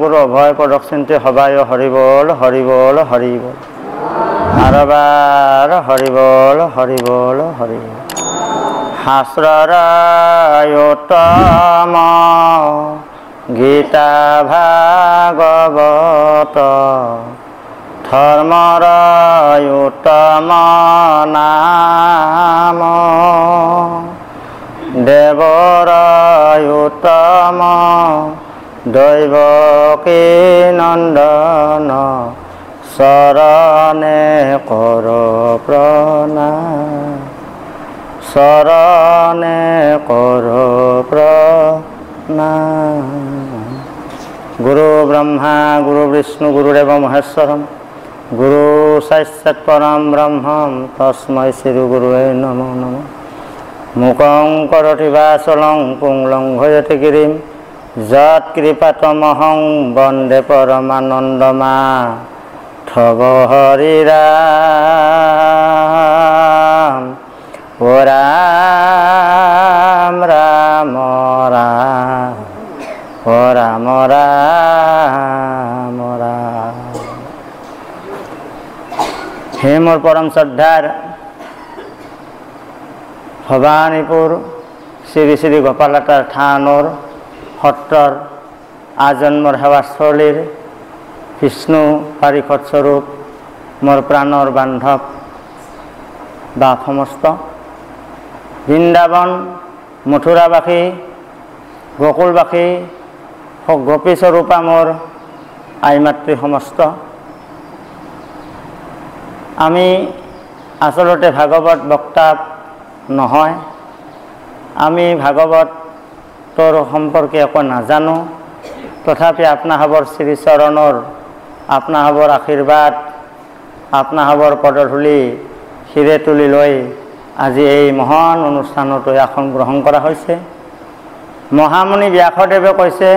গুৰু অভয় পদক চিন্তি সবায় horrible horrible horrible আৰবাৰ horrible horrible horrible শাস্ত্ৰৰ উত্তম গীতা ভাগৱত ধৰ্মৰ উত্তম নাম দেৱৰ উত্তম দৈৱকী নন্দন চৰণে কৰ প্ৰণাম চৰণে কৰ প্ৰণাম। গুৰু ব্ৰহ্মা গুৰু বিষ্ণু গুৰুদেৱ মহেশ্বৰম গুৰু সাক্ষাৎ পৰম ব্ৰহ্মম তস্मै শ্ৰী গুৰুৱে নমো নমঃ। মুখং কৰতি বাচলং পুংলং ভয়তে গিৰিম যৎ কৃপাতমহং বন্দে পৰমানন্দমাধৱ হৰি ৰাম ও ৰাম ৰাম ৰাম ও ৰাম ৰাম ৰাম। হে মোৰ পৰম শ্ৰদ্ধাৰ ভৱানীপুৰ শ্ৰী শ্ৰী গোপালতাৰ থানৰ সত্ৰৰ আজন্মৰ সেৱাস্থলীৰ বিষ্ণু পাৰিষদ স্বৰূপ মোৰ প্ৰাণৰ বান্ধৱ বা সমস্ত বৃন্দাবন মথুৰাবাসী গোকুলবাসী গোপীস্বৰূপা মোৰ আই মাতৃ সমস্ত। আমি আচলতে ভাগৱত বক্তা নহয়, আমি ভাগৱতৰ সম্পৰ্কে একো নাজানো, তথাপি আপোনাসৱৰ শ্ৰীচৰণৰ আপোনাসৱৰ আশীৰ্বাদ আপোনাসৱৰ পদধূলি শিৰে তুলি লৈ আজি এই মহান অনুষ্ঠানতো আসন গ্ৰহণ কৰা হৈছে। মহামুনি ব্যাসদেৱে কৈছে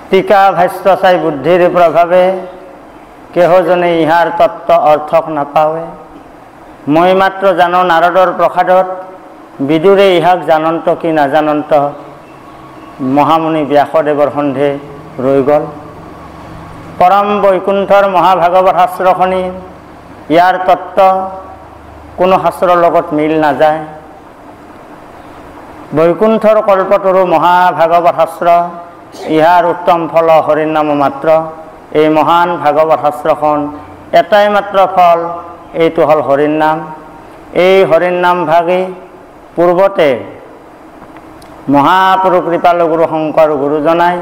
টীকা ভাষ্য চাই বুদ্ধিৰ প্ৰভাৱে কেহজনে ইহাৰ তত্ত্ব অৰ্থক নাপাৱে। মই মাত্ৰ জানো নাৰদৰ প্ৰসাদত বিদুৰে ইহাক জানন্ত কি নাজানন্ত। মহামুনি ব্যাসদেৱৰ সন্ধে ৰৈ গ'ল। পৰম বৈকুণ্ঠৰ মহাভাগৱত শাস্ত্ৰখনি ইয়াৰ তত্ত্ব কোনো শাস্ত্ৰৰ লগত মিল নাযায়। বৈকুণ্ঠৰ কল্পতৰু মহাভাগৱত শাস্ত্ৰ ইহাৰ উত্তম ফল হৰিনাম মাত্ৰ। এই মহান ভাগৱত শাস্ত্ৰখন এটাই মাত্ৰ ফল, এইটো হ'ল হৰিৰ নাম। এই হৰিৰ নাম ভাগি পূৰ্বতে মহাপুৰুষ কৃপালু গুৰু শংকৰ গুৰুজনাই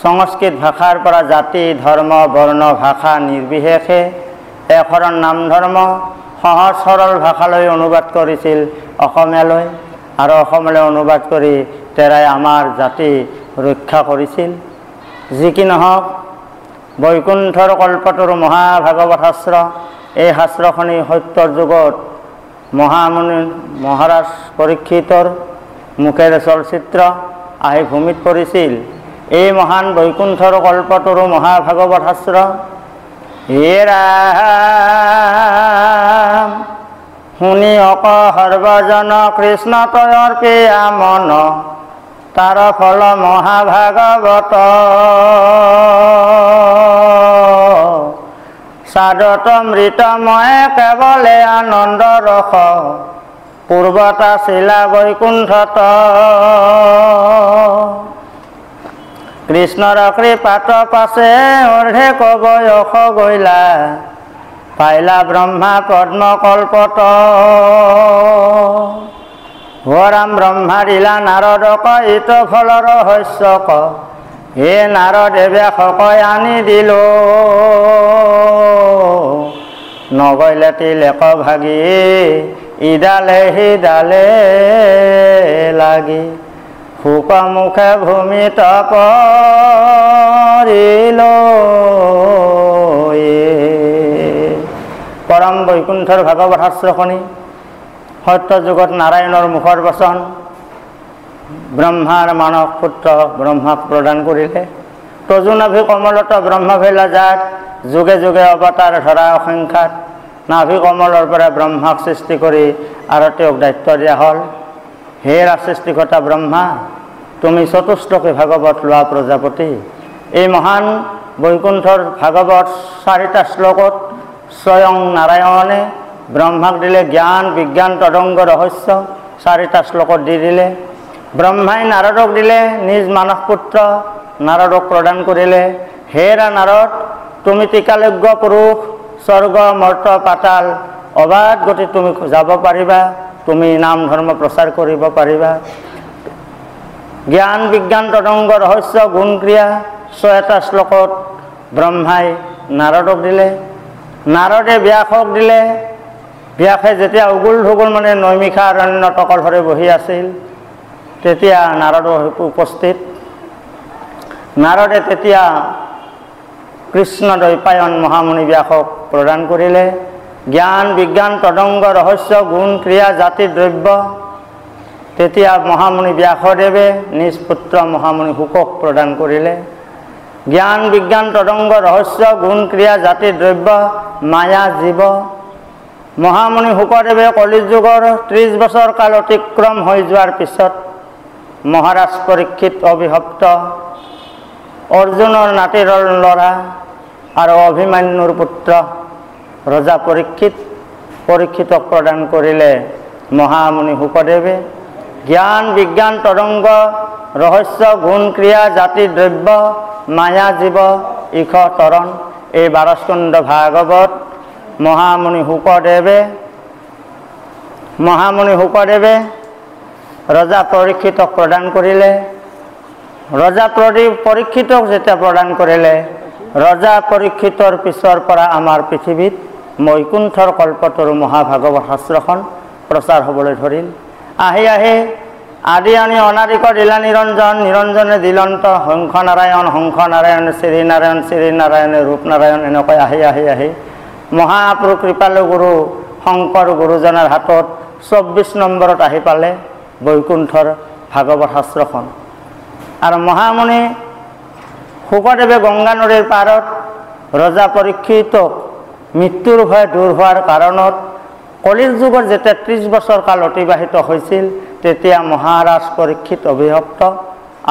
সংস্কৃত ভাষাৰ পৰা জাতি ধৰ্ম বৰ্ণ ভাষা নিৰ্বিশেষে একশৰণ নাম ধৰ্ম সহজ সৰল ভাষালৈ অনুবাদ কৰিছিল অসমীয়ালৈ, আৰু অসমলৈ অনুবাদ কৰি তেৰাই আমাৰ জাতি ৰক্ষা কৰিছিল। যি কি নহওক, বৈকুণ্ঠৰ কল্পতৰু মহাভাগৱত শাস্ত্ৰ এই শাস্ত্ৰখনি সত্যৰ যুগত মহামুনি মহাৰাজ পৰীক্ষিতৰ মুখেৰে চলচ্চিত্ৰ আহি ভূমিত পৰিছিল। এই মহান বৈকুণ্ঠৰ কল্পতৰু মহাভাগৱত শাস্ত্ৰ হে ৰাম শুনি অক সৰ্বজন কৃষ্ণ তয়ৰ প্ৰিয়া মন তাৰ ফল মহাভাগৱত সাধত মৃতময় কেৱলে আনন্দ ৰস পূৰ্বতা শিলা বৈকুণ্ঠত কৃষ্ণৰ কৃপাত পাছে অৰ্ধে কবয়স গৈলা পাইলা ব্ৰহ্মা পদ্ম কল্পত ৰাম ব্ৰহ্মা দিলা নাৰদক ইত ফলৰ ৰহস্যক হে নাৰদেৱে সকৈ আনি দিল নগৈলে তিলেক ভাগি ইডালে সিডালে লাগি শুক মুখে ভূমিত পৰিল। পৰম বৈকুণ্ঠৰ ভাগৱত শাস্ত্ৰখনি সত্য যুগত নাৰায়ণৰ মুখৰ বচন ব্ৰহ্মাৰ মানস পুত্ৰ ব্ৰহ্মাক প্ৰদান কৰিলে। তজুনাভি কমলত ব্ৰহ্মভেলা জাত যুগে যুগে অৱতাৰ ধৰা অসংখ্যাত নাভি কমলৰ পৰা ব্ৰহ্মাক সৃষ্টি কৰি আৰু তেওঁক দায়িত্ব দিয়া হ'ল। হে সৃষ্টিকৰ্তা ব্ৰহ্মা, তুমি চতুষ্ঠকে ভাগৱত লোৱা প্ৰজাপতি। এই মহান বৈকুণ্ঠৰ ভাগৱত 4টা শ্লোকত স্বয়ং নাৰায়ণে ব্ৰহ্মাক দিলে জ্ঞান বিজ্ঞান তদংগ ৰহস্য, 4টা শ্লোকত দি দিলে। ব্ৰহ্মাই নাৰদক দিলে নিজ মানস পুত্ৰ নাৰদক প্ৰদান কৰিলে। হেৰা নাৰদ, তুমি ত্ৰিকালজ্ঞ পুৰুষ, স্বৰ্গ মৰ্ত পাতাল অবাধ গতি তুমি যাব পাৰিবা, তুমি নাম ধৰ্ম প্ৰচাৰ কৰিব পাৰিবা। জ্ঞান বিজ্ঞান তদংগ ৰহস্য গুণ ক্ৰিয়া 6টা শ্লোকত ব্ৰহ্মাই নাৰদক দিলে। নাৰদে ব্যাসক দিলে। ব্যাসে যেতিয়া উগুল ধুগুল মানে নৈমিষা অৰণ্যত অকলশৰে বহি আছিল, তেতিয়া নাৰদ উপস্থিত। নাৰদে তেতিয়া কৃষ্ণ দ্বৈপায়ন মহামুনি ব্যাসক প্ৰদান কৰিলে। জ্ঞান বিজ্ঞান তদংগ ৰহস্য গুণ ক্ৰিয়া জাতি দ্ৰব্য। তেতিয়া মহামুনি ব্যাসদেৱে নিজ পুত্ৰ মহামুনি শুকক প্ৰদান কৰিলে। জ্ঞান বিজ্ঞান তদংগ ৰহস্য গুণ ক্ৰিয়া জাতি দ্ৰব্য মায়া জীৱ। মহামুনি শুকদেৱে কলিযুগৰ 30 বছৰ কাল অতিক্ৰম হৈ যোৱাৰ পিছত মহাৰাজ পৰীক্ষিত অভিভক্ত অৰ্জুনৰ নাতিৰ ল'ৰা আৰু অভিমন্যুৰ পুত্ৰ ৰজা পৰীক্ষিতক প্ৰদান কৰিলে মহামুনি শুকদেৱে। জ্ঞান বিজ্ঞান তদংগ ৰহস্য গুণ ক্ৰিয়া জাতি দ্ৰব্য মায়া জীৱ ইষ তৰণ। এই 12 স্কন্ধ ভাগৱত মহামুনি শুকদেৱে ৰজা পৰীক্ষিতক প্ৰদান কৰিলে। ৰজা পৰীক্ষিতক যেতিয়া প্ৰদান কৰিলে, ৰজা পৰীক্ষিতৰ পিছৰ পৰা আমাৰ পৃথিৱীত বৈকুণ্ঠৰ কল্পতৰু মহাভাগৱত শাস্ত্ৰখন প্ৰচাৰ হ'বলৈ ধৰিল। আহি আহি আদি আনি অনাদিক দিলা নিৰঞ্জন, নিৰঞ্জনে দিলন্ত হংস নাৰায়ণ শ্ৰীনাৰায়ণে ৰূপনাৰায়ণ। এনেকৈ আহি আহি আহি মহাপুৰুষ কৃপালু গুৰু শংকৰ গুৰুজনাৰ হাতত 24 নম্বৰত আহি পালে বৈকুণ্ঠৰ ভাগৱত শাস্ত্ৰখন। আৰু মহামুনি শুকদেৱে গংগা নদীৰ পাৰত ৰজা পৰীক্ষিতক মৃত্যুৰ ভয় দূৰ হোৱাৰ কাৰণত কলিৰ যুগৰ যেতিয়া 30 বছৰ কাল অতিবাহিত হৈছিল, তেতিয়া মহাৰাজ পৰীক্ষিত অভিভক্ত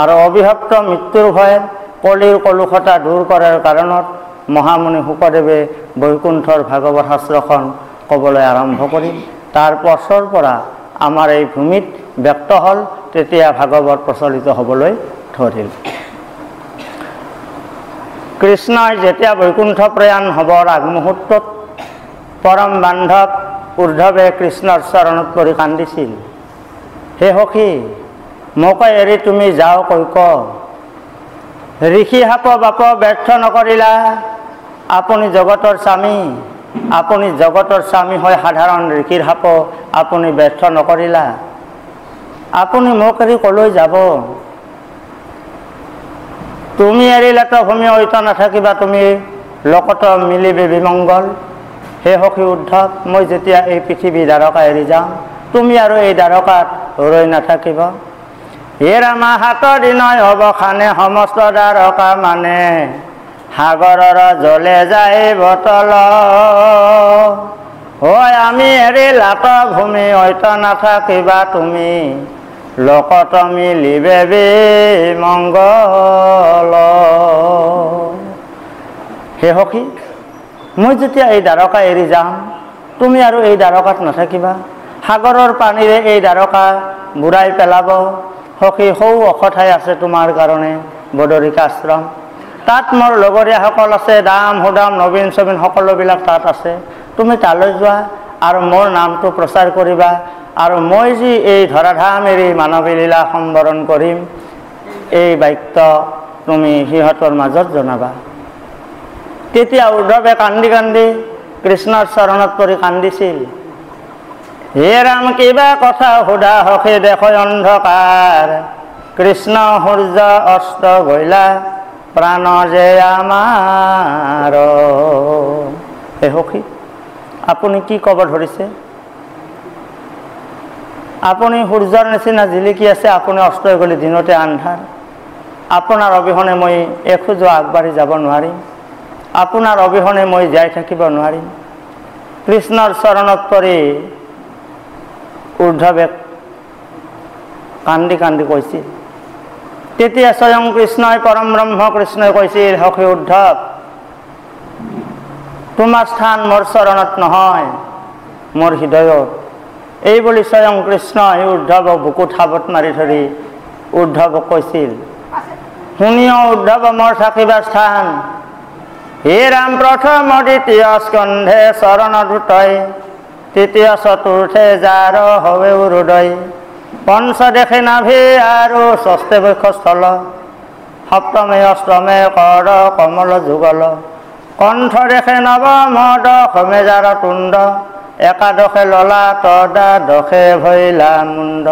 আৰু অভিভক্ত মৃত্যুৰ ভয় কলিৰ কলুষতা দূৰ কৰাৰ কাৰণত মহামুনি শুকদেৱে বৈকুণ্ঠৰ ভাগৱত শাস্ত্ৰখন ক'বলৈ আৰম্ভ কৰিল। তাৰ পাছৰ পৰা আমাৰ এই ভূমিত ব্যক্ত হ'ল, তেতিয়া ভাগৱত প্ৰচলিত হ'বলৈ ধৰিল। কৃষ্ণই যেতিয়া বৈকুণ্ঠ প্ৰয়াণ হ'বৰ আগমুহূৰ্তত পৰম বান্ধৱ উদ্ধৱে কৃষ্ণৰ চৰণত পৰি কান্দিছিল। হে সখী, মোক এৰি তুমি যাও কৈক, ঋষি সাপ বাপ ব্যৰ্থ নকৰিলা। আপুনি জগতৰ স্বামী হয় সাধাৰণ ঋষিৰ সাপ আপুনি ব্যৰ্থ নকৰিলা। আপুনি মোক এৰি কলৈ যাব? তুমি এৰিলেতো ভূমি ঐত নাথাকিবা, তুমি লোকত মিলিবে বিমংগল। হে সখী উদ্ধৱ, মই যেতিয়া এই পৃথিৱী দ্বাৰকা এৰি যাম, তুমি আৰু এই দ্বাৰকাত ৰৈ নাথাকিব। হে ৰামা হাত দিনয় অৱসানে সমস্ত দ্বাৰকা মানে, সাগৰৰ জলে যায় বতল। হয় আমি এৰিলাত ভূমি ঐত নাথাকিবা, তুমি লোকত মিলিবে বিমংগল। হে সখী, মই যেতিয়া এই দ্বাৰকা এৰি যাম, তুমি আৰু এই দ্বাৰকাত নাথাকিবা। সাগৰৰ পানীৰে এই দ্বাৰকা বুৰাই পেলাব। সখী, সৌ অসঠাই আছে তোমাৰ কাৰণে বদৰিকাশ্ৰম। তাত মোৰ লগৰীয়াসকল আছে, দাম সুদাম নবীন চবীন সকলোবিলাক তাত আছে। তুমি তালৈ যোৱা আৰু মোৰ নামটো প্ৰচাৰ কৰিবা, আৰু মই যি এই ধৰাধাম এৰি মানৱী লীলা সম্বৰণ কৰিম, এই বাক্য তুমি সিহঁতৰ মাজত জনাবা। তেতিয়া উদ্ধৱে কান্দি কান্দি কৃষ্ণৰ চৰণত পৰি কান্দিছিল। হে ৰাম, কিবা কথা সোধা সখী দেখ অন্ধকাৰ, কৃষ্ণ সূৰ্য অস্ত গইলা প্ৰাণ যে আমাৰ। হে সখী, আপুনি কি ক'ব ধৰিছে? আপুনি সূৰ্যৰ নিচিনা জিলিকি আছে, আপুনি অস্ত হৈ গ'লে দিনতে আন্ধাৰ। আপোনাৰ অবিহনে মই এখোজো আগবাঢ়ি যাব নোৱাৰিম, আপোনাৰ অবিহনে মই জীয়াই থাকিব নোৱাৰিম। কৃষ্ণৰ চৰণত পৰি উদ্ধৱে কান্দি কান্দি কৈছিল। তেতিয়া স্বয়ং কৃষ্ণই পৰম ব্ৰহ্ম কৃষ্ণই কৈছিল, সখী উদ্ধৱ, তোমাৰ স্থান মোৰ চৰণত নহয়, মোৰ হৃদয়ত। এই বুলি স্বয়ং কৃষ্ণই উদ্ধৱক বুকুত সাবত মাৰি ধৰি উদ্ধৱক কৈছিল, শুনিও উদ্ধৱ মোৰ থাকিবা স্থান, হে ৰাম প্ৰথম দ্বিতীয় স্কন্ধে চৰণ দুটই, তৃতীয় চতুৰ্থে যাৰ হৱে হৃদয়, পঞ্চদেশে নাভি আৰু ষষ্ঠে বক্ষস্থল, সপ্তমে অষ্টমে কৰ কমল যুগল, কণ্ঠ দেখে নৱম দশমে যাৰ তুণ্ড, একাদশে ললাট দ্বাদশে ভৈলা মুণ্ড,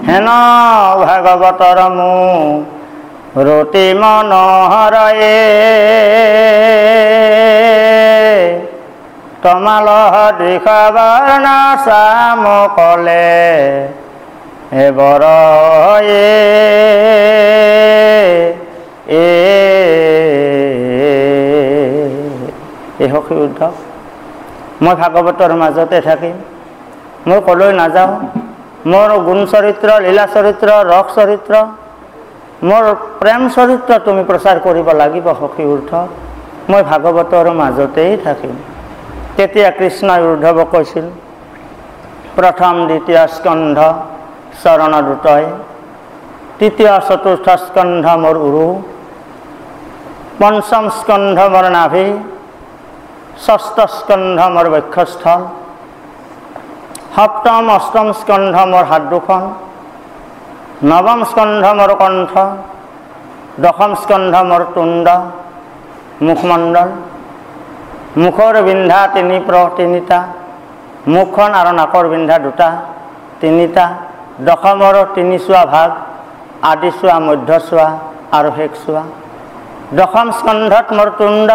হেন ভাগৱতৰ ৰতি মনোহৰয়ে, তমালহ দৃশ বৰ্ণ চাম কলে হে বৰয়ে, এই সখী উদ্ধৱ, মই ভাগৱতৰ মাজতে থাকিম, মই ক'লৈ নাযাওঁ। মোৰ গুণ চৰিত্ৰ, লীলা চৰিত্ৰ, ৰস চৰিত্ৰ, মোৰ প্ৰেম চৰিত্ৰ তুমি প্ৰচাৰ কৰিব লাগিব সখী উদ্ধৱ, মই ভাগৱতৰ মাজতেই থাকিম। তেতিয়া কৃষ্ণই উদ্ধৱক কৈছিল, প্ৰথম দ্বিতীয় স্কন্ধ চৰণ দুটই, তৃতীয় চতুৰ্থ স্কন্ধ মোৰ উৰু, পঞ্চম স্কন্ধ মোৰ নাভি, ষষ্ঠ স্কন্ধ মোৰ বক্ষস্থল, সপ্তম অষ্টম স্কন্ধ মোৰ হাত দুখন, নৱম স্কন্ধ মোৰ কণ্ঠ, দশম স্কন্ধ মোৰ তুণ্ড মুখমণ্ডল, মুখৰ বিন্ধা তিনিটা, মুখখন আৰু নাকৰ বিন্ধা দুটা, তিনিটা, দশমৰ তিনিচোৱা ভাগ, আদিচোৱা, মধ্যচোৱা আৰু শেষচোৱা, দশম স্কন্ধত মোৰ তুণ্ড,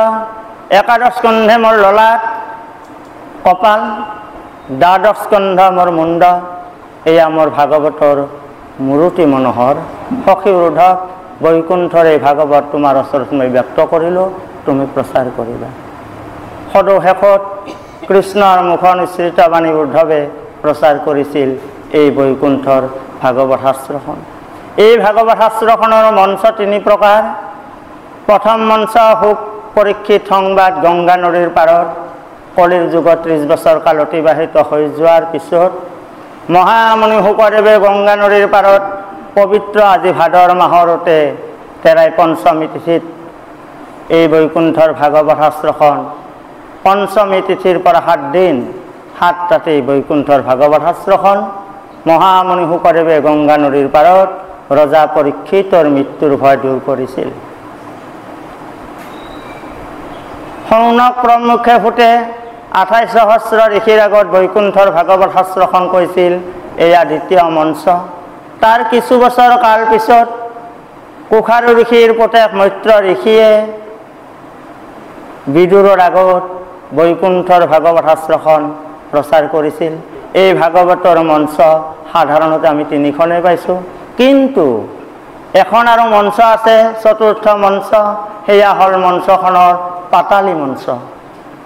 একাদশ স্কন্ধে মোৰ ললাট কপাল, দ্বাদশ স্কন্ধ মোৰ মুণ্ড, এয়া মোৰ ভাগৱতৰ মূৰুতি মনোহৰ। সখী উদ্ধৱ, বৈকুণ্ঠৰ এই ভাগৱত তোমাৰ ওচৰত মই ব্যক্ত কৰিলোঁ, তুমি প্ৰচাৰ কৰিবা। সদৌ শেষত কৃষ্ণৰ মুখ নিঃসৃত বাণী উদ্ধৱে প্ৰচাৰ কৰিছিল এই বৈকুণ্ঠৰ ভাগৱত শাস্ত্ৰখন। এই ভাগৱত শাস্ত্ৰখনৰ মঞ্চ তিনি প্ৰকাৰ। প্ৰথম মঞ্চ সুখ পৰীক্ষিত সংবাদ গংগা নদীৰ পাৰত কলিৰ যুগত 30 বছৰ কাল অতিবাহিত হৈ যোৱাৰ পিছত মহামুনি শুকদেৱে গংগা নদীৰ পাৰত পবিত্ৰ আজি ভাদৰ মাহৰতে তেৰাই পঞ্চমী তিথিত এই বৈকুণ্ঠৰ ভাগৱত শাস্ত্ৰখন, পঞ্চমী তিথিৰ পৰা 7 দিন 7 ৰাতি বৈকুণ্ঠৰ ভাগৱত শাস্ত্ৰখন মহামুনি শুকদেৱে গংগা নদীৰ পাৰত ৰজা পৰীক্ষিতৰ মৃত্যুৰ ভয় দূৰ কৰিছিল। শৌনক প্ৰমুখে ফুটে 28 সহস্ৰ ঋষিৰ আগত বৈকুণ্ঠৰ ভাগৱত শাস্ত্ৰখন কৈছিল, এয়া দ্বিতীয় মঞ্চ। তাৰ কিছু বছৰ কাল পিছত কুশাৰু ঋষিৰ পুতেক মৈত্ৰ ঋষিয়ে বিদুৰৰ আগত বৈকুণ্ঠৰ ভাগৱত শাস্ত্ৰখন প্ৰচাৰ কৰিছিল। এই ভাগৱতৰ মঞ্চ সাধাৰণতে আমি 3খনেই পাইছোঁ, কিন্তু এখন আৰু মঞ্চ আছে, চতুৰ্থ মঞ্চ, সেয়া হ'ল মঞ্চখনৰ পাতালী মঞ্চ।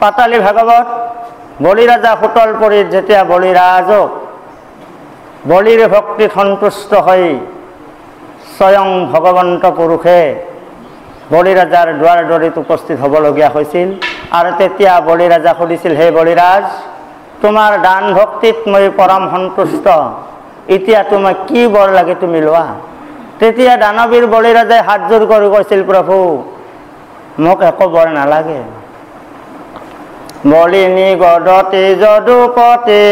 পাতালী ভাগৱত বলিৰাজা সুতলপুৰীত যেতিয়া বলিৰাজক বলিৰ ভক্তিত সন্তুষ্ট হৈ স্বয়ং ভগৱন্ত পুৰুষে বলিৰাজাৰ দুৱাৰ দলিত উপস্থিত হ'বলগীয়া হৈছিল, আৰু তেতিয়া বলিৰাজা সুধিছিল, হে বলিৰাজ, তোমাৰ দান ভক্তিত মই পৰম সন্তুষ্ট, এতিয়া তোমাক কি বৰ লাগে তুমি লোৱা। তেতিয়া দানৱীৰ বলিৰাজাই হাতযোৰ কৰি কৈছিল, প্ৰভু মোক একো বৰ নালাগে। বলিনী গদতি যদুপতি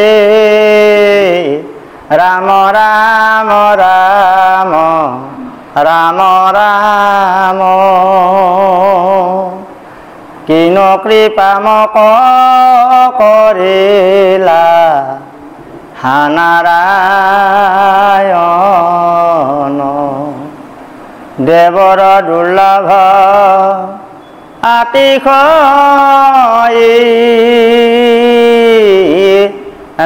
ৰাম ৰাম ৰাম ৰাম ৰাম, কিনো কৃপা মোক কৰিলা নাৰায়ণ, দেৱৰ দুৰ্লভ আতিশয়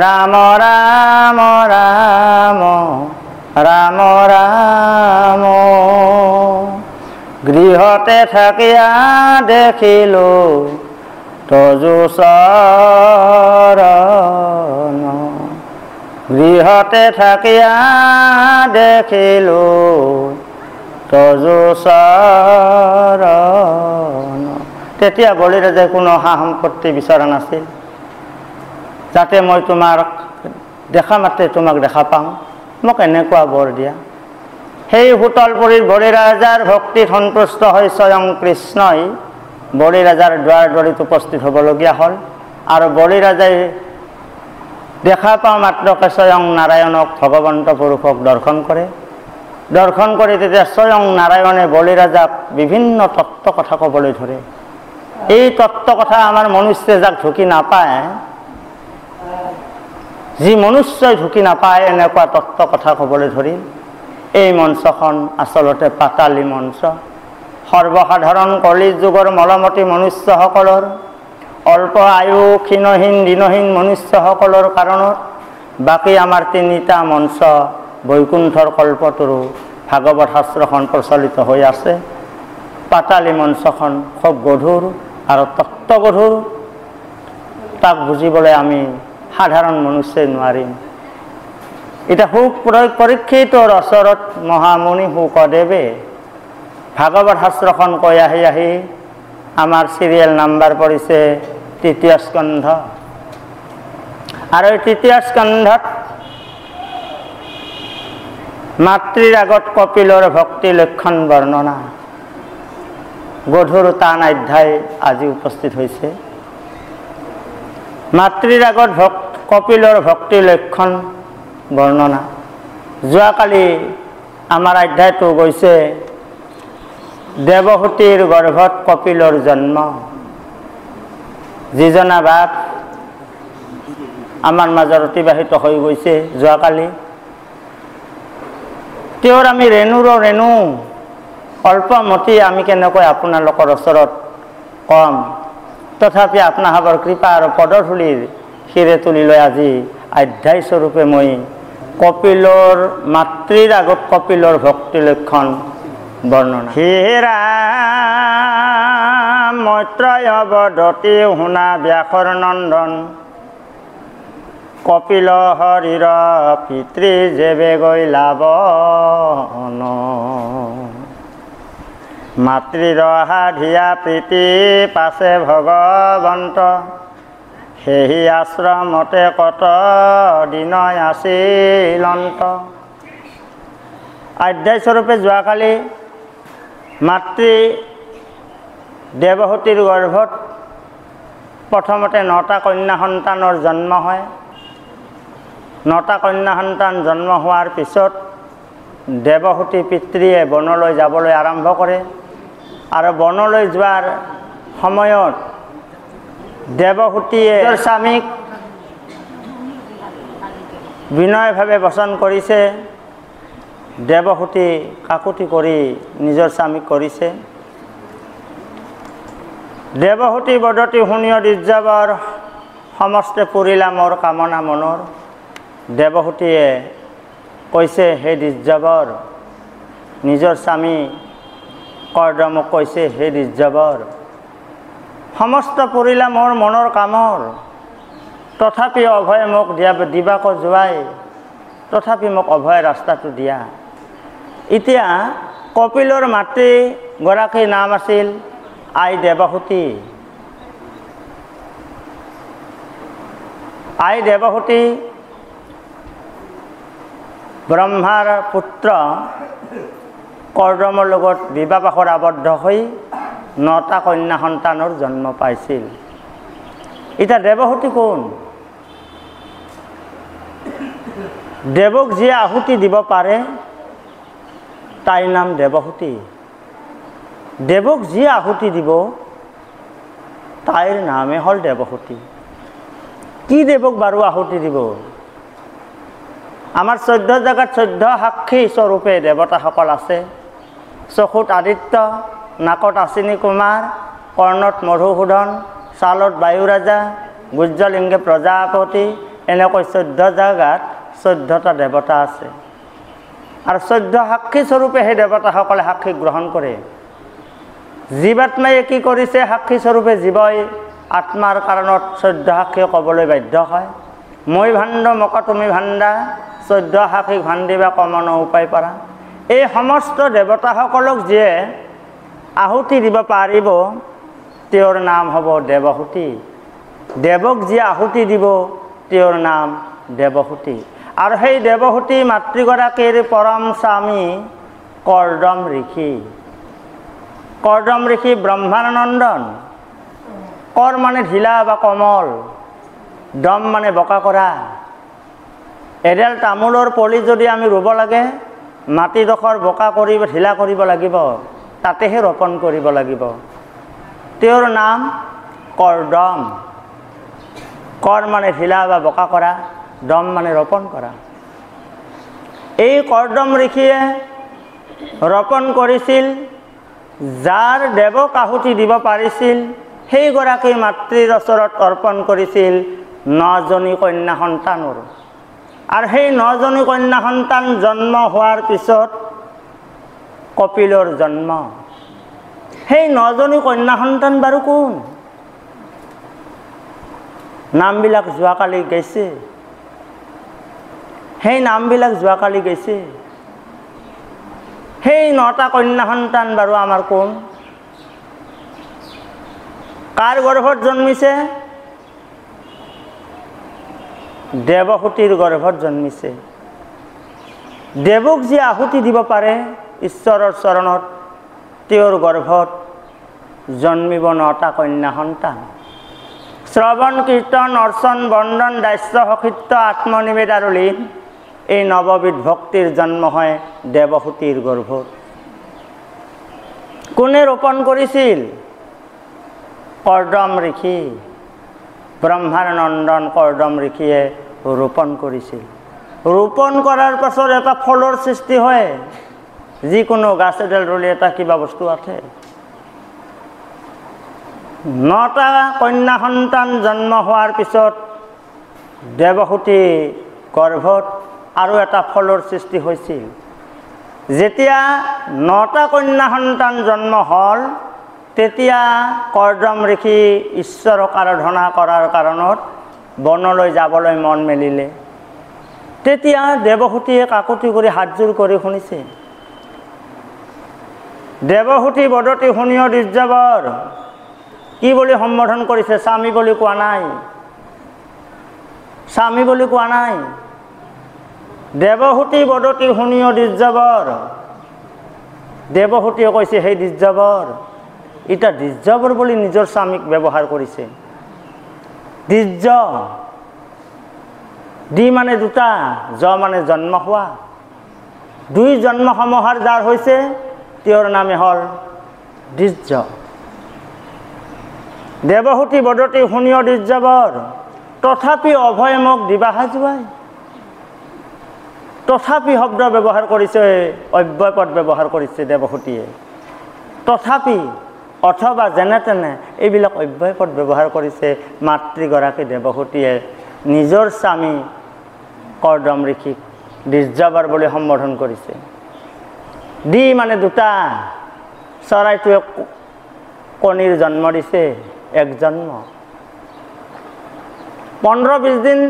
ৰাম ৰাম ৰাম ৰাম ৰাম, গৃহতে থাকিয়া দেখিলো তজু চৰণ, গৃহতে থাকিয়া দেখিলো তজু চৰণ। তেতিয়া বলিৰাজাই কোনো সা সম্পত্তি বিচৰা নাছিল, যাতে মই তোমাক দেখা মাত্ৰে তোমাক দেখা পাওঁ, মোক এনেকুৱা বৰ দিয়া। সেই হোটলপুৰীৰ বলিৰাজাৰ ভক্তিত সন্তুষ্ট হৈ স্বয়ং কৃষ্ণই বলিৰাজাৰ দুৱাৰ দলিত উপস্থিত হ'বলগীয়া হ'ল। আৰু বলিৰাজাই দেখা পাওঁ মাত্ৰকে স্বয়ং নাৰায়ণক ভগৱন্ত পুৰুষক দৰ্শন কৰে। দৰ্শন কৰি তেতিয়া স্বয়ং নাৰায়ণে বলিৰাজাক বিভিন্ন তত্ত্ব কথা ক'বলৈ ধৰে। এই তত্ত্ব কথা আমাৰ মনুষ্যই যাক ঢুকি নাপায়, যি মনুষ্যই ঢুকি নাপায় এনেকুৱা তত্ত্ব কথা ক'বলৈ ধৰিল। এই মঞ্চখন আচলতে পাতালী মঞ্চ। সৰ্বসাধাৰণ কলি যুগৰ মলমতী মনুষ্যসকলৰ, অল্প আয়ু ক্ষীণহীন দিনহীন মনুষ্যসকলৰ কাৰণত বাকী আমাৰ তিনিটা মঞ্চ বৈকুণ্ঠৰ কল্পতৰু ভাগৱত শাস্ত্ৰখন প্ৰচলিত হৈ আছে। পাতালী মঞ্চখন খুব গধুৰ আৰু তত্ত্বগধুৰ, তাক বুজিবলৈ আমি সাধাৰণ মনুষ্যই নোৱাৰিম। এতিয়া পৰীক্ষিতৰ ওচৰত মহামুনি শুকদেৱে ভাগৱত শাস্ত্ৰখন কৈ আহি আহি আমাৰ চিৰিয়েল নাম্বাৰ পৰিছে তৃতীয় স্কন্ধ। আৰু এই তৃতীয় স্কন্ধত মাতৃৰ আগত কপিলৰ ভক্তি লক্ষণ বৰ্ণনা, গধুৰ টান অধ্যায় আজি উপস্থিত হৈছে। মাতৃৰ আগত কপিলৰ ভক্তি লক্ষণ বৰ্ণনা। যোৱাকালি আমাৰ অধ্যায়টো গৈছে দেৱহূতিৰ গৰ্ভত কপিলৰ জন্ম। যিজনা বাপ আমাৰ মাজত অতিবাহিত হৈ গৈছে যোৱাকালি, তেওঁৰ আমি ৰেণুৰো ৰেণু অল্পমতি আমি কেনেকৈ আপোনালোকৰ ওচৰত কম। তথাপি আপোনালোকৰ কৃপা আৰু পদধূলিৰ শিৰে তুলি লৈ আজি অধ্যায় স্বৰূপে মই কপিলৰ মাতৃৰ আগত কপিলৰ ভক্তি লক্ষণ বৰ্ণনা। হে ৰাম মৈত্ৰয় বদতি শুনা ব্যাসৰ নন্দন, কপিল হৰিৰ পিতৃ যেবে গৈলা বন, মাতৃৰ সাধিয়া প্ৰীতি পাছে ভগৱন্ত, সেহি আশ্ৰমতে কত দিনয় আছিল অন্ত। অধ্যায় স্বৰূপে যোৱাকালি মাতৃ দেৱহূতিৰ গৰ্ভত প্ৰথমতে 9টা কন্যা সন্তানৰ জন্ম হয়। 9টা কন্যা সন্তান জন্ম হোৱাৰ পিছত দেৱহূতি পিতৃয়ে বনলৈ যাবলৈ আৰম্ভ কৰে। আৰু বনলৈ যোৱাৰ সময়ত দেৱহূতিয়ে নিজৰ স্বামীক বিনয়ভাৱে বচন কৰিছে। দেৱহূতি কাকুতি কৰি নিজৰ স্বামীক কৰিছে। দেৱহূতি বদতি শুনিয় দিৰ্যাবৰ, সমস্তে পুৰিলা মোৰ কামনা মনৰ। দেৱহূতিয়ে কৈছে, হে দিৰ্যাবৰ, নিজৰ স্বামী কৰ্দমক কৈছে, হে দিৰ্যাবৰ, সমস্ত পুৰিলা মোৰ মনৰ কামৰ, তথাপি অভয় মোক দিবাক যোৱাই, তথাপি মোক অভয় ৰাস্তাটো দিয়া। এতিয়া কপিলৰ মাতৃগৰাকীৰ নাম আছিল আই দেৱহূতি। আই দেৱহূতি ব্ৰহ্মাৰ পুত্ৰ কৰ্দমৰ লগত বিবাহপাশত আবদ্ধ হৈ 9টা কন্যা সন্তানৰ জন্ম পাইছিল। এতিয়া দেৱহূতি কোন? দেৱক যিয়ে আহুতি দিব পাৰে তাইৰ নাম দেৱহূতি। দেৱক যিয়ে আহুতি দিব তাইৰ নামে হ'ল দেৱহূতি। কি দেৱক বাৰু আহুতি দিব? আমাৰ 14 জেগাত 14 সাক্ষী স্বৰূপে দেৱতাসকল আছে। চকুত আদিত্য, নাকত আশ্বিনী কুমাৰ, কৰ্ণত মধুসূদন, ছালত বায়ুৰাজা, গুজ্জলিংগে প্ৰজাপতি, এনেকৈ 14 জেগাত 14টা দেৱতা আছে। আৰু 14 সাক্ষী স্বৰূপে সেই দেৱতাসকলে সাক্ষী গ্ৰহণ কৰে। জীৱাত্মাই কি কৰিছে? সাক্ষী স্বৰূপে জীৱই আত্মাৰ কাৰণত 14 সাক্ষীয়ে ক'বলৈ বাধ্য হয়, মই ভাণ্ড মক তুমি ভাণ্ডা, 14 সাক্ষীক ভাণ্ডিবা কমন উপায় পাৰা। এই সমস্ত দেৱতাসকলক যিয়ে আহুতি দিব পাৰিব তেওঁৰ নাম হ'ব দেৱহূতি। দেৱক যিয়ে আহুতি দিব তেওঁৰ নাম দেৱহূতি। আৰু সেই দেৱহূতি মাতৃগৰাকীৰ পৰম স্বামী কৰ্দম ঋষি। কৰ্দম ঋষি ব্ৰহ্মাৰ নন্দন। কৰ মানে ঢিলা বা কোমল, দম মানে বোকা কৰা। এডাল তামোলৰ পলি যদি আমি ৰুব লাগে, মাটিডোখৰ বোকা কৰি ঢিলা কৰিব লাগিব, তাতেহে ৰোপণ কৰিব লাগিব। তেওঁৰ নাম কৰ্দম। কৰ মানে ঢিলা বা বোকা কৰা, দম মানে ৰোপণ কৰা। এই কৰ্দম ঋষিয়ে ৰোপণ কৰিছিল, যাৰ দেৱক আহুতি দিব পাৰিছিল সেইগৰাকী মাতৃৰ ওচৰত অৰ্পণ কৰিছিল 9জনী কন্যা সন্তানৰ। আৰু সেই 9জনী কন্যা সন্তান জন্ম হোৱাৰ পিছত কপিলৰ জন্ম। সেই 9জনী কন্যা সন্তান বাৰু কোন? নামবিলাক যোৱাকালি গৈছে। সেই নামবিলাক যোৱাকালি গৈছে। সেই 9টা কন্যা সন্তান বাৰু আমাৰ কোন? কাৰ গৰ্ভত জন্মিছে? দেৱহূতিৰ গৰ্ভত জন্মিছে। দেৱক যি আহুতি দিব পাৰে ঈশ্বৰৰ চৰণত, তেওঁৰ গৰ্ভত জন্মিব 9টা কন্যা সন্তান। শ্ৰৱণ, কীৰ্তন, অৰ্চন, বন্দন, দাস্য, সখিত্য, আত্মনিবেদ আৰু লীন, এই 9বিধ ভক্তিৰ জন্ম হয় দেৱহূতিৰ গৰ্ভত। কোনে ৰোপণ কৰিছিল? কৰ্দম ঋষি। ব্ৰহ্মাৰ নন্দন কৰ্দম ঋষিয়ে ৰোপণ কৰিছিল। ৰোপণ কৰাৰ পাছত এটা ফলৰ সৃষ্টি হয়। যিকোনো গাছ এডাল ৰুলে এটা কিবা বস্তু আছে। 9টা কন্যা সন্তান জন্ম হোৱাৰ পিছত দেৱহূতি গৰ্ভত আৰু এটা ফলৰ সৃষ্টি হৈছিল। যেতিয়া 9টা কন্যা সন্তান জন্ম হ'ল, তেতিয়া কৰ্দম ঋষি ঈশ্বৰক আৰাধনা কৰাৰ কাৰণত বনলৈ যাবলৈ মন মেলিলে। তেতিয়া দেৱহূতিয়ে কাকতি কৰি হাতযোৰ কৰি শুনিছে। দেৱহূতি বদতি শুনিও দিৰ্যবৰ। কি বুলি সম্বোধন কৰিছে? স্বামী বুলি কোৱা নাই। স্বামী বুলি কোৱা নাই। দেৱহূতি বদতি শুনিও দিৰ্যবৰ। দেৱহূতিয়ে কৈছে, সেই দিৰ্যবৰ। এতিয়া দিৰ্যবৰ বুলি নিজৰ স্বামীক ব্যৱহাৰ কৰিছে। দিৰ্য, দি মানে 2টা, জ মানে জন্ম হোৱা। 2 জন্ম সমাহাৰ যাৰ হৈছে, তেওঁৰ নামে হ'ল দিৰ্য। দেৱহূতি বদতি শুনিও দিৰ্যবৰ, তথাপি অভয় মোক দিবা সাজুৱাই। তথাপি শব্দ ব্যৱহাৰ কৰিছে, অব্যয় পদ ব্যৱহাৰ কৰিছে দেৱহূতিয়ে। তথাপি, অথবা, যেনে তেনে, এইবিলাক অব্যয় পদ ব্যৱহাৰ কৰিছে মাতৃগৰাকী দেৱহূতিয়ে নিজৰ স্বামী কৰ্দম ঋষিক দিৰ্যবৰ বুলি সম্বোধন কৰিছে। দি মানে 2টা, চৰাইটোৱে কণীৰ জন্ম দিছে, 1 জন্ম। 15-20 দিন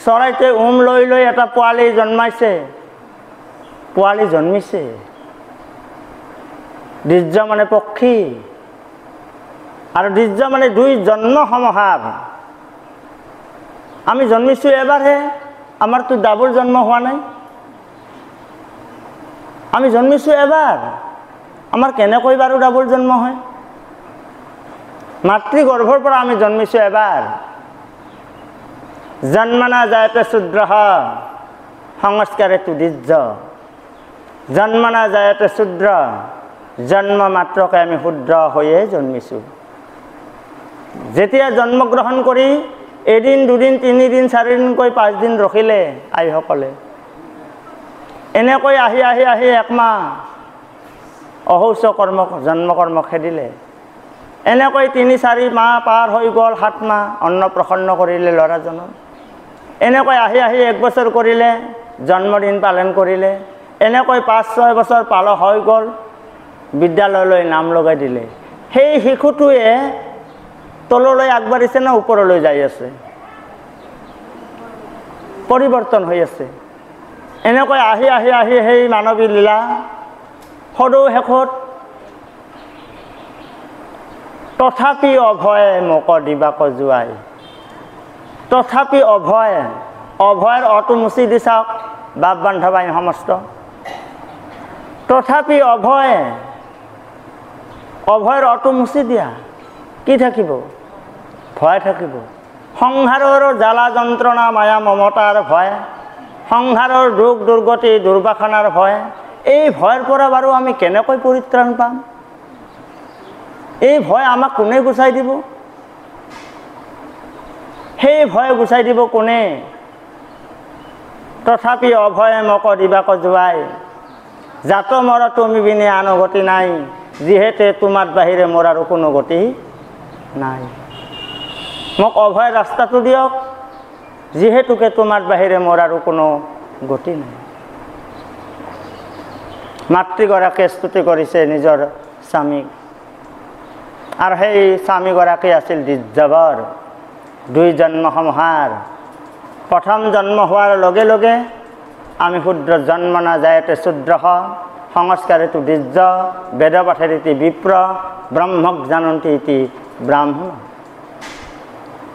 চৰাইটোৱে লৈ লৈ এটা পোৱালি জন্মাইছে, পোৱালি জন্মিছে। দিৰ্য মানে পক্ষী, আৰু দিৰ্য মানে 2 জন্ম সমাহাৰ। আমি জন্মিছোঁ এবাৰহে, আমাৰতো ডাবল জন্ম হোৱা নাই। আমি জন্মিছোঁ এবাৰ, আমাৰ কেনেকৈ বাৰু ডাবল জন্ম হয়? মাতৃগৰ্ভৰ পৰা আমি জন্মিছোঁ এবাৰ। জন্মনা জায়তে শূদ্ৰঃ সংস্কাৰেতু দিৰ্য। জন্মনা জায়তে শূদ্ৰ, জন্ম মাত্ৰকে আমি শূদ্ৰ হৈয়ে জন্মিছোঁ। যেতিয়া জন্মগ্ৰহণ কৰি এদিন, 2 দিন, 3 দিন, 4 দিনকৈ 5 দিন ৰখিলে আইসকলে, এনেকৈ আহি আহি আহি 1 মাহ অহৌচ কৰ্ম, জন্মকৰ্ম খেদিলে। এনেকৈ 3-4 মাহ পাৰ হৈ গ'ল, 7 মাহ অন্নপ্ৰসন্ন কৰিলে ল'ৰাজনৰ। এনেকৈ আহি আহি 1 বছৰ কৰিলে, জন্মদিন পালন কৰিলে। এনেকৈ 5-6 বছৰ পাৰ হৈ গ'ল, বিদ্যালয়লৈ নাম লগাই দিলে। সেই শিশুটোৱে তললৈ আগবাঢ়িছে না ওপৰলৈ যাই আছে? পৰিৱৰ্তন হৈ আছে। এনেকৈ আহি আহি আহি সেই মানৱী লীলা সদৌ শেষত তথাপি অভয় মোক দিবা কজুৱাই। তথাপি অভয়, অভয়ৰ অটো মুচি দি চাওক, বাপ বান্ধৱাই সমস্ত। তথাপি অভয়, অভয়ৰ অটো মুচি দিয়া, কি থাকিব? ভয় থাকিব। সংসাৰৰ জ্বালা যন্ত্ৰণা মায়া মমতাৰ ভয়, সংসাৰৰ দুখ দুৰ্গতি দুৰ্বাসনাৰ ভয়, এই ভয়ৰ পৰা বাৰু আমি কেনেকৈ পৰিত্ৰাণ পাম? এই ভয় আমাক কোনে গুচাই দিব? সেই ভয় গুচাই দিব কোনে? তথাপি অভয় মোক দিবা কজুৱাই, জাত মৰ তুমি বিনে আন গতি নাই, যিহেতু তোমাৰ বাহিৰে মোৰ আৰু কোনো গতি নাই। মোক অভয় ৰাস্তাটো দিয়ক, যিহেতুকে তোমাৰ বাহিৰে মোৰ আৰু কোনো গতি নাই। মাতৃগৰাকীয়ে স্তুতি কৰিছে নিজৰ স্বামীক, আৰু সেই স্বামীগৰাকী আছিল দ্বিজবৰ, দুই জন্ম সমাহাৰ। প্ৰথম জন্ম হোৱাৰ লগে লগে আমি শূদ্ৰ জন্ম নাযায়তে শূদ্ৰ সংস্কাৰেতো দ্বিজ, বেদ পাঠেৰিতি বিপ্ৰ, ব্ৰহ্মক জানন্তি ইতি ব্ৰাহ্মণ।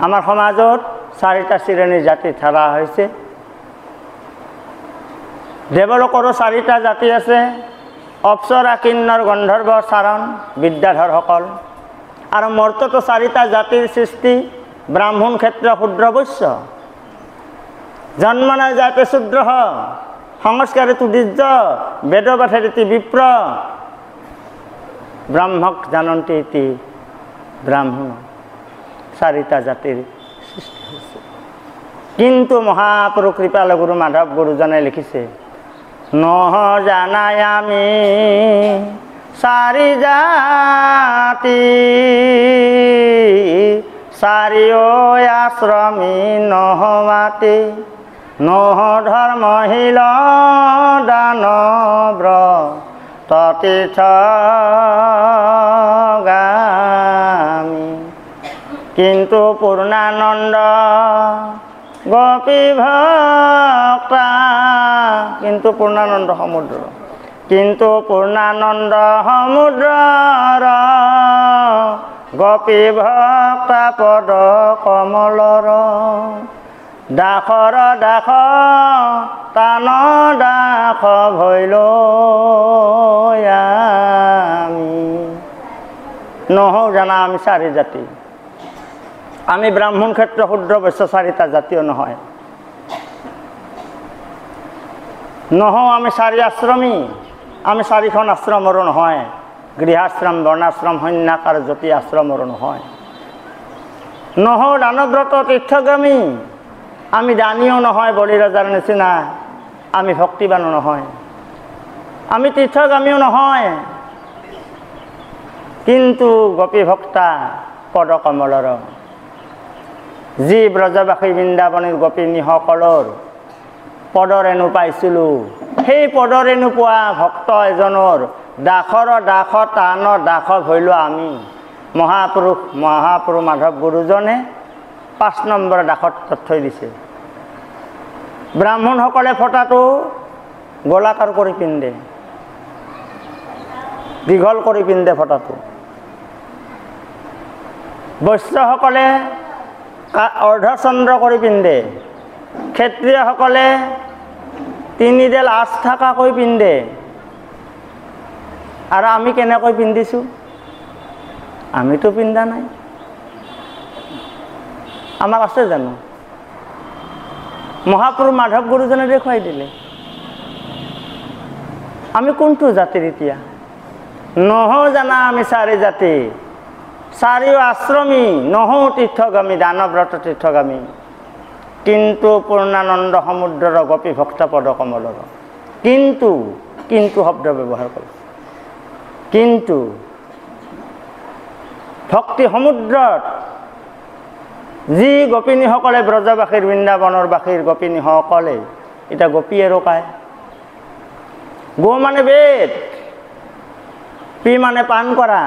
আমাৰ সমাজত 4টা শ্ৰেণীৰ জাতি ধৰা হৈছে। দেৱলোকৰো 4টা জাতি আছে, অপ্সৰা কিন্নৰ গন্ধৰ্ব চাৰণ বিদ্যাধৰসকল। আৰু মৰ্ততো 4টা জাতিৰ সৃষ্টি, ব্ৰাহ্মণ ক্ষেত্ৰ শূদ্ৰ বৈশ্য। জন্ম নাই যাতে শূদ্ৰ, সংস্কাৰেতো দ্বিজ, বেদ পাঠেৰিতি বিপ্ৰ, ব্ৰহ্মক জানন্তি ইতি ব্ৰাহ্মণ। 4টা জাতিৰ সৃষ্টি হৈছে। কিন্তু মহাপুৰুষ কৃপাল গুৰু মাধৱ গুৰুজনে লিখিছে, নহ জানাই আমি 4 জাতি, 4 আশ্ৰমী নহ মাতি, নহ ধৰ্মশীল দানব্ৰ তীৰ্থগামী। কিন্তু পূৰ্ণানন্দ গোপী ভক্তা, কিন্তু পূৰ্ণানন্দ সমুদ্ৰ, কিন্তু পূৰ্ণানন্দ সমুদ্ৰৰ গোপী ভক্তা পদ কমলৰ, দাসৰ দাস তান দাস ভৈল আমি। নহও জানা আমি 4 জাতি। আমি ব্ৰাহ্মণ ক্ষেত্ৰ শূদ্ৰ বৈশ্য 4টা জাতীয় নহয়। নহও আমি 4 আশ্ৰমী, আমি 4খন আশ্ৰমৰো নহয়। গৃহাশ্ৰম, বৰ্ণাশ্ৰম, সন্ন্যাস আৰু জ্যোতি আশ্ৰমৰো নহয়। নহও দানব্ৰত তীৰ্থগামী, আমি দানীও নহয় বলি ৰজাৰ নিচিনা, আমি ভক্তিবানো নহয়, আমি তীৰ্থগামীও নহয়। কিন্তু গোপী ভক্তা পদ কমলৰ, যি ব্ৰজবাসী বৃন্দাবনীৰ গোপিনীসকলৰ পদৰেণু পাইছিলোঁ, সেই পদৰেণু পোৱা ভক্ত এজনৰ দাসৰ দাস টান দাস ভৈলো আমি। মহাপুৰুষ মাধৱ গুৰুজনে 5 নম্বৰ দাসত থৈ দিছে। ব্ৰাহ্মণসকলে ফটাটো গোলাকাৰ কৰি পিন্ধে, দীঘল কৰি পিন্ধে ফটাটো। বৈশ্যসকলে অৰ্ধচন্দ্ৰ কৰি পিন্ধে, ক্ষেত্ৰীয়সকলে 3 ডেল আঁচ থকাকৈ পিন্ধে। আৰু আমি কেনেকৈ পিন্ধিছোঁ? আমিতো পিন্ধা নাই। আমাক আছে জানো? মহাপুৰুষ মাধৱ গুৰুজনে দেখুৱাই দিলে। আমি কোনটো জাতিৰ এতিয়া? নহও জানা আমি 4 জাতি, 4 আশ্ৰমী, নহও তীৰ্থগামী, দানব্ৰত তীৰ্থগামী, কিন্তু পূৰ্ণানন্দ সমুদ্ৰৰ গোপী ভক্ত পদ কমলৰ। কিন্তু শব্দ ব্যৱহাৰ কৰিছে। কিন্তু ভক্তি সমুদ্ৰত যি গোপিনীসকলে ব্ৰজবাসীৰ বৃন্দাবনৰ বাসীৰ গোপিনীসকলে, এতিয়া গোপীয়ে ৰকায়। গো মানে বেদ, পি মানে পান কৰা।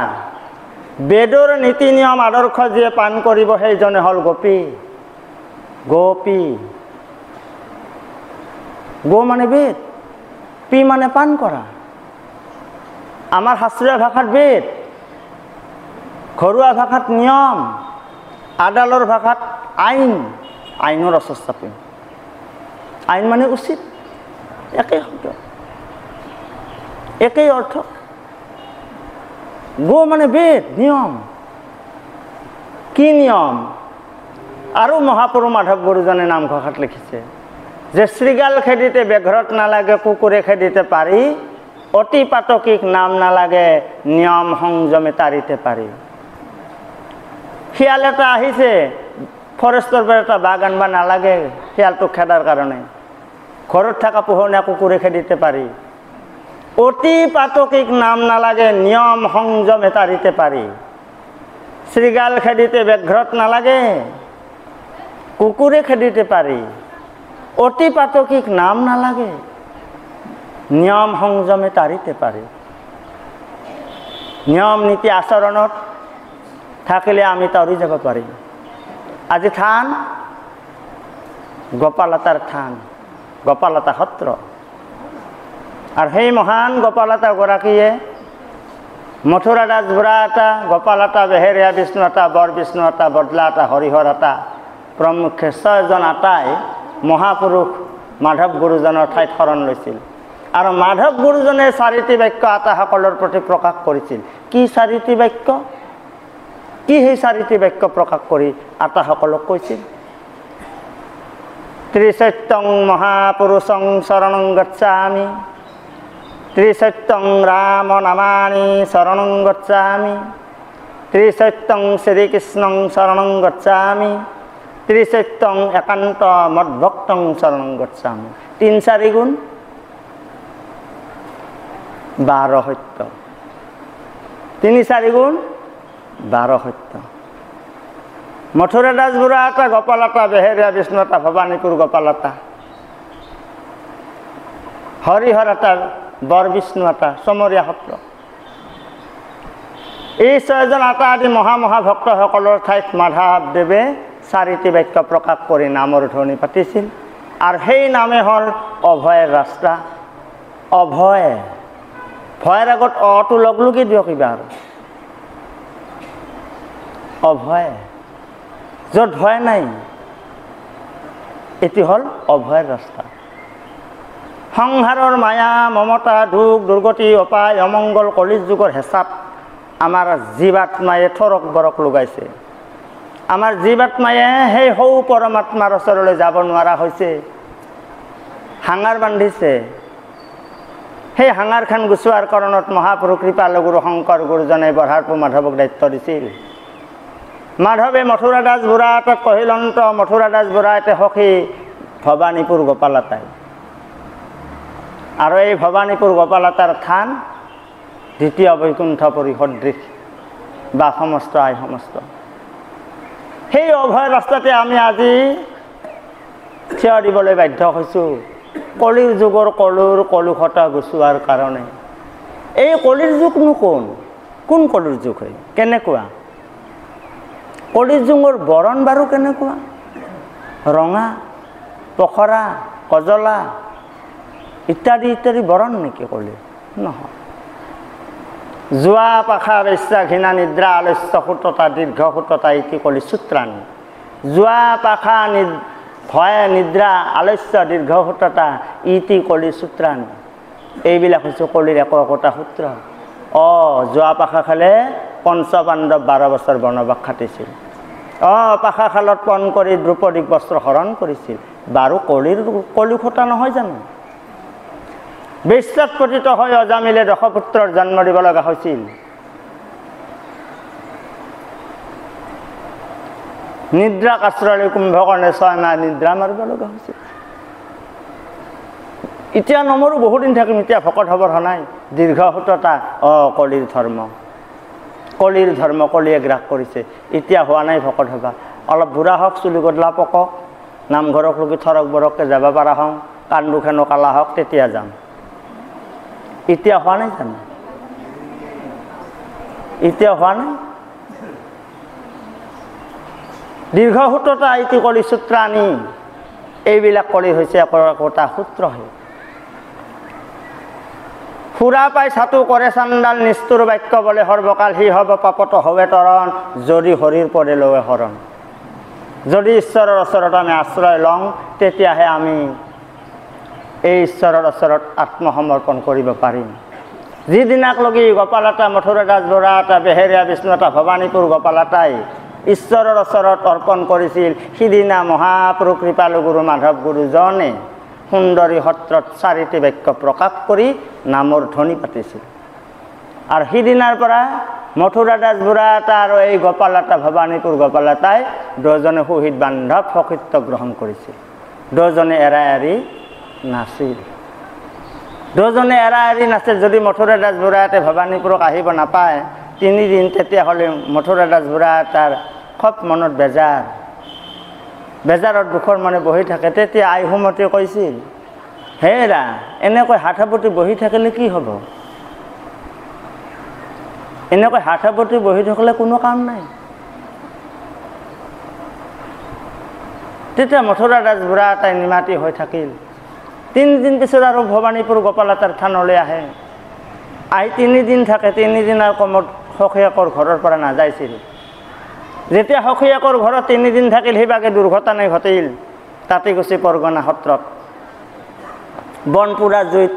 বেদৰ নীতি নিয়ম আদৰ্শ যিয়ে পান কৰিব সেইজনে হ'ল গোপী। গোপী গো মানে বেদ, পি মানে পান কৰা। আমাৰ শাস্ত্ৰীয় ভাষাত বেদ, ঘৰুৱা ভাষাত নিয়ম, আদালৰ ভাষাত আইন, আইনৰ অস্বস্থাপি। আইন মানে উচিত, একেই শব্দ, একেই অৰ্থ। গো মানে বেদ, নিয়ম। কি নিয়ম? আৰু মহাপুৰুষ মাধৱ গুৰুজনে নামঘোষাত লিখিছে যে শ্ৰীগাল খেদিতে বেঘৰত নালাগে, কুকুৰে খেদিতে পাৰি, অতি পাতকীক নাম নালাগে, নিয়ম সংযমে তাৰিতে পাৰি। শিয়াল এটা আহিছে, ফৰেষ্টৰ পৰা এটা বাঘ আনবা নালাগে শিয়ালটোক খেদাৰ কাৰণে, ঘৰত থকা পোহনীয়া কুকুৰে খেদিতে পাৰি। অতি পাতকীক নাম নালাগে, নিয়ম সংযমে তাৰিতে পাৰি। শ্ৰীগাল খেদিতে বেঘৰত নালাগে, কুকুৰে খেদিতে পাৰি, অতি পাতকীক নাম নালাগে, নিয়ম সংযমে তাৰিতে পাৰি। নিয়ম নীতি আচৰণত থাকিলে আমি তৰি যাব পাৰিম। আজি থান গোপালতাৰ থান, গোপালতা সত্ৰ। আৰু সেই মহান গোপালতা গৰাকীয়ে মথুৰা দাস বুঢ়া এটা, গোপালতা, বেহেৰীয়া বিষ্ণু এটা, বৰ বিষ্ণু এটা, বদলা এটা, হৰিহৰ এটা প্ৰমুখ্যে 6জন আটাই মহাপুৰুষ মাধৱ গুৰুজনৰ ঠাইত শৰণ লৈছিল। আৰু মাধৱ গুৰুজনে 4টি বাক্য আটাসকলৰ প্ৰতি প্ৰকাশ কৰিছিল। কি 4টি বাক্য? কি সেই 4টি বাক্য প্ৰকাশ কৰি আটাসকলক কৈছিল? ত্ৰিসত্যং মহাপুৰুষং শৰণং গচ্ছামি, ত্ৰিসত্যং ৰাম নামানি শৰণং গচ্ছামি, ত্ৰিসত্যং শ্ৰীকৃষ্ণং শৰণং গচ্ছামি, ত্ৰিসত্যং একান্ত মদ্ভক্তং শৰণং গচ্ছামি। 3-4 গুণ 12 সত্য। 3-4 গুণ 12 সত্য। মথুৰা দাস বুঢ়া এটা, গোপালতা, বেহেৰীয়া বিষ্ণু এটা, ভৱানীপুৰ গোপালতা, হৰিহৰ এটা, বৰ বিষ্ণু এটা, চমৰীয়া সত্ৰ। এই 6জন আটা আদি মহাভক্তসকলৰ ঠাইত মাধৱদেৱে 4টি বাক্য প্ৰকাশ কৰি নামৰ ধ্বনি পাতিছিল। আৰু সেই নামে হ'ল অভয়ৰ ৰাস্তা। অভয়, ভয়ৰ আগত অটো লগলগি দিয়ক কিবা আৰু। অভয়, য'ত ভয় নাই, এটি হ'ল অভয়ৰ ৰাস্তা। সংসাৰৰ মায়া, মমতা, দুখ, দুৰ্গতি, অপায়, অমংগল, কলিৰ যুগৰ হেঁচাত আমাৰ জীৱাত্মায়ে থৰক বৰক লগাইছে। আমাৰ জীৱাত্মায়ে সেই সৌ পৰমাত্মাৰ ওচৰলৈ যাব নোৱাৰা হৈছে, হাঙাৰ বান্ধিছে। সেই হাঙাৰখন গুচোৱাৰ কাৰণত মহাপুৰুষ কৃপালু গুৰু শংকৰ গুৰুজনে বৰহাৰপুৰ মাধৱক দায়িত্ব দিছিল। মাধৱে মথুৰা দাস বুঢ়া এটাত কহিলন্ত, মথুৰা দাস বুঢ়া এটা সখী ভৱানীপুৰ গোপালতাই। আৰু এই ভৱানীপুৰ গোপালতাৰ থান দ্বিতীয় বৈকুণ্ঠপুৰী সদৃশ বা সমস্ত আই সমস্ত। সেই অভয় ৰাস্তাতে আমি আজি থিয় দিবলৈ বাধ্য হৈছোঁ, কলিৰ যুগৰ কলুষতা গুচোৱাৰ কাৰণে। এই কলিৰ যুগনো কোন কলিৰ যুগ হয়? কেনেকুৱা কলিৰ যুগৰ বৰণ বাৰু কেনেকুৱা? ৰঙা, পখৰা, কজলা ইত্যাদি ইত্যাদি বৰণ নেকি কলিৰ? নহয়। যোৱা পাখা বেশ্যা ঘৃণা নিদ্ৰা আলস্য সূততা দীৰ্ঘ সূততা ইতি কলি সূত্ৰাণী। যোৱা পাখা ভয় নিদ্ৰা আলস্য দীৰ্ঘ সূততা ইতি কলি সূত্ৰাণী। এইবিলাক হৈছে কলিৰ একোটা সূত্ৰ। যোৱা পাখা খালে পঞ্চপাণ্ডৱ 12 বছৰ বনবাস খাটিছিল। পাখা খালত পণ কৰি দ্ৰৌপদীক বস্ত্ৰ হৰণ কৰিছিল। বাৰু কলিসূতা নহয় জানো? বেশ্যাত পতিত হৈ অজামিলে দশপুত্ৰৰ জন্ম দিব লগা হৈছিল। নিদ্ৰাক আশ্ৰয় কুম্ভকৰ্ণে 6 মাহ নিদ্ৰা মাৰিব লগা হৈছিল। এতিয়া নমৰো, বহুদিন থাকিম, এতিয়া ভকত হবৰ নাই। দীৰ্ঘ সূততা কলিৰ ধৰ্ম, কলিৰ ধৰ্ম কলিয়ে গ্ৰাস কৰিছে। এতিয়া হোৱা নাই ভকত হবা। অলপ বুঢ়া হওক, চুলি গদলা পকক, নামঘৰক লগি থৰক বৰককৈ যাব পৰা হওঁ, কাণ দুখনো কালা হওক, তেতিয়া যাম। এতিয়া হোৱা নাই জানো? এতিয়া হোৱা নাই? দীৰ্ঘ সূততা ইতি কলি সূত্ৰাণী। এইবিলাক কৰি হৈছে একোটা সূত্ৰহে। সুৰা পাই ছাতু কৰে চাণ্ডাল নিষ্ঠুৰ বাক্য বলে সৰ্বকাল সি হ'ব পাপত হবে তৰণ যদি হৰিৰ পৰে লৱে শৰণ। যদি ঈশ্বৰৰ ওচৰত আমি আশ্ৰয় লওঁ তেতিয়াহে আমি এই ঈশ্বৰৰ ওচৰত আত্মসমৰ্পণ কৰিব পাৰিম। যিদিনাক লগি গোপালতা মথুৰা দাস বৰুৱাতা বেহেৰীয়া বিষ্ণুতা ভৱানীপুৰ গোপালতাই ঈশ্বৰৰ ওচৰত অৰ্পণ কৰিছিল, সিদিনা মহাপুৰুষ কৃপালু গুৰু মাধৱ গুৰুজনে সুন্দৰী সত্ৰত চাৰিটি বাক্য প্ৰকাশ কৰি নামৰ ধ্বনি পাতিছিল। আৰু সিদিনাৰ পৰা মথুৰা দাস বৰুৱাতা আৰু এই গোপালতা ভৱানীপুৰ গোপালতাই দুজনে সুহিত বান্ধৱ সখিত্ব গ্ৰহণ কৰিছিল। দুজনে এৰা এৰি নাছিল। দুজনে এৰা এৰি নাছিল। যদি মথুৰা দাস বৰুৱাতে ভৱানীপুৰক আহিব নাপায় 3 দিন, তেতিয়াহ'লে মথুৰা দাস বৰুৱাতাৰ খুব মনত বেজাৰত দুখৰ মনে বহি থাকে। তেতিয়া আইসুমতীয়ে কৈছিল, হেৰা এনেকৈ হাতসাৱটি বহি থাকিলে কি হ'ব? এনেকৈ হাতসাৱটি বহি থাকিলে কোনো কাম নাই। তেতিয়া মথুৰা দাস বৰুৱাতাই নিমাতী হৈ থাকিল। 3 দিন পিছত আৰু ভৱানীপুৰ গোপালতাৰ থানলৈ আহে। আহি 3 দিন থাকে। 3 দিন আৰু কমত সখীয়েকৰ ঘৰৰ পৰা নাযাইছিল। যেতিয়া সখীয়েকৰ ঘৰত 3 দিন থাকিল, সেইভাগে দুৰ্ঘটনা ঘটিল তাঁতীকুছি পৰগনা সত্ৰত। বনপুৰা জুইত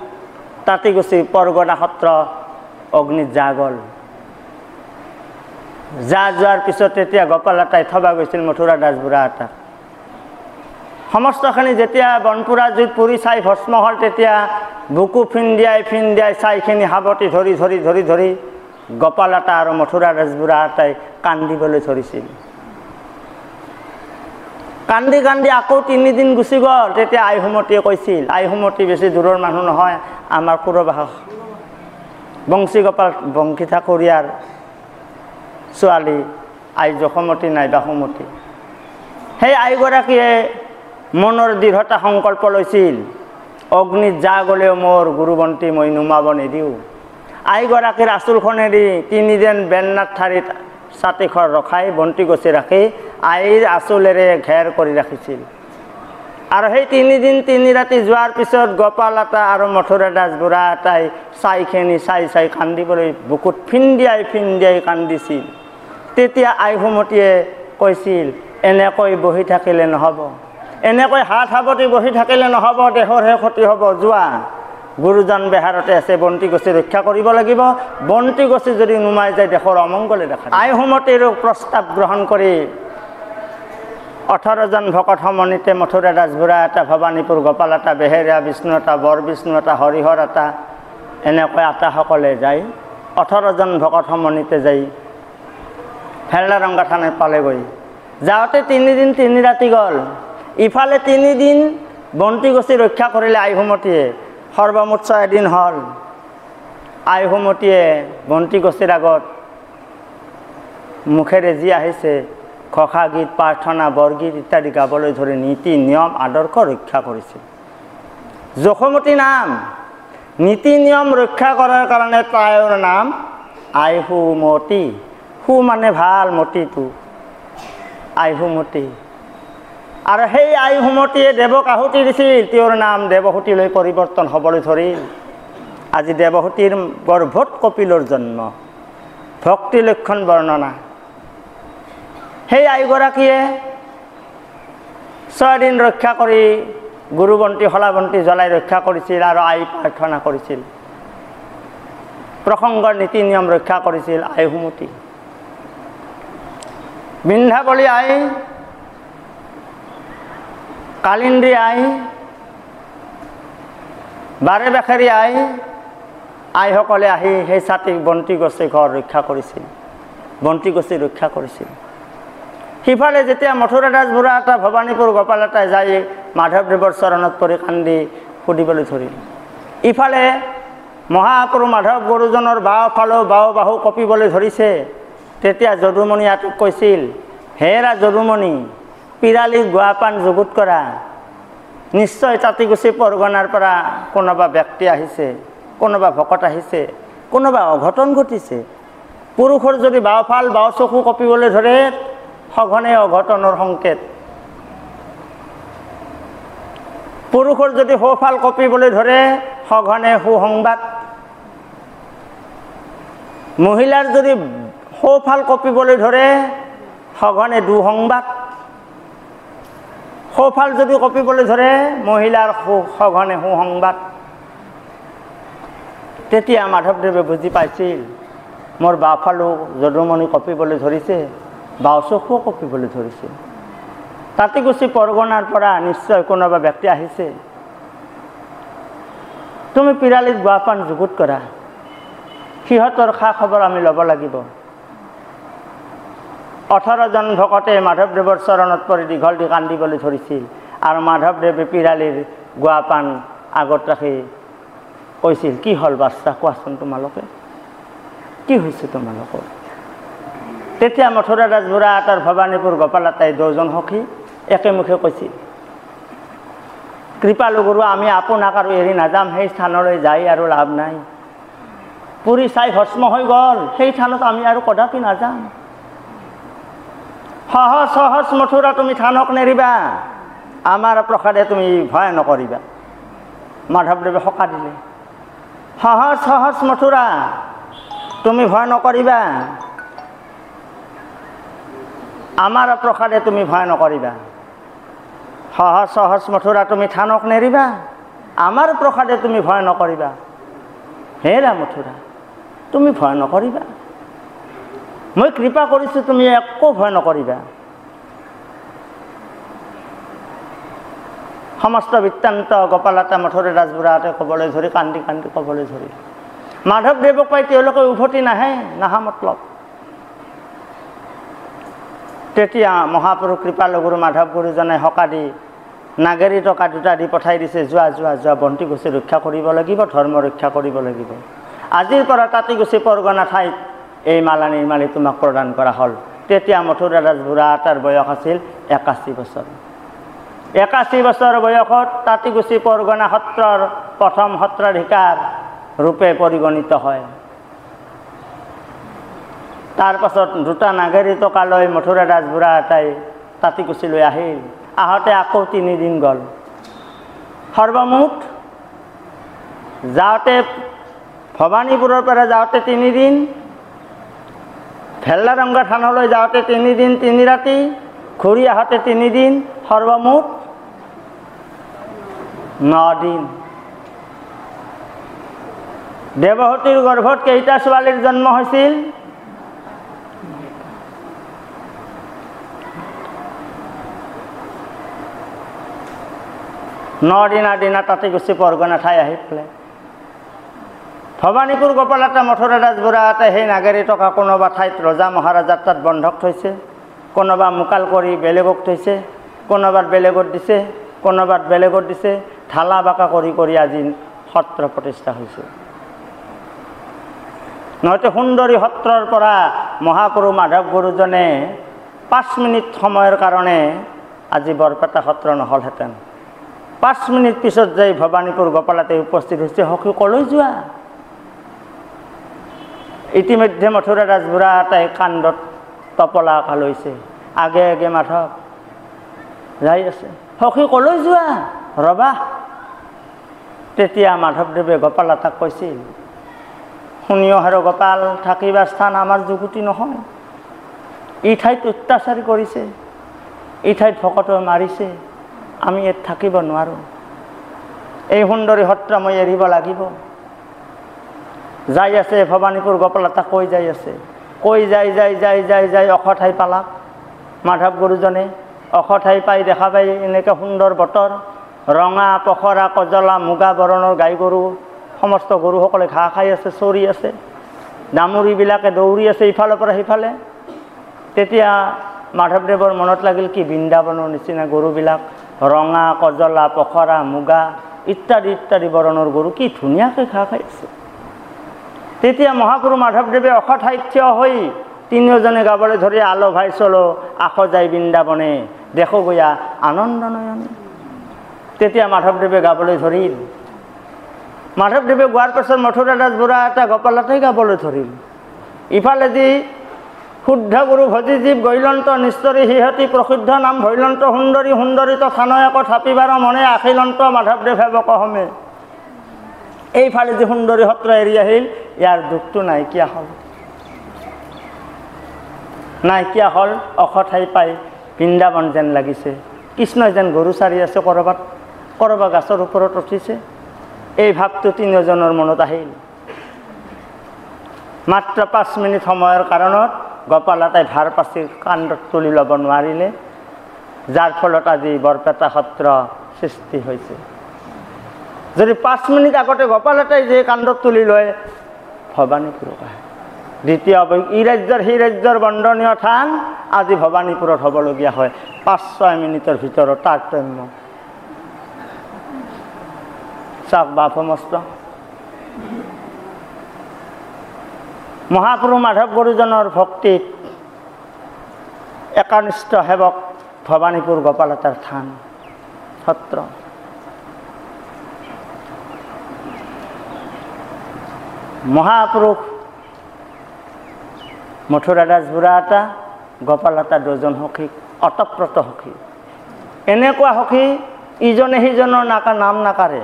তাঁতীকুছি পৰগনা সত্ৰ অগ্নিত যা গ'ল। যোৱাৰ পিছত তেতিয়া গোপালতাই থবা গৈছিল মথুৰা দাস বৰুৱাতাক। সমস্তখিনি যেতিয়া বনপুৰা জুইত পুৰি চাই ভস্ম হ'ল, তেতিয়া বুকু ফিন্দিয়াই ছাইখিনি সাৱটি ধৰি গোপালতা আৰু মথুৰা দাস বৰুৱাতাই কান্দিবলৈ ধৰিছিল। কান্দি আকৌ 3 দিন গুচি গ'ল। তেতিয়া আইসুমতীয়ে কৈছিল, আইসুমতী বেছি দূৰৰ মানুহ নহয়, আমাৰ কুৰবাস বংশী ঠাকুৰীয়াৰ ছোৱালী আই যশোমতী নাইবা সুমতী। সেই আইগৰাকীয়ে মনৰ দৃঢ়তা সংকল্প লৈছিল, অগ্নিত যা গ'লেও মোৰ গুৰুবন্তী মই নুমাব নিদিওঁ। আইগৰাকীৰ আঁচলখনেদি 3 দিন বেন্নাত ঠাৰিত ছাতিখৰ ৰখাই বন্তি গছি ৰাখি আইৰ আঁচলেৰে ঘেৰ কৰি ৰাখিছিল। আৰু সেই 3 দিন 3 ৰাতি যোৱাৰ পিছত গোপালতা আৰু মথুৰা দাস বৰুৱাতাই ছাইখিনি চাই কান্দিবলৈ বুকুত ফিন্দিয়াই কান্দিছিল। তেতিয়া আইসুমতীয়ে কৈছিল, এনেকৈ বহি থাকিলে নহ'ব, এনেকৈ হাত সাৱটি বহি থাকিলে নহ'ব, দেহৰহে ক্ষতি হ'ব। যোৱা, গুৰুজন বেহাৰতে আছে, বন্তি গছি ৰক্ষা কৰিব লাগিব। বন্তি গছি যদি নুমাই যায় দেশৰ অমংগলে দেখা। আইসুমতীৰ প্ৰস্তাৱ গ্ৰহণ কৰি 18জন ভকত সমন্বিতে মথুৰা দাস বৰুৱাতা ভৱানীপুৰ গোপালতা বেহেৰীয়া বিষ্ণুতা বৰ বিষ্ণুতা হৰিহৰতা এনেকৈ আটাসকলে যায়। 18জন ভকত সমন্বিতে যাই ভেল্লাৰংগা থানাত পালেগৈ। যাওঁতে 3 দিন 3 ৰাতি গ'ল। ইফালে 3 দিন বন্তি গছি ৰক্ষা কৰিলে আইসুমতীয়ে, সৰ্বমুঠ 6 দিন হ'ল। আইসুমতীয়ে বন্তি গছিৰ আগত মুখেৰে যি আহিছে ঘোষা গীত, প্ৰাৰ্থনা, বৰগীত ইত্যাদি গাবলৈ ধৰি নীতি নিয়ম আদৰ্শ ৰক্ষা কৰিছিল। যশোমতী নাম নীতি নিয়ম ৰক্ষা কৰাৰ কাৰণে তাইৰ নাম আইসুমতী। সু মানে ভাল, মতিটো আইসুমতী। আৰু সেই আইসুমতীয়ে দেৱক আহুতি দিছিল, তেওঁৰ নাম দেৱহুতিলৈ পৰিৱৰ্তন হ'বলৈ ধৰিল। আজি দেৱহুতিৰ গৰ্ভত কপিলৰ জন্ম। ভক্তি লক্ষণ বৰ্ণনা। সেই আইগৰাকীয়ে 6 দিন ৰক্ষা কৰি গুৰুবন্তী হলাবন্তী জ্বলাই ৰক্ষা কৰিছিল আৰু আই প্ৰাৰ্থনা কৰিছিল। প্ৰসংগৰ নীতি নিয়ম ৰক্ষা কৰিছিল আইসুমতী। বৃন্দাবলী আই, কালিন্দী আই, বাৰে বেখেৰী আইসকলে আহি সেই ছাতিক বন্তি গছি ঘৰ ৰক্ষা কৰিছিল, বন্তি গছি ৰক্ষা কৰিছিল। সিফালে যেতিয়া মথুৰা দাস বৰুৱাতা ভৱানীপুৰ গোপালতাই যাই মাধৱদেৱৰ চৰণত পৰি কান্দি সুধিবলৈ ধৰিল। ইফালে মহাপুৰুষ মাধৱ গুৰুজনৰ বাওঁফালেও বাহু কঁপিবলৈ ধৰিছে। তেতিয়া যদুমণি আটোক কৈছিল, হেৰা যদুমণি, পিৰালি গুৱাপান যুগুত কৰা। নিশ্চয় তাঁতীকুছি পৰগনাৰ পৰা কোনোবা ব্যক্তি আহিছে, কোনোবা ভকত আহিছে, কোনোবা অঘটন ঘটিছে। পুৰুষৰ যদি বাওঁফাল বাওঁ চকু কঁপিবলৈ ধৰে সঘনে অঘটনৰ সংকেত। পুৰুষৰ যদি সোঁফাল কঁপিবলৈ ধৰে সঘনে সুসংবাদ, মহিলাৰ যদি সোঁফাল কঁপিবলৈ ধৰে সঘনে দুঃসংবাদ, সোঁফাল যদি কঁপিবলৈ ধৰে মহিলাৰ সঘনে সুসংবাদ। তেতিয়া মাধৱদেৱে বুজি পাইছিল মোৰ বাওঁফালো যদুমণি কঁপিবলৈ ধৰিছে, বাওঁ চকুও কঁপিবলৈ ধৰিছে। তাঁতীকুছি পৰগনাৰ পৰা নিশ্চয় কোনোবা ব্যক্তি আহিছে, তুমি পিৰালিত গুৱাপান যুগুত কৰা, সিহঁতৰ খা খবৰ আমি ল'ব লাগিব। 18জন ভকতে মাধৱদেৱৰ চৰণত পৰি দীঘল দি কান্দিবলৈ ধৰিছিল আৰু মাধৱদেৱে পিৰালিৰ গুৱাপান আগত ৰাখি কৈছিল, কি হ'ল বাচ্চা, কোৱাচোন তোমালোকে, কি হৈছে তোমালোকৰ? তেতিয়া মথুৰা দাস বুঢ়াহাট আৰু ভৱানীপুৰ গোপালাতাই 2জন সখী একেমুখে কৈছিল, কৃপালু গুৰু, আমি আপোনাক আৰু এৰি নাযাম, সেই স্থানলৈ যাই আৰু লাভ নাই। পুৰি চাই ভস্ম হৈ গ'ল, সেই থানত আমি আৰু কদাপি নাযাম। সহজ সহজ মথুৰা তুমি থানক নেৰিবা, আমাৰ প্ৰসাদে তুমি ভয় নকৰিবা। মাধৱদেৱে সকা দিলে, সহজ সহজ মথুৰা তুমি ভয় নকৰিবা, আমাৰ প্ৰসাদে তুমি ভয় নকৰিবা। সহজ সহজ মথুৰা তুমি থানক নেৰিবা, আমাৰ প্ৰসাদে তুমি ভয় নকৰিবা। হেৰা মথুৰা, তুমি ভয় নকৰিবা, মই কৃপা কৰিছোঁ, তুমি একো ভয় নকৰিবা। সমস্ত বৃত্তান্ত গোপালাতা মথুৰা দাস বুঢ়াহাটে ক'বলৈ ধৰি কান্দি কান্দি ক'বলৈ ধৰি। মাধৱদেৱক পাই তেওঁলোকে উভতি নাহা মতলব। তেতিয়া মহাপুৰুষ কৃপালু গুৰু মাধৱ গুৰুজনে সকা দি নাগেৰী টকা 2টা দি পঠাই দিছে, যোৱা যোৱা যোৱা, বন্তিগুছি ৰক্ষা কৰিব লাগিব, ধৰ্ম ৰক্ষা কৰিব লাগিব। আজিৰ পৰা তাঁতীকুছি পৰগনা ঠাইত এই মালা নিৰ্মালি তোমাক প্ৰদান কৰা হ'ল। তেতিয়া মথুৰা দাস বুঢ়াহাটৰ বয়স আছিল 81 বছৰ। 81 বছৰ বয়সত তাঁতীকুছি পৰগনা সত্ৰৰ প্ৰথম সত্ৰাধিকাৰ ৰূপে পৰিগণিত হয়। তাৰ পাছত 2টা নাগেৰী টকা লৈ মথুৰা দাস বুঢ়াহাটাই তাঁতীকুছিলৈ আহিল। আহোঁতে আকৌ 3 দিন গ'ল। সৰ্বমুঠ যাওঁতে ভৱানীপুৰৰ পৰা যাওঁতে 3 দিন, ভেল্লাৰংগা থানলৈ যাওঁতে 3 দিন 3 ৰাতি, ঘূৰি আহোঁতে 3 দিন, সৰ্বমুঠ 9 দিন। দেৱহতীৰ গৰ্ভত কেইটা ছোৱালীৰ জন্ম হৈছিল? 9 দিনা তাঁতীকুছি পৰগনা ঠাই আহি পেলাই ভৱানীপুৰ গোপালাতা মথুৰা দাস বুঢ়াহাটে সেই নাগেৰী টকা কোনোবা ঠাইত ৰজা মহাৰাজাৰ তাত বন্ধক থৈছে, কোনোবা মোকাল কৰি বেলেগক থৈছে, কোনোবাত বেলেগত দিছে, কোনোবাত বেলেগত দিছে, ঢালা বাঁকা কৰি কৰি আজি সত্ৰ প্ৰতিষ্ঠা হৈছে। নহয়তো সুন্দৰী সত্ৰৰ পৰা মহাপুৰুষ মাধৱ গুৰুজনে 5 মিনিট সময়ৰ কাৰণে আজি বৰপেটা সত্ৰ নহ'লহেঁতেন। 5 মিনিট পিছত যাই ভৱানীপুৰ গোপালাতে উপস্থিত হৈছে, সখী কলৈ যোৱা? ইতিমধ্যে মথুৰা দাস বুঢ়াহাটে কাণ্ডত তপলা লৈছে, আগে আগে মাধৱ যাই আছে, সখী কলৈ যোৱা? ৰবা। তেতিয়া মাধৱদেৱে গোপালাতাক কৈছিল, শুনিও আৰু গোপাল, থাকিবাৰ স্থান আমাৰ যুগুতি নহয়। এই ঠাইত অত্যাচাৰ কৰিছে, এই ঠাইত ভকত মাৰিছে, আমি ইয়াত থাকিব নোৱাৰোঁ। এই সুন্দৰী সত্ৰ মই এৰিব লাগিব। যাই আছে ভৱানীপুৰ গোপালাতা কৈ যাই আছে, কৈ যাই যাই যাই যাই যাই অখ ঠাই পালাক। মাধৱ গুৰুজনে অখ ঠাই পাই দেখা পাই এনেকৈ সুন্দৰ বতৰ, ৰঙা পখৰা কজলা মুগা বৰণৰ গাই গৰু, সমস্ত গৰুসকলে ঘাঁহ খাই আছে, চৰি আছে, দামুৰীবিলাকে দৌৰি আছে ইফালৰ পৰা সিফালে। তেতিয়া মাধৱদেৱৰ মনত লাগিল, কি বৃন্দাবনৰ নিচিনা গৰুবিলাক, ৰঙা কজলা পখৰা মুগা ইত্যাদি ইত্যাদি বৰণৰ গৰু, কি ধুনীয়াকৈ ঘাঁহ খাই আছে। তেতিয়া মহাপুৰুষ মাধৱদেৱে অখ ঠাইত থিয় হৈ তিনিওজনে গাবলৈ ধৰি, আলো ভাই চলো আখ যায় বৃন্দাবনে, দেখো গয়া আনন্দ নয়নে। তেতিয়া মাধৱদেৱে গাবলৈ ধৰিল। মাধৱদেৱে গোৱাৰ পাছত মথুৰা দাস বুঢ়াহাটে গোপালাতেই গাবলৈ ধৰিল। ইফালে যি শুদ্ধ গুৰু ভজিজীৱ গৈলন্ত নিস্তৰী সিহঁতি প্ৰসিদ্ধ নাম ভৈলন্ত সুন্দৰী সুন্দৰিত থানয়ক থাপিবাৰ মনে আখিলন্ত মাধৱদেৱ সেৱক হমে। এইফালে যে সুন্দৰী সত্ৰ এৰি আহিল, ইয়াৰ দুখটো নাইকিয়া হ'ল। নাইকিয়া হ'ল, অসঠাই পাই বৃন্দাবন যেন লাগিছে। কৃষ্ণই যেন গৰু চাৰি আছে, কৰবাত গাছৰ ওপৰত উঠিছে। এই ভাৱটো তিনিওজনৰ মনত আহিল। মাত্ৰ 5 মিনিট সময়ৰ কাৰণত গোপালতাই ভাৰ পাচি কাণ্ডত তুলি ল'ব নোৱাৰিলে, যাৰ ফলত আজি বৰপেটা সত্ৰ সৃষ্টি হৈছে। যদি 5 মিনিট আগতে গোপালতাই যে কাণ্ডত তুলি লয়, ভৱানীপুৰত আহে। দ্বিতীয় ই ৰাজ্যৰ সি ৰাজ্যৰ বন্দনীয় থান আজি ভৱানীপুৰত হ'বলগীয়া হয়। 5-6 মিনিটৰ ভিতৰত তাৰতম্য চাওক বাপ সমস্ত। মহাপুৰুষ মাধৱ গুৰুজনৰ ভক্তিত একনিষ্ঠ সেৱক ভৱানীপুৰ গোপালতাৰ থান সত্ৰ। মহাপুৰুষ মথুৰা দাস বুঢ়া এটা, গোপালতা 2জন সখী, অতঃপ্ৰত সখী। এনেকুৱা সখী ইজনে সিজনৰ নাম নাকাৰে।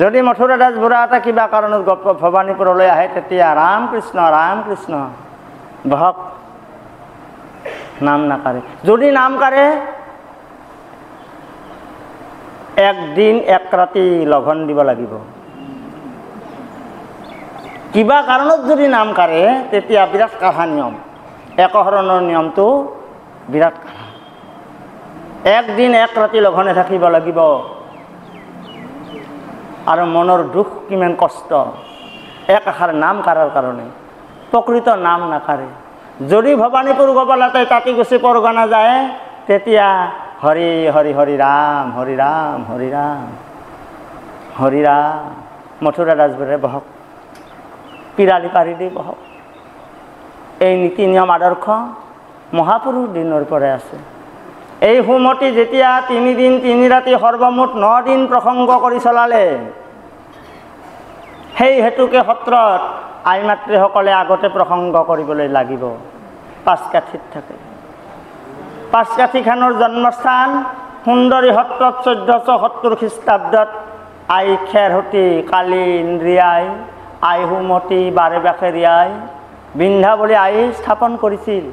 যদি মথুৰা দাস বুঢ়া এটা কিবা কাৰণত ভৱানীপুৰলৈ আহে, তেতিয়া ৰাম কৃষ্ণ বহক, নাম নাকাৰে। যদি নাম কাৰে, 1 দিন 1 ৰাতি লঘন দিব লাগিব। কিবা কাৰণত যদি নাম কাৰে, তেতিয়া বিৰাট কাঢ়া নিয়ম। একশৰণৰ নিয়মটো বিৰাট কাঢ়া। 1 দিন 1 ৰাতি লঘনে থাকিব লাগিব। আৰু মনৰ দুখ কিমান কষ্ট, এক আষাৰ নাম কাৰাৰ কাৰণে। প্ৰকৃত নাম নাকাৰে। যদি ভৱানীপুৰ গোপালতাই তাঁতীগুছি পৰগনা যায়, তেতিয়া হৰি হৰি হৰি ৰাম হৰি ৰাম হৰি ৰাম হৰি ৰাম। মথুৰা দাস বুঢ়াই বহক, পিৰালি পাৰি দি বহক। এই নীতি নিয়ম আদৰ্শ মহাপুৰুষ দিনৰ পৰাই আছে। এই সুমতি যেতিয়া 3 দিন 3 ৰাতি সৰ্বমুঠ 9 দিন প্ৰসংগ কৰি চলালে, সেই হেতুকে সত্ৰত আই মাতৃসকলে আগতে প্ৰসংগ কৰিবলৈ লাগিব। 5 কাঠিত থাকে। 5 কাঠিখানৰ জন্মস্থান সুন্দৰী সত্ৰত 1470 খ্ৰীষ্টাব্দত আই খেৰসতী, কালী ইন্দ্ৰিয়াই, আই সুমতি, বাৰে বাখেৰিয়াই বিন্ধ্যাৱলী আই স্থাপন কৰিছিল।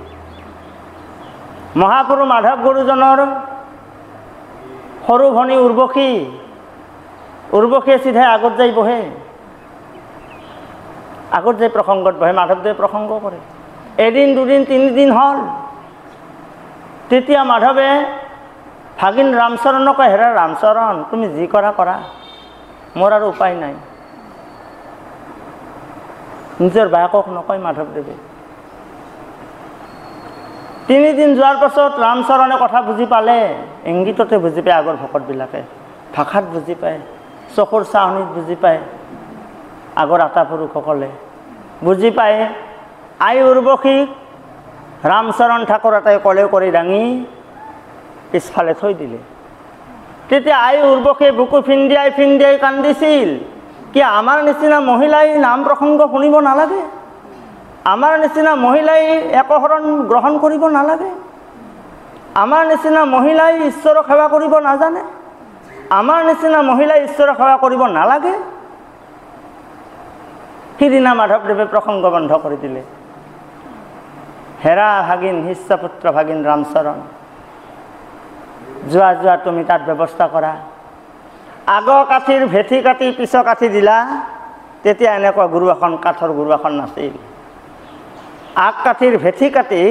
মহাপুৰুষ মাধৱ গুৰুজনৰ সৰু ভনী উৰ্বশীয়ে চিধাই আগত যাই বহে। আগত যাই প্ৰসংগত বহে, মাধৱদেৱে প্ৰসংগ কৰে। 1 দিন 2 দিন 3 দিন হ'ল। তেতিয়া মাধৱে ভাগিন ৰামচৰণক কয়, হেৰা ৰামচৰণ, তুমি যি কৰা কৰা, মোৰ আৰু উপায় নাই। নিজৰ বায়েকক নকয় মাধৱদেৱে। 3 দিন যোৱাৰ পাছত ৰামচৰণে কথা বুজি পালে। ইংগিততে বুজি পায় আগৰ ভকতবিলাকে, ভাষাত বুজি পায়, চকুৰ চাৱনিত বুজি পায়। আগৰ আতাপুৰুষসকলে বুজি পায়। আই উৰ্বশীক ৰামচৰণ ঠাকুৰ এটাই কলে কৰি দাঙি পিছফালে থৈ দিলে। তেতিয়া আই উৰ্বশীয়ে বুকু ফিন্দিয়াই কান্দিছিল। কি আমাৰ নিচিনা মহিলাই নাম প্ৰসংগ শুনিব নালাগে? আমাৰ নিচিনা মহিলাই একশৰণ গ্ৰহণ কৰিব নালাগে? আমাৰ নিচিনা মহিলাই ঈশ্বৰক সেৱা কৰিব নাজানে? আমাৰ নিচিনা মহিলাই ঈশ্বৰক সেৱা কৰিব নালাগে? সিদিনা মাধৱদেৱে প্ৰসংগ বন্ধ কৰি দিলে। হেৰা ভাগিন, শিষ্যপুত্ৰ ভাগিন ৰামচৰণ, যোৱা তুমি তাত ব্যৱস্থা কৰা। আগৰ কাঠিৰ ভেটি কাটি পিছৰ কাঠি দিলা, তেতিয়া এনেকুৱা গুৰু এখন, কাঠৰ গুৰু এখন নাছিল। আগ কাঠিৰ ভেটি কাটি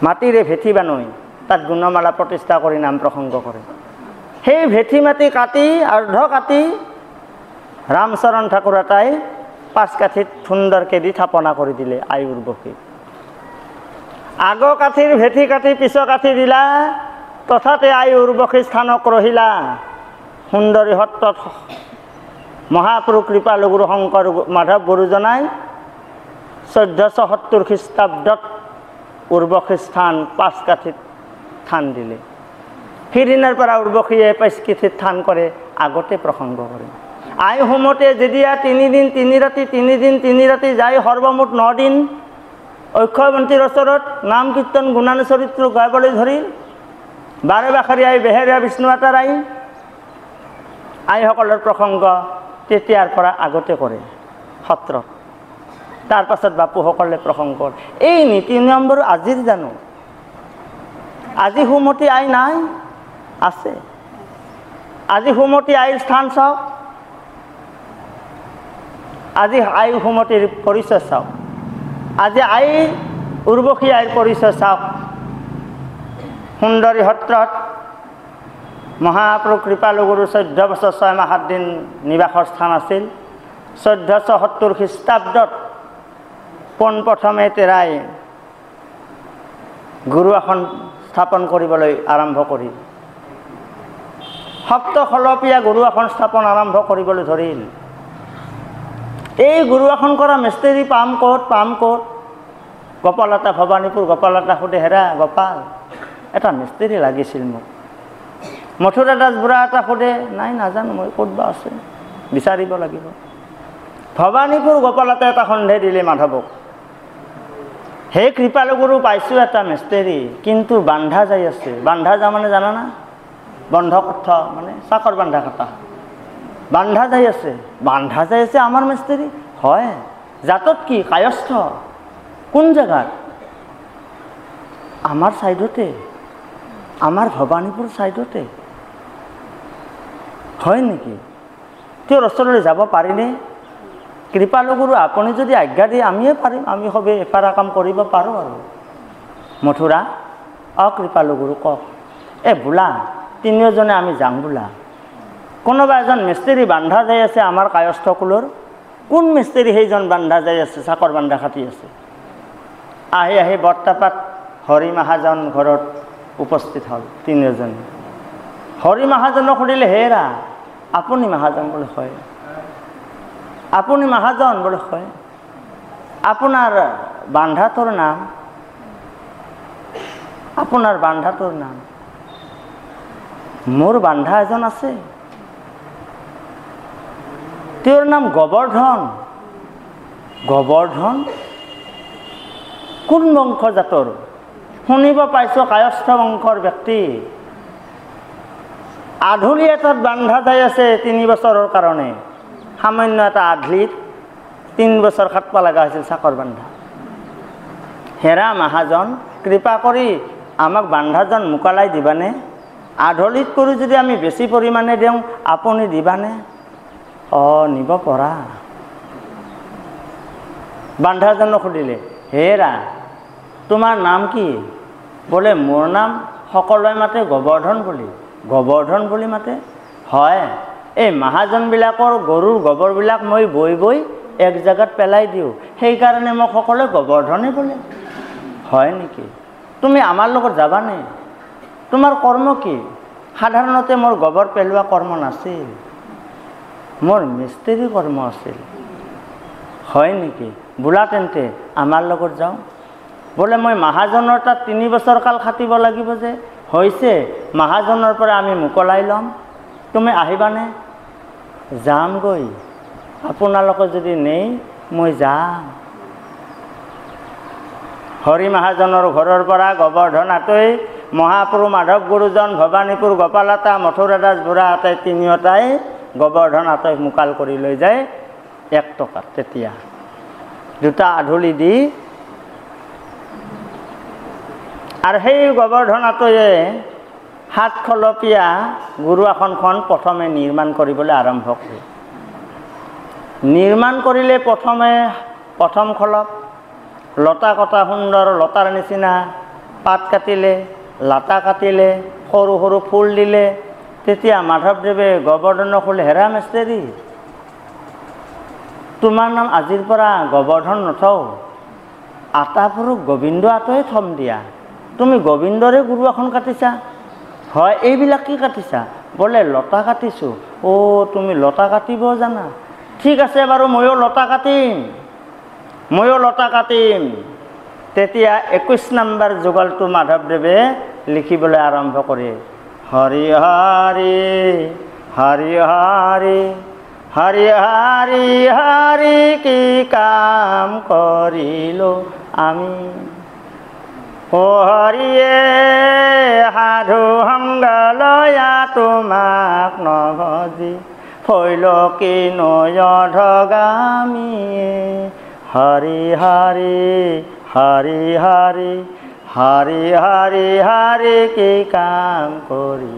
মাটিৰে ভেটি বানৈ তাত গুণমালা প্ৰতিষ্ঠা কৰি নাম প্ৰসংগ কৰে। সেই ভেটি মাটি কাটি অৰ্ধ কাটি ৰামচৰণ ঠাকুৰ এটাই 5 কাঠিত সুন্দৰকৈ দি থাপনা কৰি দিলে আই উৰ্বশী। আগৰ কাঠিৰ ভেটি কাটি পিছৰ কাঠি দিলা, তথাতে আই উৰ্বশী স্থানক ৰহিলা। সুন্দৰী সত্ৰত মহাপুৰুষ কৃপালু গুৰু শংকৰ মাধৱ গুৰুজনাই 1470 খ্ৰীষ্টাব্দত উৰ্বশী স্থান 5 কাঠিত থান দিলে। সিদিনাৰ পৰা উৰ্বশীয়ে 5 কাঠিত থান কৰে, আগতে প্ৰসংগ কৰে। আই হোমতে যেতিয়া 3 দিন 3 ৰাতি 3 দিন 3 ৰাতি যাই সৰ্বমুঠ 9 দিন অক্ষয় মন্ত্ৰীৰ ওচৰত নাম কীৰ্তন গুণান চৰিত্ৰ গাবলৈ ধৰিল। বাৰে বাখৰি আই বেহেৰীয়া বিষ্ণুমাতাৰ আইসকলৰ প্ৰসংগ তেতিয়াৰ পৰা আগতে কৰে সত্ৰত। তাৰ পাছত বাপুসকলে প্ৰসংগ কৰে। এই নীতি নিয়মবোৰ আজিৰ জানো? আজি হোমতি আই নাই? আছে। আজি হোমতি আইৰ স্থান চাওক, আজি আই হোমতিৰ পৰিচয় চাওক, আজি আই উৰ্বশী আইৰ পৰিচয় চাওক। সুন্দৰী সত্ৰত মহাপ্ৰভু কৃপালু গুৰু 14 বছৰ 6 মাহ 7 দিন নিবাসৰ স্থান আছিল। 1470 খ্ৰীষ্টাব্দত পোনপ্ৰথমে তেৰাই গুৰু আসন স্থাপন কৰিবলৈ আৰম্ভ কৰিল। সপ্তখলপীয়া গুৰু আসন স্থাপন আৰম্ভ কৰিবলৈ ধৰিল। এই গুৰু আসন কৰা মিস্ত্ৰী পাম ক'ত? গোপালতা ভৱানীপুৰ গোপালতা সুধে, হেৰা গোপাল এটা মিস্ত্ৰী লাগিছিল মোক। মথুৰা দাস বুঢ়া এটা সোধে, নাই নাজানো মই, ক'ত বা আছে, বিচাৰিব লাগিব। ভৱানীপুৰ গোপালতে এটা সন্দেহ দিলে মাধৱক, হে কৃপালু গুৰু পাইছোঁ এটা মিস্ত্ৰী, কিন্তু বান্ধা যাই আছে। বান্ধা যা মানে জানা না? বন্ধ কথা মানে চাকৰ বান্ধা কটা। বান্ধা যাই আছে, বান্ধা যাই আছে আমাৰ মিস্ত্ৰী? হয়। জাতত কি? কায়স্থ। কোন জেগাত? আমাৰ ছাইডতে, আমাৰ ভৱানীপুৰ ছাইডতে। হয় নেকি? তেওঁৰ ওচৰলৈ যাব পাৰিনে? কৃপালু গুৰু আপুনি যদি আজ্ঞা দিয়ে আমিয়ে পাৰিম, আমি সবে এপাৰা কাম কৰিব পাৰোঁ আৰু। মথুৰা, কৃপালু গুৰু কওক, বোলা তিনিওজনে আমি যাম বোলা। কোনোবা এজন মিস্ত্ৰী বান্ধা যাই আছে আমাৰ কায়স্থ কুলৰ। কোন মিস্ত্ৰী সেইজন বান্ধা যাই আছে, চাকৰ বান্ধা খাটি আছে? আহি বৰ্তাপাত হৰি মহাজন ঘৰত উপস্থিত হ'ল তিনিওজনে। হৰি মহাজনক সুধিলে, হেৰা আপুনি মহাজন? বোলে হয়। আপুনি মহাজন? বোলে হয়। আপোনাৰ বান্ধাটোৰ নাম? আপোনাৰ বান্ধাটোৰ নাম? মোৰ বান্ধা এজন আছে, তেওঁৰ নাম গোবৰ্ধন। গোবৰ্ধন? কোন বংশ জাতৰ? শুনিব পাইছোঁ কায়স্থ বংশৰ ব্যক্তি। আধুলি এটাত বান্ধা যাই আছে 3 বছৰৰ কাৰণে। সামান্য এটা আধলিত 3 বছৰ খাটব লগা হৈছিল চাকৰ বান্ধা। হেৰা মহাজন, কৃপা কৰি আমাক বান্ধাজন মোকালাই দিবানে? আধলিত কৰি যদি আমি বেছি পৰিমাণে দিওঁ আপুনি দিবানে? নিব পৰা। বান্ধাজনক সুধিলে, হেৰা তোমাৰ নাম কি? বোলে মোৰ নাম সকলোৱে মাতে গোবৰ্ধন বুলি। গোবৰ্ধন বুলি মাতে? হয়। এই মহাজনবিলাকৰ গৰুৰ গোবৰবিলাক মই বৈ এক জেগাত পেলাই দিওঁ, সেইকাৰণে মোক সকলোৱে গোবৰ্ধনে বোলে। হয় নেকি? তুমি আমাৰ লগত যাবানে? তোমাৰ কৰ্ম কি? সাধাৰণতে মোৰ গোবৰ পেলোৱা কৰ্ম নাছিল, মোৰ মিস্ত্ৰী কৰ্ম আছিল। হয় নেকি? বোলা তেন্তে আমাৰ লগত যাওঁ। বোলে মই মহাজনৰ তাত 3 বছৰ কাল খাটিব লাগিব যে। হৈছে, মহাজনৰ পৰা আমি মোকলাই ল'ম, তুমি আহিবানে? যামগৈ, আপোনালোকে যদি নেই মই যাম। হৰি মহাজনৰ ঘৰৰ পৰা গোবৰ্ধন আঁতৰি মহাপুৰুষ মাধৱ গুৰুজন, ভৱানীপুৰ গোপালতা, মথুৰা দাস বুঢ়া আটাই তিনিওটাই গোবৰ্ধন আঁতৰি মোকাল কৰি লৈ যায় 1 টকাত। তেতিয়া 2টা আধুলি দি, আৰু সেই গোবৰ্ধন আঁতৰিয়ে 7 খলপীয়া গুৰু আসনখন প্ৰথমে নিৰ্মাণ কৰিবলৈ আৰম্ভ কৰে। নিৰ্মাণ কৰিলে প্ৰথম খলপ লতা কটা, সুন্দৰ লতাৰ নিচিনা পাত কাটিলে, লতা কাটিলে, সৰু সৰু ফুল দিলে। তেতিয়া মাধৱদেৱে গোবৰ্ধনক ক'লে, হেৰা মিস্ত্ৰী, তোমাৰ নাম আজিৰ পৰা গোবৰ্ধন নথওঁ, আটাপুৰুষ গোবিন্দ আঁতৰি থম দিয়া। তুমি গোবিন্দৰে গুৰু আসন কাটিছা? হয়। এইবিলাক কি কাটিছা? বোলে লতা কাটিছোঁ। তুমি লতা কাটিব জানা? ঠিক আছে বাৰু, ময়ো লতা কাটিম। তেতিয়া 21 নম্বৰ যুগলটো মাধৱদেৱে লিখিবলৈ আৰম্ভ কৰে। হৰি হৰি হৰি হৰি হৰি হৰি হৰি কি কাম কৰিলো আমি। ও হৰিয়ে সাধু সংগ লয়া তোমাক নভজি হৈল কি নয়ধগামীয়ে। হৰি হৰি হৰি হৰি হৰি হৰি হৰি কি কাম কৰি।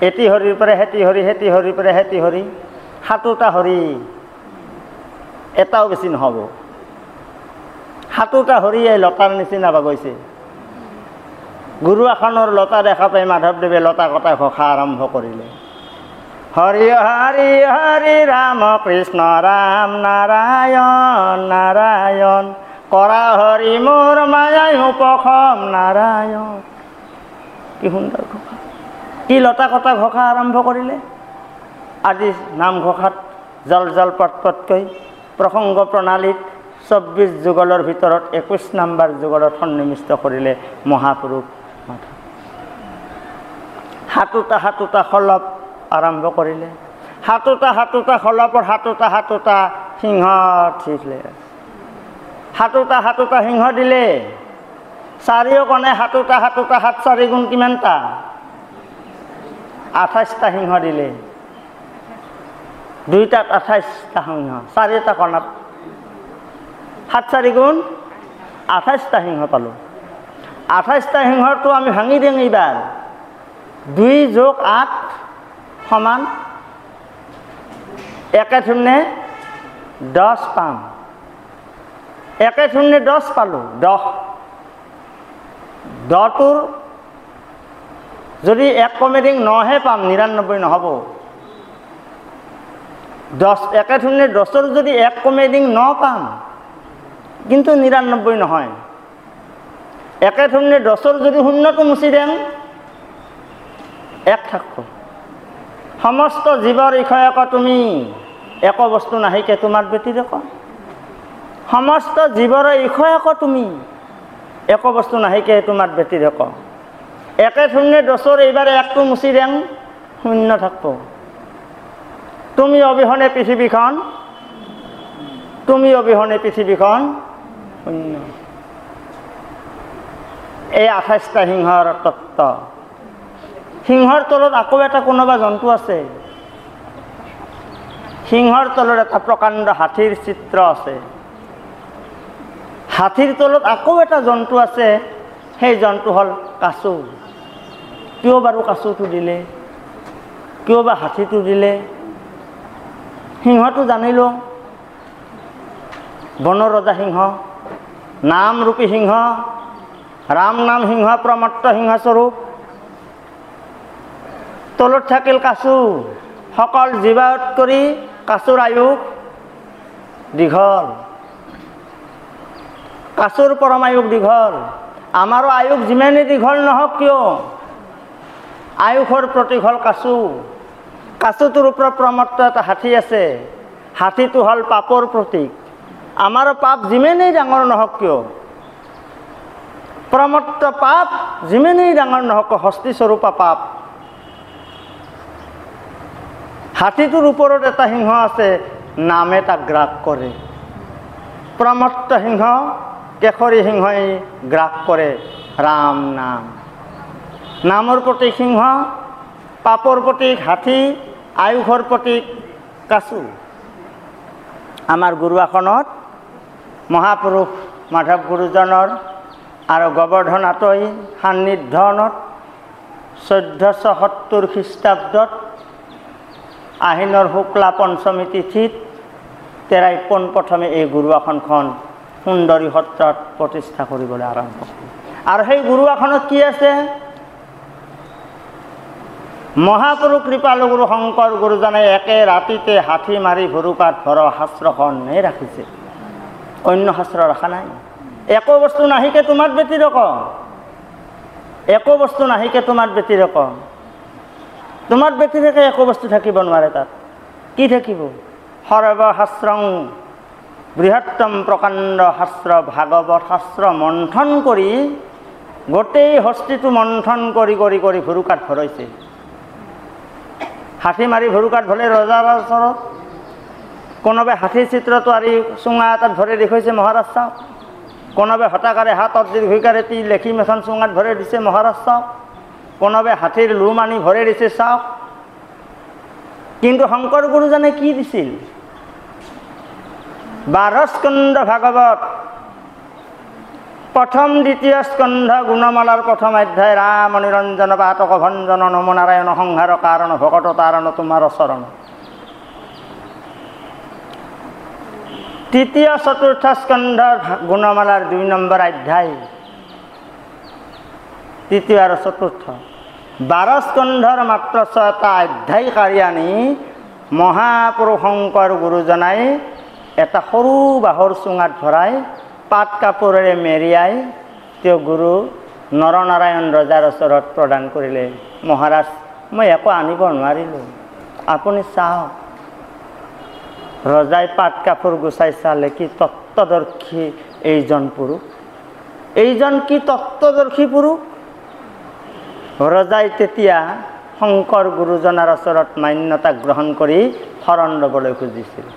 এটি হৰিৰ পৰা হেতি হৰি, হেতি হৰিৰ পৰা হেতি হৰি, সাতোটা হৰি, এটাও বেছি নহ'ব। সাতোটা হৰি এই লতাৰ নিচিনা বাগৈছে। গুৰু আসনৰ লতা দেখা পাই মাধৱদেৱে লতা কটা ঘোষা আৰম্ভ কৰিলে। হৰি হৰি হৰি ৰাম কৃষ্ণ ৰাম নাৰায়ণ নাৰায়ণ কৰা হৰি মোৰ মায়াই উপশম নাৰায়ণ। কি সুন্দৰ ঘোষা, কি লতা কটা ঘোষা আৰম্ভ কৰিলে। আজি নামঘোষাত জল জল পট পটকৈ প্ৰসংগ প্ৰণালীত ২৪ যুগলৰ ভিতৰত ২১ নম্বৰ যুগলত সন্নিৱিষ্ট কৰিলে মহাপুৰুষ মাধৱ। সাতোটা সাতোটা খলপ আৰম্ভ কৰিলে। সাতোটা সাতোটা খলপৰ সাতোটা সাতোটা সিংহ দিলে। সাতোটা সাতোটা সিংহ দিলে। চাৰিওকণে সাতোটা সাতোটা, ৭ 4 গুণ কিমানটা? ২৮টা সিংহ দিলে। দুইটাত ২৮টা সিংহ, চাৰিটা কণাত ৭ 4 গুণ ২৮টা সিংহ পালোঁ। ২৮টা সিংহটো আমি ভাঙি দিওঁ এইবাৰ। ২ + ৮ সমান ১×০ 10 পাম। ১×০ 10 পালোঁ। ১০ 10টোৰ যদি ১ কমে দিং ৯হে পাম, ৯৯ নহ'ব। ১×০ 10ৰ যদি ১ কমে দিং ৯ পাম, কিন্তু ৯৯ নহয়। ১×০ 10ৰ যদি শূন্যটো মুচি দেন ১ থাকিব। সমস্ত জীৱৰ ইষয়ক তুমি, একো বস্তু নাহিকে তোমাৰ ব্যতিৰেক। সমস্ত জীৱৰ ইষয়ক তুমি, একো বস্তু নাহিকে তোমাৰ ব্যতিৰেক। ১×০ 10ৰ এইবাৰ ১টো মুচি দেন শূন্য থাকিব। তুমি অবিহনে পৃথিৱীখন, তুমি অবিহনে পৃথিৱীখন শূন্য। এই ২৮টা সিংহৰ তত্ত্ব। সিংহৰ তলত আকৌ এটা কোনোবা জন্তু আছে। সিংহৰ তলত এটা প্ৰকাণ্ড হাতীৰ চিত্ৰ আছে। হাতীৰ তলত আকৌ এটা জন্তু আছে, সেই জন্তু হ'ল কাছু। কিয় বাৰু কাছুটো দিলে, কিয় বা হাতীটো দিলে? সিংহটো জানিলোঁ, বনৰ ৰজা সিংহ, নামৰূপী সিংহ, ৰাম নাম সিংহ, প্ৰমত্ত সিংহস্বৰূপ। তলত থাকিল কাছু। সকল জীৱাত কৰি কাছুৰ আয়ুস দীঘল। কাছুৰ পৰমায়ুস দীঘল। আমাৰো আয়ুস যিমানেই দীঘল নহওক কিয়, আয়ুসৰ প্ৰতীক হ'ল কাছু। কাছুটোৰ ওপৰত প্ৰমত্ত এটা হাতী আছে। হাতীটো হ'ল পাপৰ প্ৰতীক। আমাৰো পাপ যিমানেই ডাঙৰ নহওক কিয়, প্ৰমত্ত পাপ যিমানেই ডাঙৰ নহওক, হস্তিস্বৰূপা পাপ। হাতীটোৰ ওপৰত এটা সিংহ আছে, নামে তাক গ্ৰাস কৰে। প্ৰমত্ত সিংহ, কেশৰী সিংহই গ্ৰাস কৰে ৰাম নাম। নামৰ প্ৰতীক সিংহ, পাপৰ প্ৰতীক হাতী, আয়ুসৰ প্ৰতীক কাছু। আমাৰ গুৰু আসনত মহাপুৰুষ মাধৱ গুৰুজনৰ আৰু গোবৰ্ধন আতৈ সান্নিধ্যনত ১৪৭০ খ্ৰীষ্টাব্দত আহিনৰ শুক্লা পঞ্চমী তিথিত তেৰাই পোনপ্ৰথমে এই গুৰু আসনখন সুন্দৰী সত্ৰত প্ৰতিষ্ঠা কৰিবলৈ আৰম্ভ কৰিলে। আৰু সেই গুৰু আসনত কি আছে? মহাপুৰুষ কৃপালু গুৰু শংকৰ গুৰুজনে একে ৰাতিতে হাতী মাৰি ভুৰুকাত ভৰা শাস্ত্ৰখনেই ৰাখিছে। অন্য শাস্ত্ৰ ৰখা নাই। একো বস্তু নাহিকে তোমাৰ ব্যতিৰেক, একো বস্তু নাহিকে তোমাৰ ব্যতিৰেক। তোমাৰ ব্যতিৰেকে একো বস্তু থাকিব নোৱাৰে। তাত কি থাকিব? সৰ্বশাস্ত্ৰং বৃহত্তম প্ৰকাণ্ড শাস্ত্ৰ ভাগৱত শাস্ত্ৰ মন্থন কৰি, গোটেই হস্তিটো মন্থন কৰি কৰি কৰি ভুৰুকাত ভৰাইছে। হাতী মাৰি ভুৰুকাত ভলে ৰজাৰ ওচৰত কোনোবাই হাতীৰ চিত্ৰটো আৰি চুঙা এটাত ভৰাই দেখুৱাইছে মহাৰাজ চাওক, কোনোবাই হতাকাৰে হাতত দীৰ্ঘিকাৰে তি লেখিম এখন চুঙাত ভৰাই দিছে মহাৰাজ চাওক, কোনোবাই হাতীৰ লোম আনি ভৰাই দিছে চাওক। কিন্তু শংকৰ গুৰুজনে কি দিছিল? 12 স্কন্ধ ভাগৱত, প্ৰথম দ্বিতীয় স্কন্ধ গুণমালাৰ প্ৰথম অধ্যায় ৰাম নিৰঞ্জন পাতক ভঞ্জন নম নাৰায়ণ সংহাৰ কাৰণ ভকত তাৰণ তোমাৰ চৰণ। তৃতীয় চতুৰ্থ স্কন্ধৰ গুণমালাৰ 2 নম্বৰ অধ্যায়, তৃতীয় আৰু চতুৰ্থ 12 স্কন্ধৰ মাত্ৰ 6টা অধ্যায় কাঢ়ি আনি মহাপুৰুষ শংকৰ গুৰুজনাই এটা সৰু বাঁহৰ চুঙাত ভৰাই পাট কাপোৰেৰে মেৰিয়াই তেওঁ গুৰু নৰনাৰায়ণ ৰজাৰ ওচৰত প্ৰদান কৰিলে। মহাৰাজ, মই একো আনিব নোৱাৰিলোঁ, আপুনি চাওক। ৰজাই পাট কাপোৰ গুচাই চালে, কি তত্ত্বদৰ্শী এইজন পুৰুষ, এইজন কি তত্ত্বদৰ্শী পুৰুষ। ৰজাই তেতিয়া শংকৰ গুৰুজনাৰ ওচৰত মান্যতা গ্ৰহণ কৰি শৰণ ল'বলৈ খুজিছিল।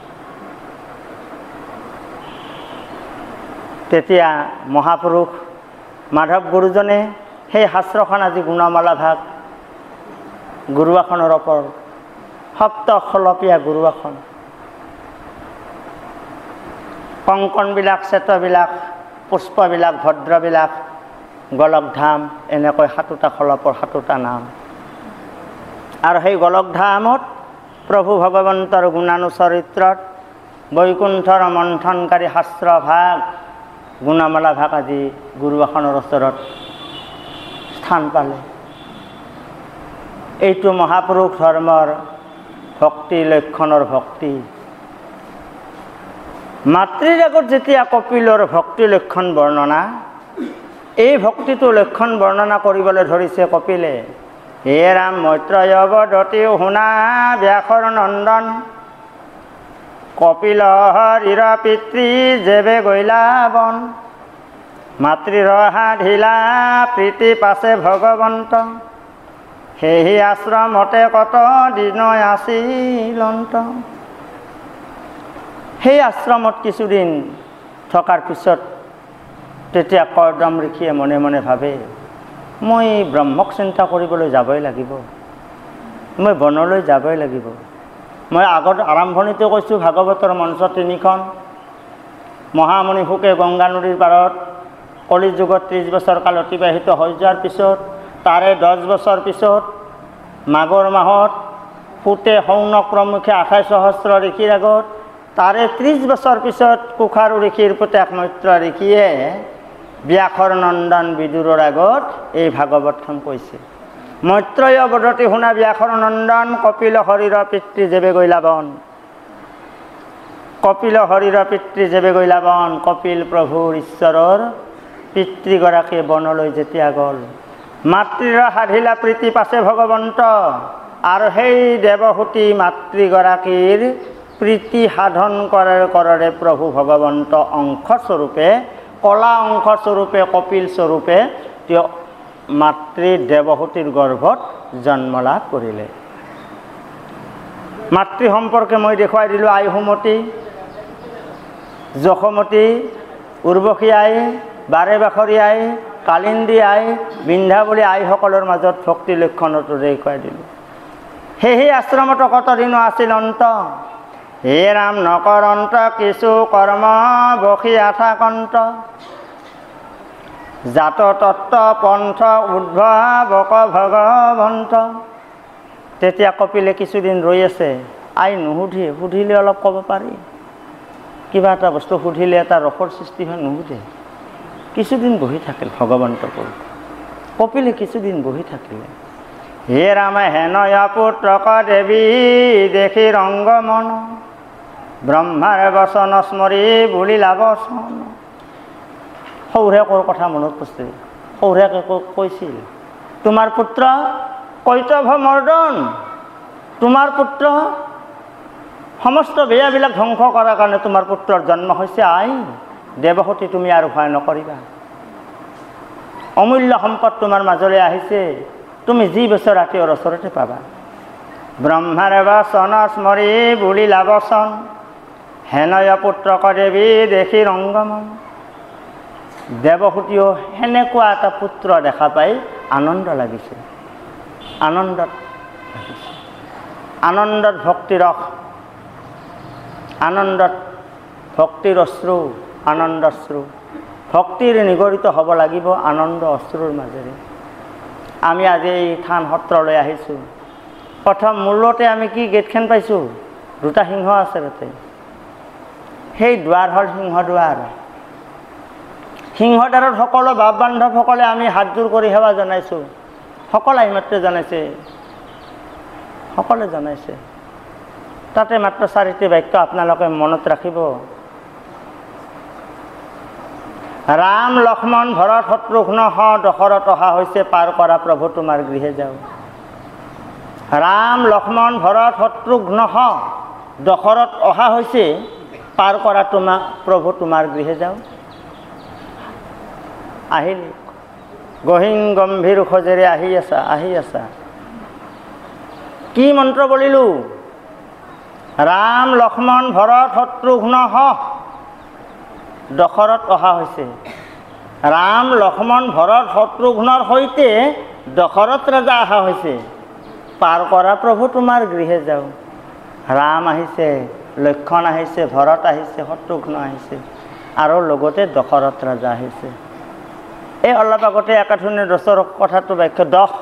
তেতিয়া মহাপুৰুষ মাধৱ গুৰুজনে সেই শাস্ত্ৰখন আজি গুণমালা ভাগ গুৰুৱাখনৰ ওপৰত, সপ্তখলপীয়া গুৰুৱাখন, কংকণবিলাক, চেতবিলাক, পুষ্পবিলাক, ভদ্ৰবিলাক, গোলকধাম, এনেকৈ 7টা খলপৰ 7টা নাম। আৰু সেই গোলকধামত প্ৰভু ভগৱন্তৰ গুণানুচৰিত্ৰত বৈকুণ্ঠৰ মন্থনকাৰী শাস্ত্ৰ ভাগ গুণমালা ভাগ আজি গুৰুৱাখনৰ ওচৰত স্থান পালে। এইটো মহাপুৰুষ ধৰ্মৰ ভক্তি, লক্ষণৰ ভক্তি। মাতৃৰ আগত যেতিয়া কপিলৰ ভক্তি লক্ষণ বৰ্ণনা, এই ভক্তিটো লক্ষণ বৰ্ণনা কৰিবলৈ ধৰিছে কপিলে। হে ৰাম মৈত্ৰয় অৱদতি শুনা ব্যাসৰ নন্দন, কপিল হৰিৰ পিতৃ যেবে গৈলা বন, মাতৃৰ সাধিলা প্ৰীতি পাছে ভগৱন্ত, সেই আশ্ৰমতে কত দিন আছিল। সেই আশ্ৰমত কিছুদিন থকাৰ পিছত তেতিয়া কৰ্দম ঋষিয়ে মনে মনে ভাবে, মই ব্ৰহ্মক চিন্তা কৰিবলৈ যাবই লাগিব, মই বনলৈ যাবই লাগিব। মই আগত আৰম্ভণিতে কৈছোঁ ভাগৱতৰ মঞ্চ 3খন। মহামুনি শুকে গংগা নদীৰ পাৰত কলিযুগত 30 বছৰ কাল অতিবাহিত হৈ যোৱাৰ পিছত, তাৰে 10 বছৰ পিছত মাঘৰ মাহত শুতে শৌনক প্ৰমুখে 28 সহস্ৰ ঋষিৰ আগত, তাৰে 30 বছৰ পিছত কুশাৰ ঋষিৰ পুতেক মৈত্ৰ ঋষিয়ে ব্যাসৰ নন্দন বিদুৰৰ আগত এই ভাগৱতখন কৈছে। মৈত্ৰয় অৱদতি শুনা ব্যাসৰ নন্দন, কপিল হৰিৰ পিতৃ যেবে গৈলা বন। কপিল হৰিৰ পিতৃ যেবে গৈলা বন, কপিল প্ৰভুৰ ঈশ্বৰৰ পিতৃগৰাকীয়ে বনলৈ যেতিয়া গ'ল, মাতৃৰ সাধিলা প্ৰীতি পাছে ভগৱন্ত। আৰু সেই দেৱহূতি মাতৃগৰাকীৰ প্ৰীতি সাধন কৰে প্ৰভু ভগৱন্ত অংশস্বৰূপে, কলা অংশস্বৰূপে, কপিল স্বৰূপে তেওঁ মাতৃ দেৱহূতিৰ গৰ্ভত জন্ম লাভ কৰিলে। মাতৃ সম্পৰ্কে মই দেখুৱাই দিলোঁ আই সুমতি, যশোমতী, উৰ্বশী আই, বাৰেবাখৰী আই, কালিন্দী আই, বিন্ধ্যাৱলী আইসকলৰ মাজত ভক্তি লক্ষণটো দেখুৱাই দিলোঁ। সেই আশ্ৰমত কত দিন আছিল অন্ত, হে ৰাম নকৰন্ত কিছু কৰ্ম বসি আঠাকন্ত, জাত তত্ত্ব পন্থ উদ্ভাৱক ভগৱন্ত। তেতিয়া কপিলে কিছুদিন ৰৈ আছে, আই নুসুধে, সুধিলে অলপ ক'ব পাৰি, কিবা এটা বস্তু সুধিলে এটা ৰসৰ সৃষ্টি হয়, নুসুধে। কিছুদিন বহি থাকিল ভগৱন্তক, কপিলে কিছুদিন বহি থাকিলে। হে ৰামে হেনয় পুত্ৰক দেৱী দেখি ৰংগমন, ব্ৰহ্মাৰ বচন স্মৰি বুলিলা বচন। সৌৰেকৰ কথা মনত পৰিছে। সৌৰেকে কৈছিল, তোমাৰ পুত্ৰ কৈতভ মৰ্দন, তোমাৰ পুত্ৰ সমস্ত বেয়াবিলাক ধ্বংস কৰাৰ কাৰণে তোমাৰ পুত্ৰৰ জন্ম হৈছে। আই দেৱহূতি, তুমি আৰু ভয় নকৰিবা, অমূল্য সম্পদ তোমাৰ মাজলৈ আহিছে, তুমি যি বছৰ তেওঁৰ ওচৰতে পাবা। ব্ৰহ্মাৰ বচন স্মৰি বুলিলা বচন, হেনয় পুত্ৰক দেৱী দেখি ৰংগমন। দেৱসূতিও সেনেকুৱা এটা পুত্ৰ দেখা পাই আনন্দ লাগিছে, আনন্দত লাগিছে, আনন্দত ভক্তিৰস, আনন্দত ভক্তিৰ অশ্ৰু, আনন্দশ্ৰু, ভক্তিৰ নিগৰিত হ'ব লাগিব আনন্দ অশ্ৰুৰ মাজেৰে। আমি আজি এই থান সত্ৰলৈ আহিছোঁ। প্ৰথম মূলতে আমি কি গেটখন পাইছোঁ? দুটা সিংহ আছে তাতে। সেই দুৱাৰ হ'ল সিংহদুৱাৰ। সিংহদ্বাৰত সকলো ভাৱ বান্ধৱসকলে আমি হাতযোৰ কৰি সেৱা জনাইছোঁ। সকলো এইমাত্ৰ জনাইছে, সকলোৱে জনাইছে। তাতে মাত্ৰ 4টি বাক্য আপোনালোকে মনত ৰাখিব। ৰাম লক্ষ্মণ ভৰত শত্ৰুঘ্ন দশৰথ অহা হৈছে, পাৰ কৰা প্ৰভু তোমাৰ গৃহে যাওঁ। ৰাম লক্ষ্মণ ভৰত শত্ৰুঘ্ন দশৰথ অহা হৈছে, পাৰ কৰা প্ৰভু তোমাৰ গৃহে যাওঁ। আহিলি গহীন গম্ভীৰ খোজেৰে আহি আছা, আহি আছা। কি মন্ত্ৰ বলিলোঁ? ৰাম লক্ষ্মণ ভৰত শত্ৰুঘ্ন দশৰথ অহা হৈছে। ৰাম লক্ষ্মণ ভৰত শত্ৰুঘ্নৰ সৈতে দশৰথ ৰজা অহা হৈছে, পাৰ কৰা প্ৰভু তোমাৰ গৃহে যাওঁ। ৰাম আহিছে, লক্ষ্মণ আহিছে, ভৰত আহিছে, শত্ৰুঘ্ন আহিছে, আৰু লগতে দশৰথ ৰজা আহিছে। এই অলপ আগতে একাঠুনি দশৰ কথাটো বাক্য দশ,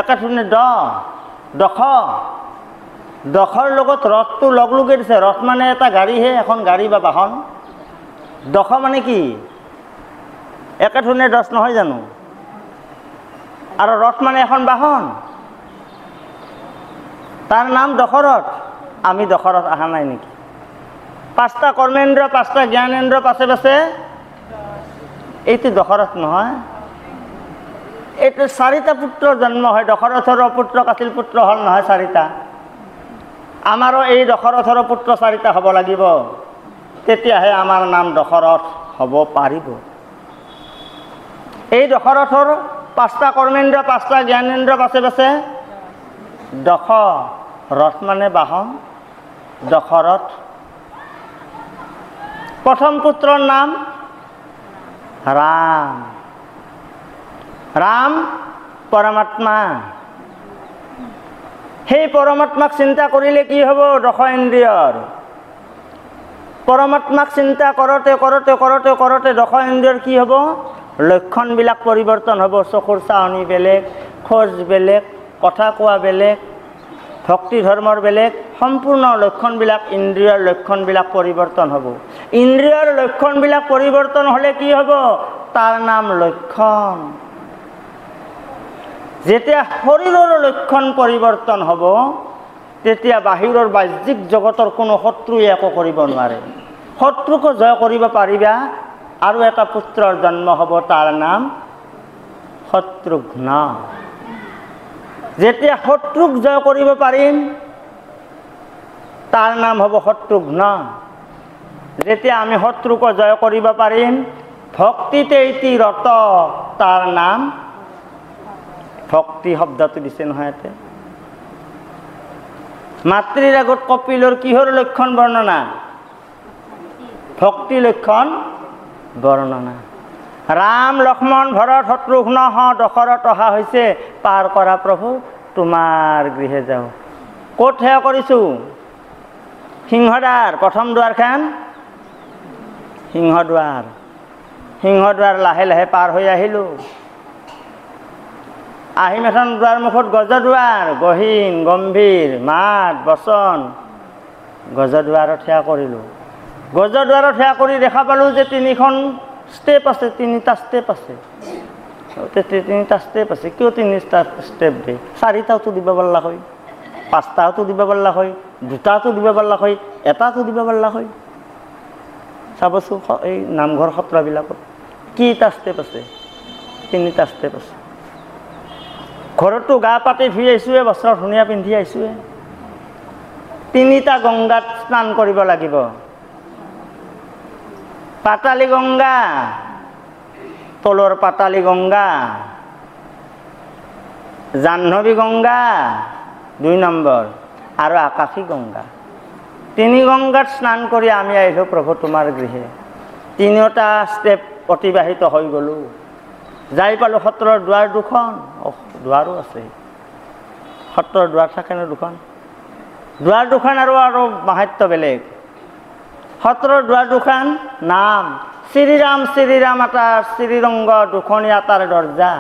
একাঠুনি দশ, দশৰ লগত ৰথটো লগ লগাই দিছে। ৰথ মানে এটা গাড়ীহে, এখন গাড়ী বা বাহন। দশ মানে কি? একাঠুনি 10 নহয় জানো? আৰু ৰথ মানে এখন বাহন, তাৰ নাম দশৰথ। আমি দশৰথ অহা নাই নেকি? 5টা কৰ্মেন্দ্ৰ, 5টা জ্ঞানেন্দ্ৰ পাছে পাছে, এইটো দশৰথ নহয়। এইটো 4টা পুত্ৰৰ জন্ম হয়। দশৰথৰো পুত্ৰ আছিল, পুত্ৰ হ'ল নহয় 4টা। আমাৰো এই দশৰথৰ পুত্ৰ 4টা হ'ব লাগিব, তেতিয়াহে আমাৰ নাম দশৰথ হ'ব পাৰিব। এই দশৰথৰ 5টা কৰ্মেন্দ্ৰ, 5টা জ্ঞানেন্দ্ৰ পাছে পাছে দশ, ৰথ মানে বাহন, দশৰথ। প্ৰথম পুত্ৰৰ নাম ৰাম। ৰাম পৰমাত্মা। সেই পৰমাত্মাক চিন্তা কৰিলে কি হ'ব? দশ ইন্দ্ৰিয়ৰ পৰমাত্মাক চিন্তা কৰোঁতে কৰোঁতে কৰোঁতে কৰোঁতে দশ ইন্দ্ৰিয়ৰ কি হ'ব? লক্ষণবিলাক পৰিৱৰ্তন হ'ব। চকুৰ চাৱনি বেলেগ, খোজ বেলেগ, কথা কোৱা বেলেগ, ভক্তি ধৰ্মৰ বেলেগ, সম্পূৰ্ণ লক্ষণবিলাক, ইন্দ্ৰিয়ৰ লক্ষণবিলাক পৰিৱৰ্তন হ'ব। ইন্দ্ৰিয়ৰ লক্ষণবিলাক পৰিৱৰ্তন হ'লে কি হ'ব? তাৰ নাম লক্ষণ। যেতিয়া শৰীৰৰ লক্ষণ পৰিৱৰ্তন হ'ব, তেতিয়া বাহিৰৰ বাহ্যিক জগতৰ কোনো শত্ৰুৱে একো কৰিব নোৱাৰে। শত্ৰুকো জয় কৰিব পাৰিবা। আৰু এটা পুত্ৰৰ জন্ম হ'ব, তাৰ নাম শত্ৰুঘ্ন। যেতিয়া শত্ৰুক জয় কৰিব পাৰিম, তাৰ নাম হ'ব শত্ৰুঘ্ন। যেতিয়া আমি শত্ৰুকো জয় কৰিব পাৰিম, ভক্তিতে ইতি ৰত, তাৰ নাম ভক্তি। শব্দটো দিছে নহয় ইয়াতে। মাতৃৰ আগত কপিলৰ কিহৰ লক্ষণ বৰ্ণনা? ভক্তি লক্ষণ বৰ্ণনা। ৰাম লক্ষ্মণ ভৰত শত্ৰুঘ্ন দশৰথ অহা হৈছে, পাৰ কৰা প্ৰভু তোমাৰ গৃহে যাওঁ। ক'ত সেৱা কৰিছোঁ? সিংহদ্বাৰ। প্ৰথম দুৱাৰখন সিংহদ্বাৰ। সিংহদ্বাৰ লাহে লাহে পাৰ হৈ আহিলোঁ। আহিম এখন দুৱাৰ মুখত গজদুৱাৰ, গহীন গম্ভীৰ মাত বচন। গজদুৱাৰত সেৱা কৰিলোঁ। গজদুৱাৰত সেৱা কৰি দেখা পালোঁ যে 3খন ষ্টেপ আছে, 3টা ষ্টেপ আছে। 3টা ষ্টেপ আছে। কিয় 3টা ষ্টেপ দিয়ে? 4টাওতো দিব পাৰিলা হয়, 5টাওতো দিব পাৰিলা হয়, 2টাতো দিব পাৰিলা হয়, এটাতো দিব পাৰিলা হয়। চাবচোন এই নামঘৰ সত্ৰবিলাকত কেইটা ষ্টেপ আছে? 3টা ষ্টেপ আছে। ঘৰতো গা পাতি ধুই আহিছোঁৱে, বস্ত্ৰ ধুনীয়া পিন্ধি আহিছোঁৱে। 3টা গংগাত স্নান কৰিব লাগিব। পাতালী গংগা, তলৰ পাতালী গংগা, জাহ্নৱী গংগা 2 নম্বৰ, আৰু আকাশী গংগা। তিনি গঙ্গাত স্নান কৰি আমি আহিলোঁ প্ৰভু তোমাৰ গৃহে। তিনিওটা ষ্টেপ অতিবাহিত হৈ গ'লোঁ, যাই পালোঁ সত্ৰৰ দুৱাৰ দুখন। দুৱাৰো আছে, সত্ৰৰ দুৱাৰ থাকে ন দুখন, দুৱাৰ দুখন আৰু মাহাত্য বেলেগ। সত্ৰৰ দুৱাৰ দুখন নাম শ্ৰীৰাম শ্ৰীৰাম আটাৰ শ্ৰীৰংগ দুখনি আটাৰ দৰ্জা।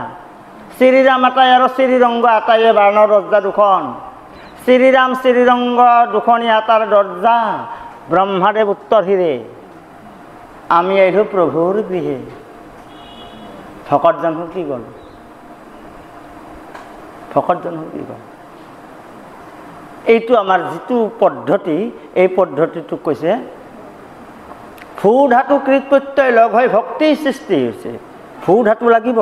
শ্ৰীৰাম আটাই আৰু শ্ৰীৰংগ আটাইয়ে বাৰণৰ দৰ্জা দুখন। শ্ৰীৰাম শ্ৰীৰংগ দুখনি আটাৰ দৰ্জা, ব্ৰহ্মাদেৱ উত্তৰ হিৰে আমি আহিলোঁ প্ৰভুৰ গৃহে। ভকতজন কি গ'ল? ভকতজন কি গ'ল? এইটো আমাৰ যিটো পদ্ধতি, এই পদ্ধতিটোক কৈছে ভূ ধাতু কৃত প্ৰত্যয় লগ হৈ ভক্তিৰ সৃষ্টি হৈছে। ভূ ধাতু লাগিব,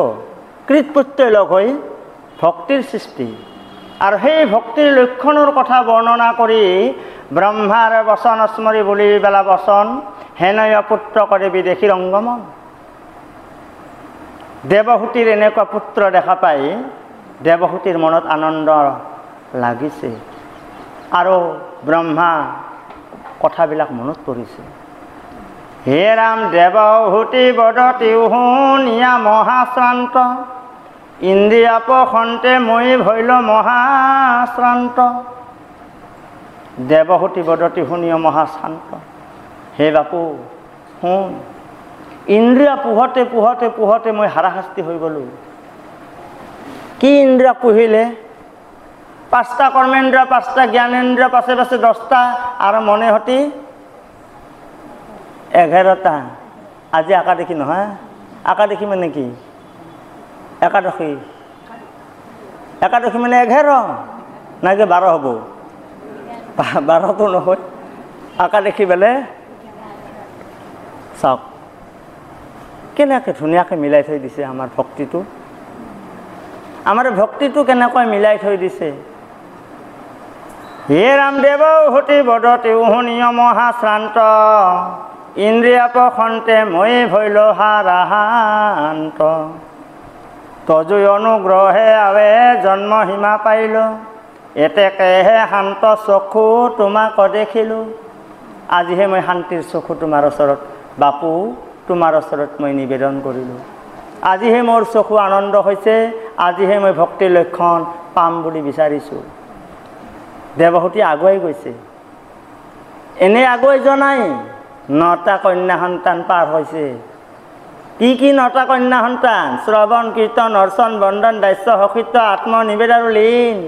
কৃত প্ৰত্যয় লগ হৈ ভক্তিৰ সৃষ্টি। আৰু সেই ভক্তিৰ লক্ষণৰ কথা বৰ্ণনা কৰি ব্ৰহ্মাৰ বচন স্মৰি বুলি বেলা বচন হেনয় পুত্ৰ কৰে বিদেশী ৰংগমন। দেৱহূতিৰ এনেকুৱা পুত্ৰ দেখা পাই দেৱহূতিৰ মনত আনন্দ লাগিছে আৰু ব্ৰহ্মা কথাবিলাক মনত পৰিছে। হে ৰাম দেৱহূতি বদতি শুনিয়া মহাশ্ৰান্ত, ইন্দ্ৰিয়া পখন্তে মই ভৈল মহাশ্ৰান্ত। দেৱহূতি বদতি শুনিয়া মহাশ্ৰান্ত। হে বাপু শুন, ইন্দ্ৰিয়া পোহতে পোহতে পোহতে মই হাৰাশাস্তি হৈ গ'লোঁ। কি ইন্দ্ৰিয়া পুহিলে? 5টা কৰ্মেন্দ্ৰিয়, 5টা জ্ঞানেন্দ্ৰিয়, পাছে পাছে 10টা আৰু মনে সতি 11টা। আজি একাদশী নহয়, একাদশী মানে কি? একাদশী, একাদশী মানে 11 নাকি 12 হ'ব? 12তো নহয়, একাদশী বেলে চাওক কেনেকৈ ধুনীয়াকৈ মিলাই থৈ দিছে আমাৰ ভক্তিটো। আমাৰ ভক্তিটো কেনেকৈ মিলাই থৈ দিছে। হে ৰামদেৱ হতি বদতি শুনিয় মহাশ্ৰান্ত, ইন্দ্ৰিয়া পখন্তে মই ভৈল হাৰাহান্ত। তজু অনুগ্ৰহে আৱে জন্ম সীমা পাইল, এতেকেহে শান্ত চকু তোমাক দেখিলোঁ। আজিহে মই শান্তিৰ চকু তোমাৰ ওচৰত বাপু তোমাৰ ওচৰত মই নিবেদন কৰিলোঁ। আজিহে মোৰ চকু আনন্দ হৈছে, আজিহে মই ভক্তিৰ লক্ষণ পাম বুলি বিচাৰিছোঁ। দেৱহূতি আগুৱাই গৈছে। এনে আগুৱাই যোৱা নাই, 9টা কন্যা সন্তান পাৰ হৈছে। কি কি 9টা কন্যা সন্তান? শ্ৰৱণ কীৰ্তন অৰ্চন বন্দন দাস্য সখিত আত্মনিবেদ আৰু লীন।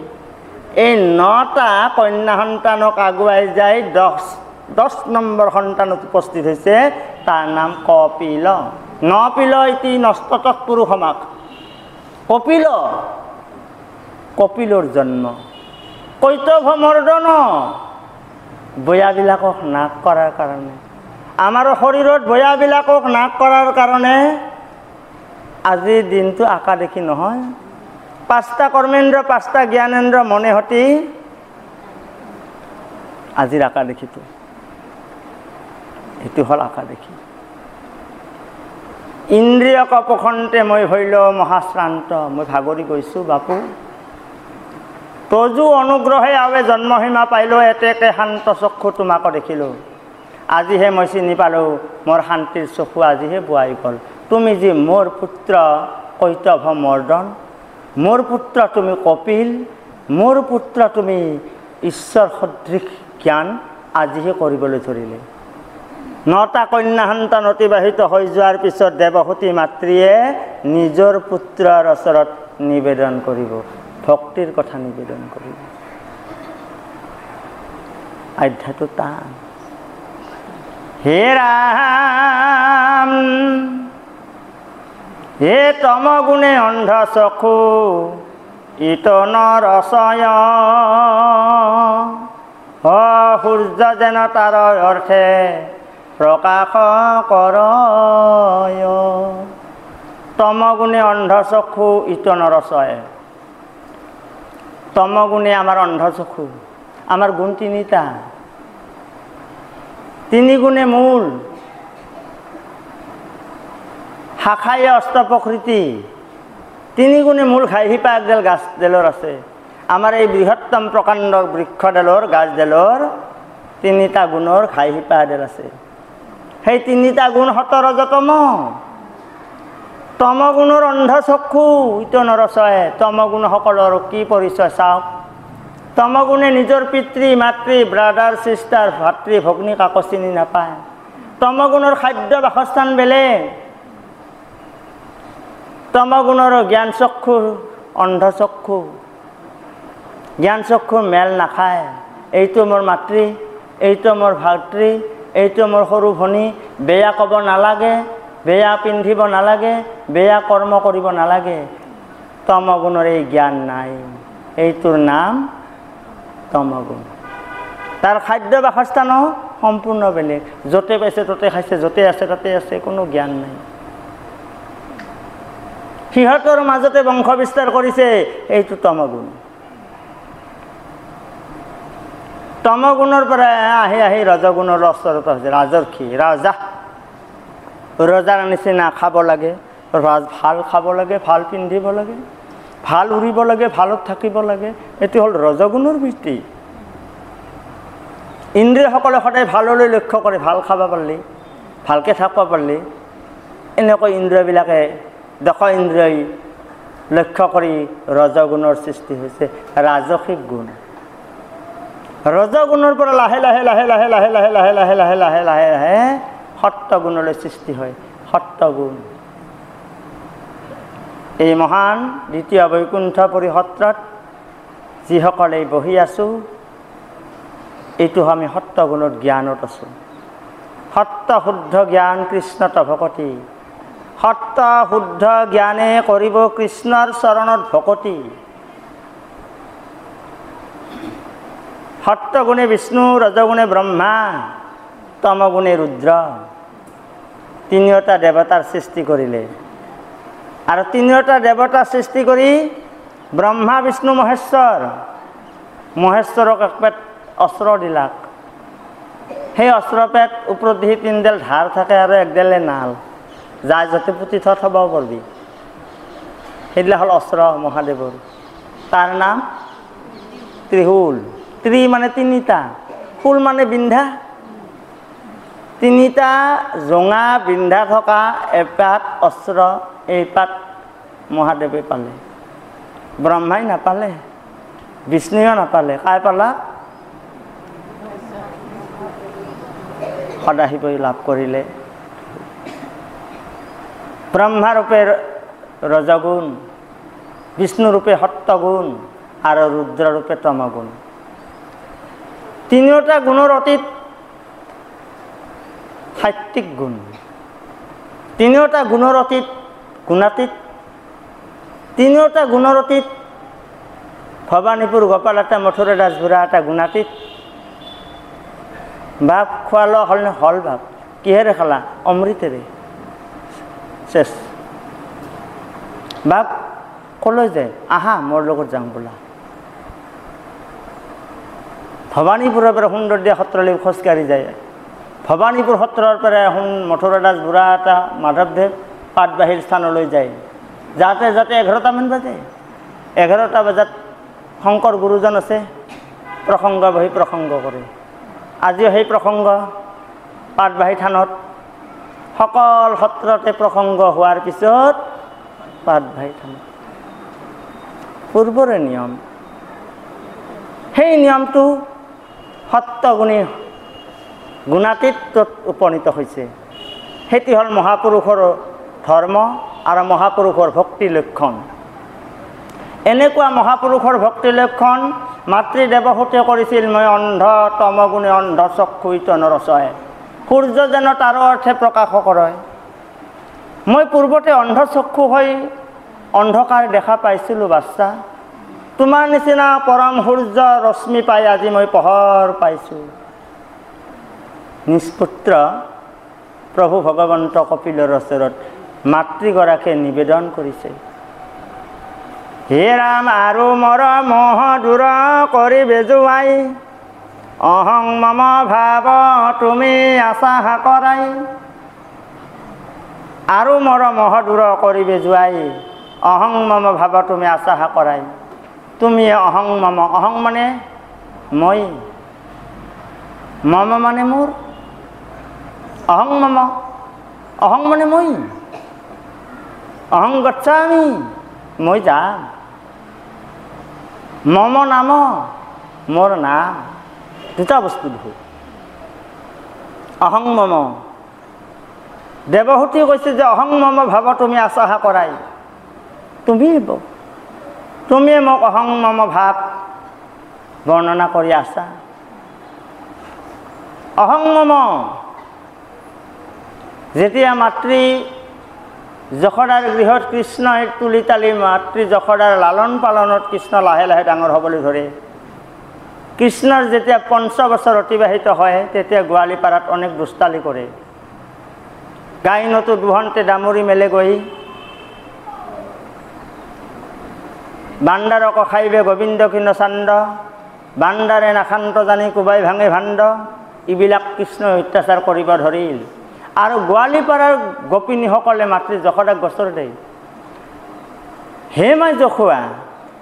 এই 9টা কন্যা সন্তানক আগুৱাই যায় 10 নম্বৰ সন্তানত উপস্থিত হৈছে, তাৰ নাম কপিল। নপিল ইতি নস্তত পুৰুষমাক। কপিল, কপিলৰ জন্ম কৈতভ মৰ্দন, বয়াবিলাকক নাশ কৰাৰ কাৰণে। আমাৰ শৰীৰত বয়াবিলাকক নাশ কৰাৰ কাৰণে আজিৰ দিনটো একাদশী নহয়। 5টা কৰ্মেন্দ্ৰ, 5টা জ্ঞানেন্দ্ৰ মনে সতি আজিৰ একাদশীটো, এইটো হ'ল একাদশী। ইন্দ্ৰিয়ক পখন্তে মই ভৈল মহাশ্ৰান্ত। মই ভাগৰি গৈছোঁ বাপু। তজু অনুগ্ৰহে আৱে জন্মসীমা পাইলোঁ, এতেকে শান্ত চক্ষু তোমাক দেখিলোঁ। আজিহে মই চিনি পালোঁ, মোৰ শান্তিৰ চকু আজিহে বোৱাই গ'ল। তুমি যি মোৰ পুত্ৰ কৈতভ মৰ্দন, মোৰ পুত্ৰ তুমি কপিল, মোৰ পুত্ৰ তুমি ঈশ্বৰ সদৃশ জ্ঞান আজিহে কৰিবলৈ ধৰিলে। 9টা কন্যা সন্তান অতিবাহিত হৈ যোৱাৰ পিছত দেৱহূতি মাতৃয়ে নিজৰ পুত্ৰৰ ওচৰত নিবেদন কৰিব, ভক্তিৰ কথা নিবেদন কৰিব। আধ্যাত্মটো টান। হে ৰাম হে তমগুণে অন্ধ চক্ষু, ইতন ৰচয় সূৰ্য যেন তাৰ অৰ্থে প্ৰকাশ কৰয়। তমগুণে অন্ধ চক্ষু ইতন ৰচয়। তমগুণে আমাৰ অন্ধ চক্ষু। আমাৰ গুণ 3টা। 3 গুণে মূল, শাখাই অষ্ট প্ৰকৃতি। 3 গুণে মূল খাই শিপা একডাল গাছডালৰ আছে। আমাৰ এই বৃহত্তম প্ৰকাণ্ড বৃক্ষডালৰ গাছডালৰ তিনিটা গুণৰ ঘাই শিপাডাল আছে। সেই তিনিটা গুণ সতৰজতম। তমগুণৰ অন্ধচক্ষু ইটো নৰচয়। তমগুণসকলৰ কি পৰিচয় চাওক। তমগুণে নিজৰ পিতৃ মাতৃ ব্ৰাদাৰ চিষ্টাৰ ভাতৃ ভগ্নী কাকো চিনি নাপায়। তমগুণৰ খাদ্য বাসস্থান বেলেগ। তমগুণৰ জ্ঞান চক্ষু অন্ধচক্ষু। জ্ঞান চক্ষু মেল নাখায়। এইটো মোৰ মাতৃ, এইটো মোৰ ভাতৃ, এইটো মোৰ সৰু ভনী, বেয়া ক'ব নালাগে, বেয়া পিন্ধিব নালাগে, বেয়া কৰ্ম কৰিব নালাগে। তমগুণৰ এই জ্ঞান নাই। এইটোৰ নাম তমগুণ। তাৰ খাদ্য বাসস্থানো সম্পূৰ্ণ বেলেগ। য'তে পাইছে ত'তে খাইছে, য'তে আছে তাতে আছে, কোনো জ্ঞান নাই। সিহঁতৰ মাজতে বংশ বিস্তাৰ কৰিছে, এইটো তমগুণ। তমগুণৰ পৰা আহি আহি ৰজগুণৰ ওচৰত হৈছে। ৰাজৰ্ষি ৰজা, ৰজাৰ নিচিনা খাব লাগে, ভাল খাব লাগে, ভাল পিন্ধিব লাগে, ভাল উৰিব লাগে, ভালত থাকিব লাগে। এইটো হ'ল ৰজগুণৰ বৃত্তি। ইন্দ্ৰিয়সকলে সদায় ভাললৈ লক্ষ্য কৰে, ভাল খাব পাৰিলে, ভালকৈ থাকিব পাৰিলে। এনেকৈ ইন্দ্ৰিয়বিলাকে দশ ইন্দ্ৰিয়ই লক্ষ্য কৰি ৰজগুণৰ সৃষ্টি হৈছে, ৰাজসিক গুণ। ৰজগুণৰ পৰা লাহে লাহে লাহে লাহে লাহে লাহে লাহে লাহে লাহে লাহে লাহে লাহে সত্যগুণলৈ সৃষ্টি হয়, সত্যগুণ। এই মহান দ্বিতীয় বৈকুণ্ঠপুৰী সত্ৰত যিসকলে বহি আছোঁ, এইটো আমি সত্যগুণৰ জ্ঞানত আছোঁ। সত্য শুদ্ধ জ্ঞান কৃষ্ণত ভকতি। সত্য শুদ্ধ জ্ঞানে কৰিব কৃষ্ণৰ চৰণত ভকতি। সত্যগুণে বিষ্ণু, ৰজগুণে ব্ৰহ্মা, তমগুণে ৰুদ্ৰ। তিনিওটা দেৱতাৰ সৃষ্টি কৰিলে। আৰু তিনিওটা দেৱতাৰ সৃষ্টি কৰি ব্ৰহ্মা বিষ্ণু মহেশ্বৰ, মহেশ্বৰক একপেট অস্ত্ৰ দিলাক। সেই অস্ত্ৰপেট ওপৰত দি তিনিডাল ধাৰ থাকে আৰু একডালে নাল, যাই যাতে পুতি থব পাৰিবি। সেইবিলাক হ'ল অস্ত্ৰ মহাদেৱৰ। তাৰ নাম ত্ৰিশূল। ত্ৰি মানে তিনিটা, শূল মানে বিন্ধা। তিনিটা জোঙা বিন্ধা থকা এপাত অস্ত্ৰ, এইপাত মহাদেৱে পালে। ব্ৰহ্মাই নাপালে, বিষ্ণুও নাপালে। কাই পালা? সদাশিৱই লাভ কৰিলে। ব্ৰহ্মাৰূপে ৰজগুণ, বিষ্ণুৰূপে সত্যগুণ আৰু ৰুদ্ৰৰূপে তমগুণ। তিনিওটা গুণৰ অতীত সাত্বিক গুণ। তিনিওটা গুণৰ অতীত গুণাতীত। তিনিওটা গুণৰ অতীত ভৱানীপুৰ গোপাল এটা, মথুৰা দাস বুঢ়া এটা গুণাতীত। বাপ খোৱা লোৱা হ'ল নে? হ'ল বাপ। কিহেৰে খালা? অমৃতেৰে। শেষ। বাপ ক'লৈ যায়? আহা মোৰ লগত যাওঁ বোলা। ভৱানীপুৰৰ পৰা সুন্দৰ দিয়া সত্ৰলৈ খোজকাঢ়ি যায়। ভৱানীপুৰ সত্ৰৰ পৰা মথুৰা দাস বুঢ়া এটা মাধৱদেৱ পাটবাহীৰ স্থানলৈ যায়। যাতে যাতে 11টামান বাজে। 11টা বজাত শংকৰ গুৰুজন আছে, প্ৰসংগ বহি প্ৰসংগ কৰে। আজিও সেই প্ৰসংগ পাটবাহী থানত সকল সত্ৰতে প্ৰসংগ হোৱাৰ পিছত পাটবাহী থানত পূৰ্বৰে নিয়ম। সেই নিয়মটো সত্যগুণী গুণাতীতত উপনীত হৈছে। সেইটো হ'ল মহাপুৰুষৰ ধৰ্ম আৰু মহাপুৰুষৰ ভক্তি লক্ষণ। এনেকুৱা মহাপুৰুষৰ ভক্তি লক্ষণ মাতৃদেৱহূতে কৰিছিল। মই অন্ধ, তমগুণে অন্ধ চক্ষু ইটো নৰচয়। সূৰ্য যেন তাৰ অৰ্থে প্ৰকাশ কৰে। মই পূৰ্বতে অন্ধ চক্ষু হৈ অন্ধকাৰ দেখা পাইছিলোঁ বাচ্চা। তোমাৰ নিচিনা পৰম সূৰ্য ৰশ্মি পাই আজি মই পোহৰ পাইছোঁ। নিষ্পুত্ৰ প্ৰভু ভগৱন্ত কপিলৰ ওচৰত মাতৃগৰাকীয়ে নিবেদন কৰিছে, হে ৰাম আৰু মৰ মোহ দূৰ কৰি বেজুৱাই, অহং মম ভাৱ তুমি আশা কৰাই। আৰু মৰ মোহ দূৰ কৰি বেজুৱাই, অহং মম ভাৱ তুমি আশা কৰাই। তুমি অহং মম, অহং মানে মই, মম মানে মোৰ, অহং মম, অহং মানে মই, অহং গচ্ছামি, মই যাম। মম নাম, মোৰ নাম, দুটা বস্তু দেখোঁ। অহং মম, দেৱহূতি কৈছে যে অহং মম ভাৱ তুমি আচাহা কৰাই, তুমিয়ে মোক অহং মম ভাৱ বৰ্ণনা কৰি আছা। অহং মম, যেতিয়া মাতৃ যশোদাৰ গৃহত কৃষ্ণই তুলি তালি মাতৃ যশোদাৰ লালন পালনত কৃষ্ণ লাহে লাহে ডাঙৰ হ'বলৈ ধৰে, কৃষ্ণৰ যেতিয়া ৫ বছৰ অতিবাহিত হয় তেতিয়া গোৱালিপাৰাত অনেক দুষ্টালি কৰে। গাই নতু দুহন্তে ডামুৰি মেলে গৈ, বাণ্ডাৰক খাইবে গোবিন্দ কিন্ন চান্দ, বাণ্ডাৰে নাখান্ত জানি কোবাই ভাঙে ভাণ্ড, এইবিলাক কৃষ্ণই অত্যাচাৰ কৰিব ধৰিল। আৰু গোৱালিপাৰাৰ গোপিনীসকলে মাতৃ যশোদাক গোচৰ দেই, হে মাই যশোৱা,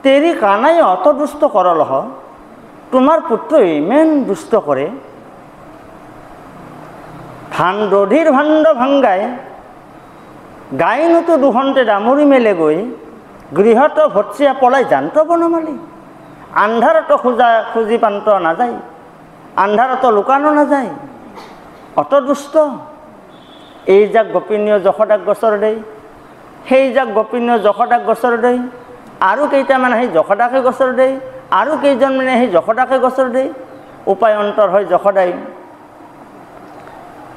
তেৰি কানাই অত দুষ্ট কৰল হ, তোমাৰ পুত্ৰ ইমান দুষ্ট কৰে। দধিৰ ভাণ্ড ভাংগাই, গাই নতু দুহন্তে ডামুৰি মেলে গৈ, গৃহত ভৎসিয়া পলাই জান্ত বনমালি। আন্ধাৰতো খুজি পান্ত নাযায়, আন্ধাৰতো লুকানো নাযায়, অত দুষ্ট। এই যাক গোপিনীয় যশোদাক গোচৰ দেই, সেই যাক গোপিনীয় যশোদাক গোচৰ দেই, আৰু কেইটামান সেই যশোদাকে গোচৰ দেই, আৰু কেইজন মানে সেই যশোদাকে গোচৰ দেই। উপায় অন্তৰ হয় যশোদাই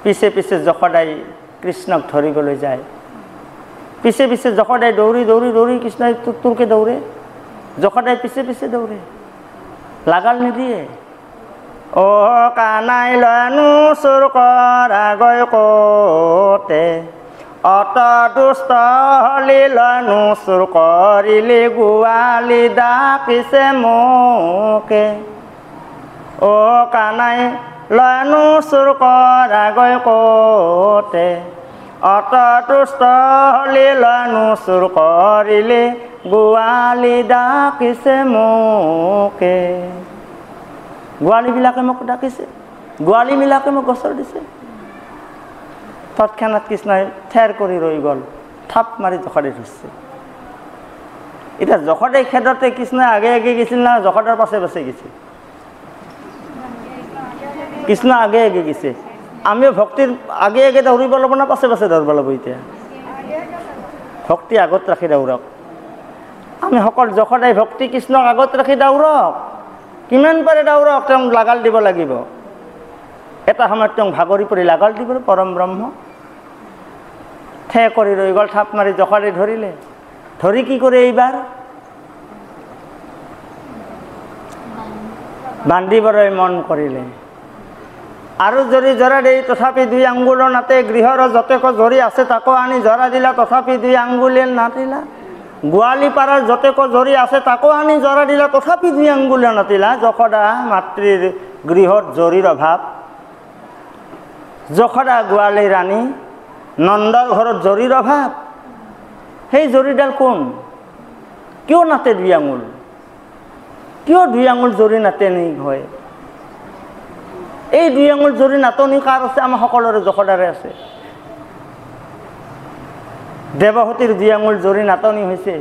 পিছে পিছে যশোদাই কৃষ্ণক ধৰিবলৈ যায়। পিছে পিছে যশোদাই দৌৰি দৌৰি দৌৰি কৃষ্ণই তুৰকে দৌৰে, যশোদাই পিছে পিছে দৌৰে, লাগাল নিদিয়ে। অ কানাই লয়নো চুৰ কৰা গৈ কতে, অত দুষ্ট হলি লয়নো চুৰ কৰিলি গোৱালি ডাকিছে মোকে। অ কানাই লয়নো চুৰ কৰা গৈ কতে, অত দুষ্ট হলি লয়নো চুৰ কৰিলি গোৱালি ডাকিছে মোকে। গোৱালীবিলাকে মোক ডাকিছে, গোৱালীবিলাকে মোক গোচৰ দিছে। তৎক্ষণাৎ কৃষ্ণই থেৰ কৰি ৰৈ গ'ল, থাপ মাৰি যশোদাই ধৰিছে। এতিয়া যশোদাই খেদতে কৃষ্ণই আগে আগে গৈছিল না যশোদাৰ পাছে পাছে গৈছিল? কৃষ্ণ আগে আগে গৈছে। আমিও ভক্তিৰ আগে আগে দৌৰিব লাগিব না পাছে পাছে দৌৰিব লাগিব? এতিয়া ভক্তি আগত ৰাখি দৌৰক। আমি সকল যশোদাই ভক্তি কৃষ্ণক আগত ৰাখি দৌৰক, কিমান পাৰে দৌৰক, তেওঁক লাগাল দিব লাগিব। এটা সময়ত তেওঁক ভাগৰি পৰি লাগাল দিব পৰম ব্ৰহ্ম। ঠে কৰি ৰৈ গ'ল, থাপ মাৰি যশোদাই ধৰিলে। ধৰি কি কৰে এইবাৰ? বান্ধিবলৈ মন কৰিলে। আৰু যদি জৰা দেই তথাপি 2 আঙ্গুল নাতে, গৃহৰ যতেক জৰি আছে তাকো আনি জৰা দিলা, তথাপি 2 আঙ্গুলিল নাতিলা। গোৱালিপাৰাৰ যতেক জৰি আছে তাকো আনি জৰা দিলা, তথাপি 2 আঙ্গুল নাতিলা। যশোদা মাতৃৰ গৃহত জৰিৰ অভাৱ, যশোদা গোৱালি ৰাণী, নন্দৰ ঘৰত জৰিৰ অভাৱ। সেই জৰিডাল কোন? কিয় নাতে 2 আঙ্গুল? কিয় 2 আঙ্গুল জৰি নাতেনি হয়? এই 2 আঙ্গুল জৰি নাটনি কাৰ আছে? আমাৰ সকলোৰে যশোদাৰে আছে। দেৱহূতিৰ 2 আঙ্গুল জৰি নাটনি হৈছে।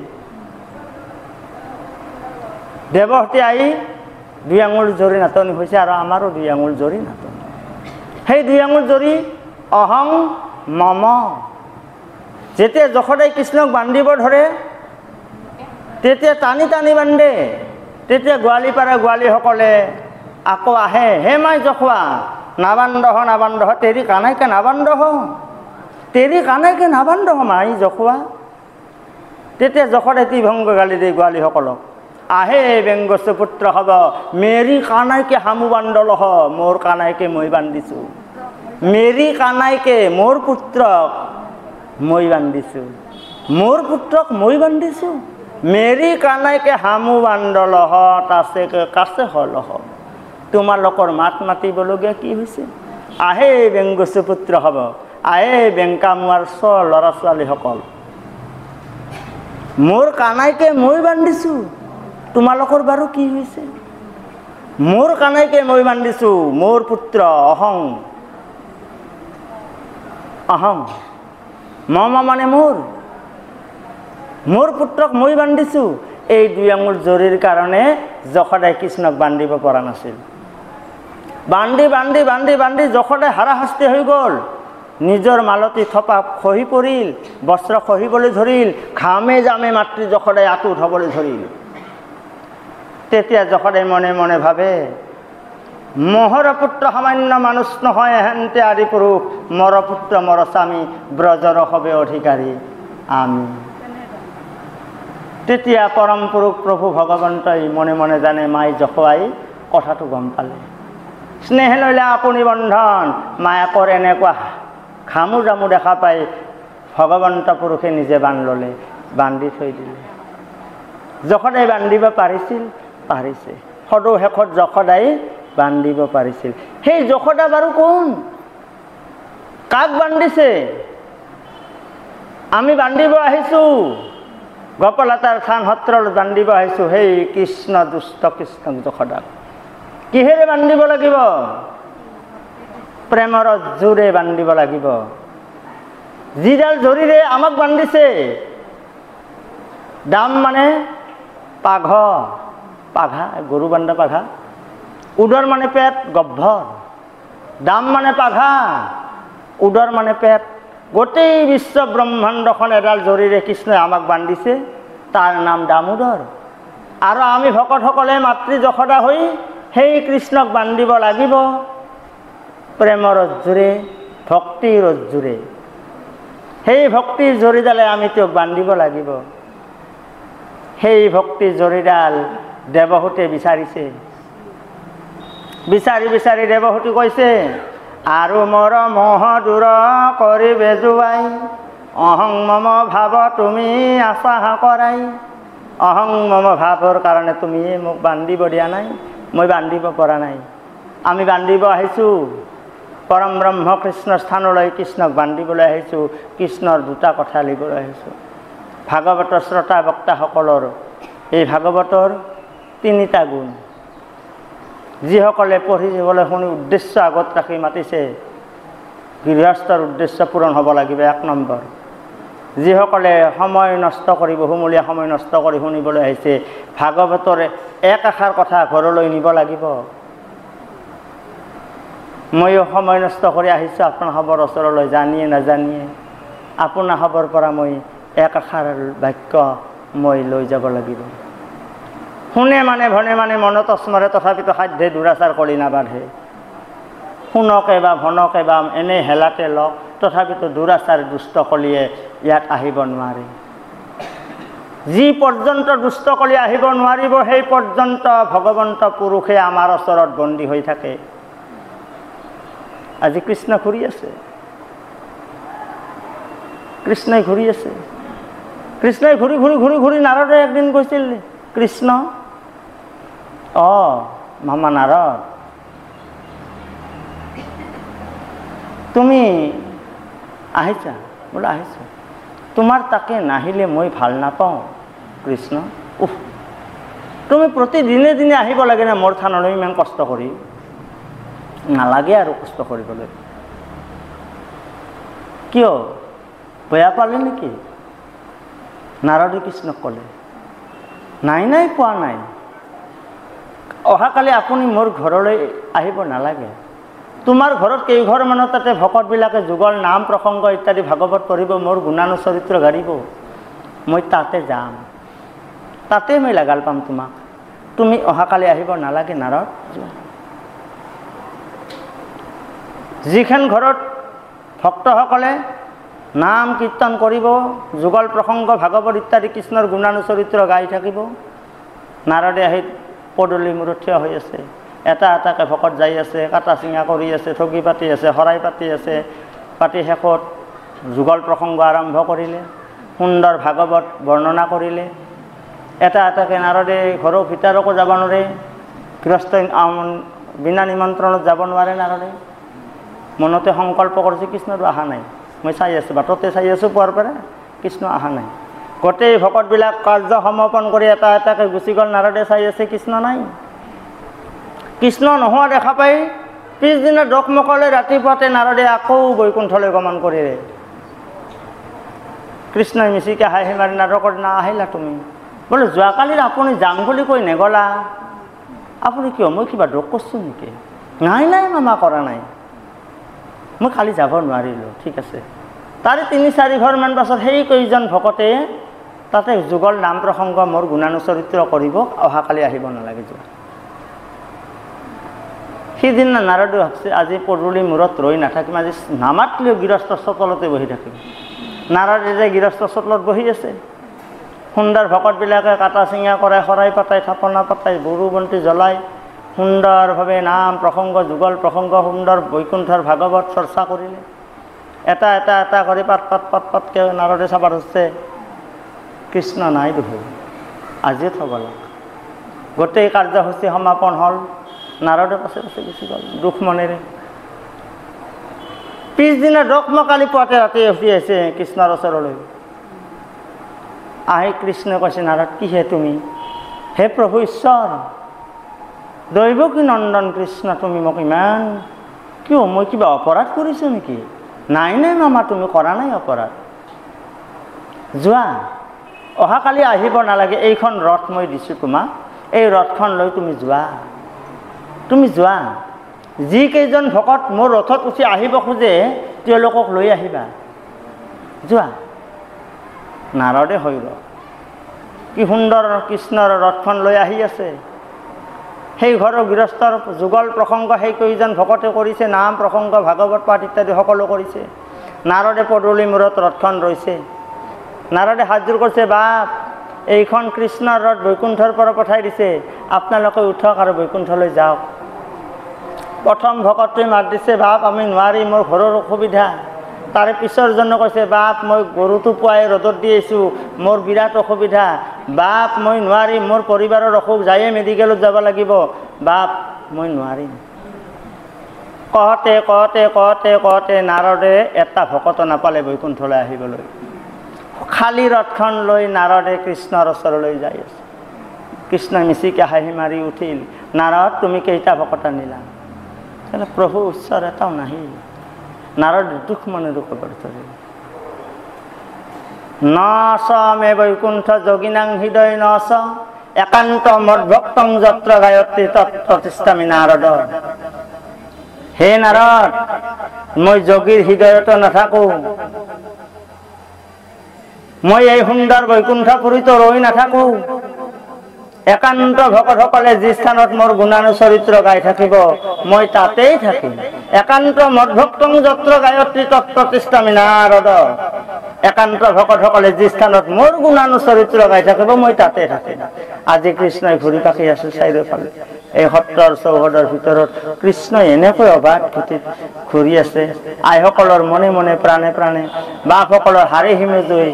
দেৱহূতি আহি 2 আঙ্গুল জৰি নাটনি হৈছে, আৰু আমাৰো 2 আঙ্গুল জৰি নাটনি। সেই 2 আঙ্গুল জৰি অহং মম। যেতিয়া যশোদাই কৃষ্ণক বান্ধিব ধৰে তেতিয়া টানি টানি বান্ধে। তেতিয়া গোৱালিপাৰা গোৱালীসকলে আকৌ আহে, হে মাই যশোৱা, নাবান্ধহ নাবান্ধহ, তেৰি কানাইকে নাবান্ধহ, তেৰি কানাইকে নাবান্ধহ মাই যশোৱা। তেতিয়া যশোদাই ত্ৰিভংগ গালি দিয়ে গোৱালীসকলক, আহে বেংগছ পুত্ৰ হব, মেৰি কানাইকে হামু বান্ধলহ, মোৰ কানাইকে মই বান্ধিছোঁ। মেৰি কানাইকে, মোৰ পুত্ৰক মই বান্ধিছোঁ, মোৰ পুত্ৰক মই বান্ধিছোঁ। মেৰি কানাইকে হামু বান্ধলহ, তাছেকে কাছে হলহ। তোমালোকৰ মাত মাতিবলগীয়া কি হৈছে? আহে বেংগছ পুত্ৰ হ'ব, আহে বেংকামুৱাৰ ল'ৰা ছোৱালীসকল, মোৰ কানাইকে মই বান্ধিছোঁ, তোমালোকৰ বাৰু কি হৈছে? মোৰ কানাইকে মই বান্ধিছোঁ, মোৰ পুত্ৰ অহং অহং মম মানে মোৰ পুত্ৰক মই বান্ধিছোঁ। এই 2 আঙুল জৰিৰ কাৰণে যশোদাই কৃষ্ণক বান্ধিব পৰা নাছিল। বান্ধি বান্ধি বান্ধি বান্ধি যশোদাই হাৰাশাস্তি হৈ গ'ল। নিজৰ মালতী থপা খহি পৰিল, বস্ত্ৰ খহিবলৈ ধৰিল, ঘামে জামে মাতৃ যশোদাই আঁতুত হ'বলৈ ধৰিল। তেতিয়া যশোদাই মনে মনে ভাবে, মহৰ পুত্ৰ সামান্য মানুষ নহয় হেন্তে আদি পুৰুষ, মৰ পুত্ৰ মৰ স্বামী, ব্ৰজৰ হবে অধিকাৰী আমি। তেতিয়া পৰম পুৰুষ প্ৰভু ভগৱন্তই মনে মনে জানে মাই যশোদাই কথাটো গম পালে। স্নেহে লৈলে আপুনি বন্ধন, মায়াকৰ এনেকুৱা ঘামু জামু দেখা পাই ভগৱন্ত পুৰুষে নিজে বান্ধ ল'লে, বান্ধি থৈ দিলে। যশোদাই বান্ধিব পাৰিছিল, পাৰিছে। সদৌ শেষত যশোদাই বান্ধিব পাৰিছিল। সেই যশোদা বাৰু কোন? কাক বান্ধিছে? আমি বান্ধিব আহিছোঁ, গোপলতাৰ থান সত্ৰত বান্ধিব আহিছোঁ সেই কৃষ্ণ দুষ্ট কৃষ্ণ যশোদাক। কিহেৰে বান্ধিব লাগিব? প্ৰেমৰ জোৰে বান্ধিব লাগিব। যিডাল জৰিৰে আমাক বান্ধিছে, দাম মানে পাঘ, পাঘা, গৰু বান্ধা পাঘা। উদৰ মানে পেট, গহ্বৰ। দাম মানে পাঘা, উদৰ মানে পেট। গোটেই বিশ্ব ব্ৰহ্মাণ্ডখন এডাল জৰিৰে কৃষ্ণই আমাক বান্ধিছে, তাৰ নাম দামোদৰ। আৰু আমি ভকতসকলে মাতৃ যশোদা হৈ সেই কৃষ্ণক বান্ধিব লাগিব প্ৰেমৰ জোৰে, ভক্তিৰ জোৰে। সেই ভক্তিৰ জৰিডালে আমি তেওঁক বান্ধিব লাগিব। সেই ভক্তিৰ জৰিডাল দেৱহূতে বিচাৰিছে। বিচাৰি বিচাৰি দেৱহূতি কৈছে, আৰু মৰ মোহ দূৰ কৰি বেজুৱাই, অহং মম ভাৱ তুমি আশা কৰাই। অহং মম ভাৱৰ কাৰণে তুমি মোক বান্ধিব দিয়া নাই, মই বান্ধিব পৰা নাই। আমি বান্ধিব আহিছোঁ পৰম ব্ৰহ্ম কৃষ্ণৰ স্থানলৈ, কৃষ্ণক বান্ধিবলৈ আহিছোঁ, কৃষ্ণৰ দুটা কথা লিবলৈ আহিছোঁ। ভাগৱতৰ শ্ৰোতা বক্তাসকলৰ এই ভাগৱতৰ 3টা গুণ, যিসকলে পঢ়ি যাবলৈ শুনি উদ্দেশ্য আগত ৰাখি মাতিছে, গৃহস্থৰ উদ্দেশ্য পূৰণ হ'ব লাগিব। 1 নম্বৰ, যিসকলে সময় নষ্ট কৰি, বহুমূলীয়া সময় নষ্ট কৰি শুনিবলৈ আহিছে, ভাগৱতৰ এক আষাৰ কথা ঘৰলৈ নিব লাগিব। ময়ো সময় নষ্ট কৰি আহিছোঁ আপোনাৰ খবৰ ওচৰলৈ, জানিয়ে নাজানিয়ে আপোনাৰ খবৰ পৰা মই এক আষাৰ বাক্য মই লৈ যাব লাগিব। শুনে মানে ভনে মানে মনত স্মৰে, তথাপিতো সাধ্যে দুৰাচাৰ কৰি নাবাঢ়ে। শুনকে বা ভনকে বা এনেই হেলাতে লওক, তথাপিতো দুৰাচাৰ দুষ্ট কলিয়ে ইয়াত আহিব নোৱাৰে। যি পৰ্যন্ত দুষ্ট কলি আহিব নোৱাৰিব, সেই পৰ্যন্ত ভগৱন্ত পুৰুষে আমাৰ ওচৰত বন্দী হৈ থাকে। আজি কৃষ্ণ ঘূৰি আছে, কৃষ্ণই ঘূৰি আছে। কৃষ্ণই ঘূৰি ঘূৰি ঘূৰি ঘূৰি নাৰদে একদিন কৈছিল, কৃষ্ণ মামা নাৰদ, তুমি আহিছা? বোলে আহিছোঁ। তোমাৰ তাকে নাহিলে মই ভাল নাপাওঁ কৃষ্ণ। তুমি প্ৰতিদিনে দিনে আহিব লাগে না মোৰ থানলৈ ইমান কষ্ট কৰি? নালাগে আৰু কষ্ট কৰিবলৈ। কিয়, বেয়া পালে নেকি? নাৰদে কৃষ্ণক ক'লে, নাই নাই পোৱা নাই, অহাকালি আপুনি মোৰ ঘৰলৈ আহিব নালাগে। তোমাৰ ঘৰত কেইঘৰ মানত তাতে ভকতবিলাকে যুগল নাম প্ৰসংগ ইত্যাদি ভাগৱত পঢ়িব, মোৰ গুণানুচৰিত্ৰ গাড়িব, মই তাতে যাম, তাতে মই লাগাল পাম তোমাক। তুমি অহাকালি আহিব নালাগে নাৰদ। যিখন ঘৰত ভক্তসকলে নাম কীৰ্তন কৰিব, যুগল প্ৰসংগ ভাগৱত ইত্যাদি কৃষ্ণৰ গুণানুচৰিত্ৰ গাই থাকিব, নাৰদে আহি পদূলি মূৰত থিয় হৈ আছে, এটা এটাকৈ ভকত যাই আছে, কাটা চিঙা কৰি আছে, ঠগি পাতি আছে, শৰাই পাতি আছে। পাতি শেষত যুগল প্ৰসংগ আৰম্ভ কৰিলে, সুন্দৰ ভাগৱত বৰ্ণনা কৰিলে। এটা এটাকৈ নাৰদে ঘৰৰ ভিতৰকো যাব নোৱাৰে, গৃহস্থ বিনা নিমন্ত্ৰণত যাব নোৱাৰে নাৰদে। মনতে সংকল্প কৰিছে, কৃষ্ণটো অহা নাই, মই চাই আছোঁ, বাটতে চাই আছোঁ, পোৱাৰ পৰা কৃষ্ণ অহা নাই। গোটেই ভকতবিলাক কাৰ্য সমৰ্পণ কৰি এটা এটাকৈ গুচি গ'ল, নাৰদে চাই আছে, কৃষ্ণ নাই। কৃষ্ণ নোহোৱা দেখা পাই পিছদিনা ডকমকলৈ ৰাতিপুৱাতে নাৰদে আকৌ বৈকুণ্ঠলৈ গমন কৰিলে। কৃষ্ণই মিচিকে হাঁহি মাৰি নাৰদক না আহিলা তুমি? বোলে যোৱাকালি আপুনি যাম বুলি কৈ নেগলা, আপুনি কিয়? মই কিবা দুখ কৰিছোঁ নেকি? নাই নাই মামা, কৰা নাই, মই কালি যাব নোৱাৰিলোঁ। ঠিক আছে। তাৰে ৩-৪ ঘৰমান পাছত সেই কেইজন ভকতে তাতে যুগল নাম প্ৰসংগ মোৰ গুণানুচৰিত্ৰ কৰিব, অহাকালি আহিব নালাগে যোৱা। সিদিনা নাৰদে ভাবছে আজি পদূলি মূৰত ৰৈ নাথাকিম, আজি নামাতলেও গৃহস্থৰ চোতালতে বহি থাকিম। নাৰদে যে গৃহস্থৰ চোতালত বহি আছে, সুন্দৰ ভকতবিলাকে কাটা চিঙা কৰে, শৰাই পাতাই, থাপনা পাতাই, বৰু বন্তি জ্বলাই সুন্দৰভাৱে নাম প্ৰসংগ, যুগল প্ৰসংগ, সুন্দৰ বৈকুণ্ঠৰ ভাগৱত চৰ্চা কৰিলে। এটা এটা এটা কৰি পাতকৈ নাৰদে চাব ধৰিছে, কৃষ্ণ নাই দেখোন, আজিও থব লাগে। গোটেই কাৰ্যসূচী সমাপন হ'ল। নাৰদে পাছে পাছে গুচি গ'ল দুখ মনেৰে। পিছদিনা ডকমকালি পুৱাতে ৰাতি উঠি আহিছে কৃষ্ণৰ ওচৰলৈ। আহি কৃষ্ণই কৈছে, নাৰদ কিহে তুমি? হে প্ৰভু ঈশ্বৰ, দৈৱকী নন্দন কৃষ্ণ, তুমি মোক ইমান কিয়? মই কিবা অপৰাধ কৰিছোঁ নেকি? নাই নাই মামা, তুমি কৰা নাই অপৰাধ। যোৱা, অহাকালি আহিব নালাগে, এইখন ৰথ মই দিছোঁ তোমাক, এই ৰথখন লৈ তুমি যোৱা। তুমি যোৱা, যিকেইজন ভকত মোৰ ৰথত উঠি আহিব খোজে তেওঁলোকক লৈ আহিবা, যোৱা। নাৰদে হৈ ৰ, কি সুন্দৰ কৃষ্ণৰ ৰথখন লৈ আহি আছে। সেই ঘৰৰ গৃহস্থৰ যুগল প্ৰসংগ সেই কেইজন ভকতে কৰিছে, নাম প্ৰসংগ, ভাগৱত পাঠ ইত্যাদি সকলো কৰিছে। নাৰদে পদূলি মূৰত ৰথখন ৰৈছে। নাৰদে হাতযোৰ কৰিছে, বাপ এইখন কৃষ্ণৰ ৰথ বৈকুণ্ঠৰ পৰা পঠাই দিছে, আপোনালোকে উঠক আৰু বৈকুণ্ঠলৈ যাওক। প্ৰথম ভকতটোৱে মাত দিছে, বাপ আমি নোৱাৰি, মোৰ ঘৰৰ অসুবিধা। তাৰে পিছৰজনে কৈছে, বাপ মই গৰুটো পুৱাই ৰ'দত দি আহিছোঁ, মোৰ বিৰাট অসুবিধা। বাপ মই নোৱাৰিম, মোৰ পৰিবাৰৰ অসুখ, যায়ে মেডিকেলত যাব লাগিব, বাপ মই নোৱাৰিম। কওঁতে কওঁতে কওঁতে কওঁতে নাৰদে এটা ভকত নাপালে বৈকুণ্ঠলৈ আহিবলৈ। খালী ৰথখন লৈ নাৰদে কৃষ্ণৰ ওচৰলৈ যাই আছে। কৃষ্ণই মিচিকে হাঁহি মাৰি উঠিল, নাৰদ তুমি কেইটা ভকত আনিলা? প্ৰভু ঈশ্বৰ এটাও নাহিল। নাৰদ দুখ মনেৰে ক'ব ধৰিলে, নচ মে বৈকুণ্ঠ যোগিনাং হৃদয় নচ একান্ত মদভক্তং যত্ৰ গায়ত্ৰী তৎপ্ৰতিষ্ঠামি নাৰদ। হে নাৰদ, মই যোগীৰ হৃদয়তো নাথাকোঁ, মই এই সুন্দৰ বৈকুণ্ঠপুৰীতো ৰৈ নাথাকোঁ। একান্ত ভকতসকলে যি স্থানত মোৰ গুণানুচৰিত্ৰ গাই থাকিব মই তাতেই থাকিম। একান্ত মদভক্তং যত্ৰ গায়ত্ৰী তৎপ্ৰতিষ্ঠামি নাৰদ। একান্ত ভকতসকলে যি স্থানত মোৰ গুণানুচৰিত্ৰ গাই থাকিব মই তাতে থাকিম। আজি কৃষ্ণই ঘূৰি পাকি আছে চাৰিওফালে, এই সত্ৰৰ চৌহদৰ ভিতৰত কৃষ্ণই এনেকৈ অবাধ গতিত ঘূৰি আছে। আইসকলৰ মনে মনে প্ৰাণে প্ৰাণে, বাপসকলৰ হাড়ি হিমজুই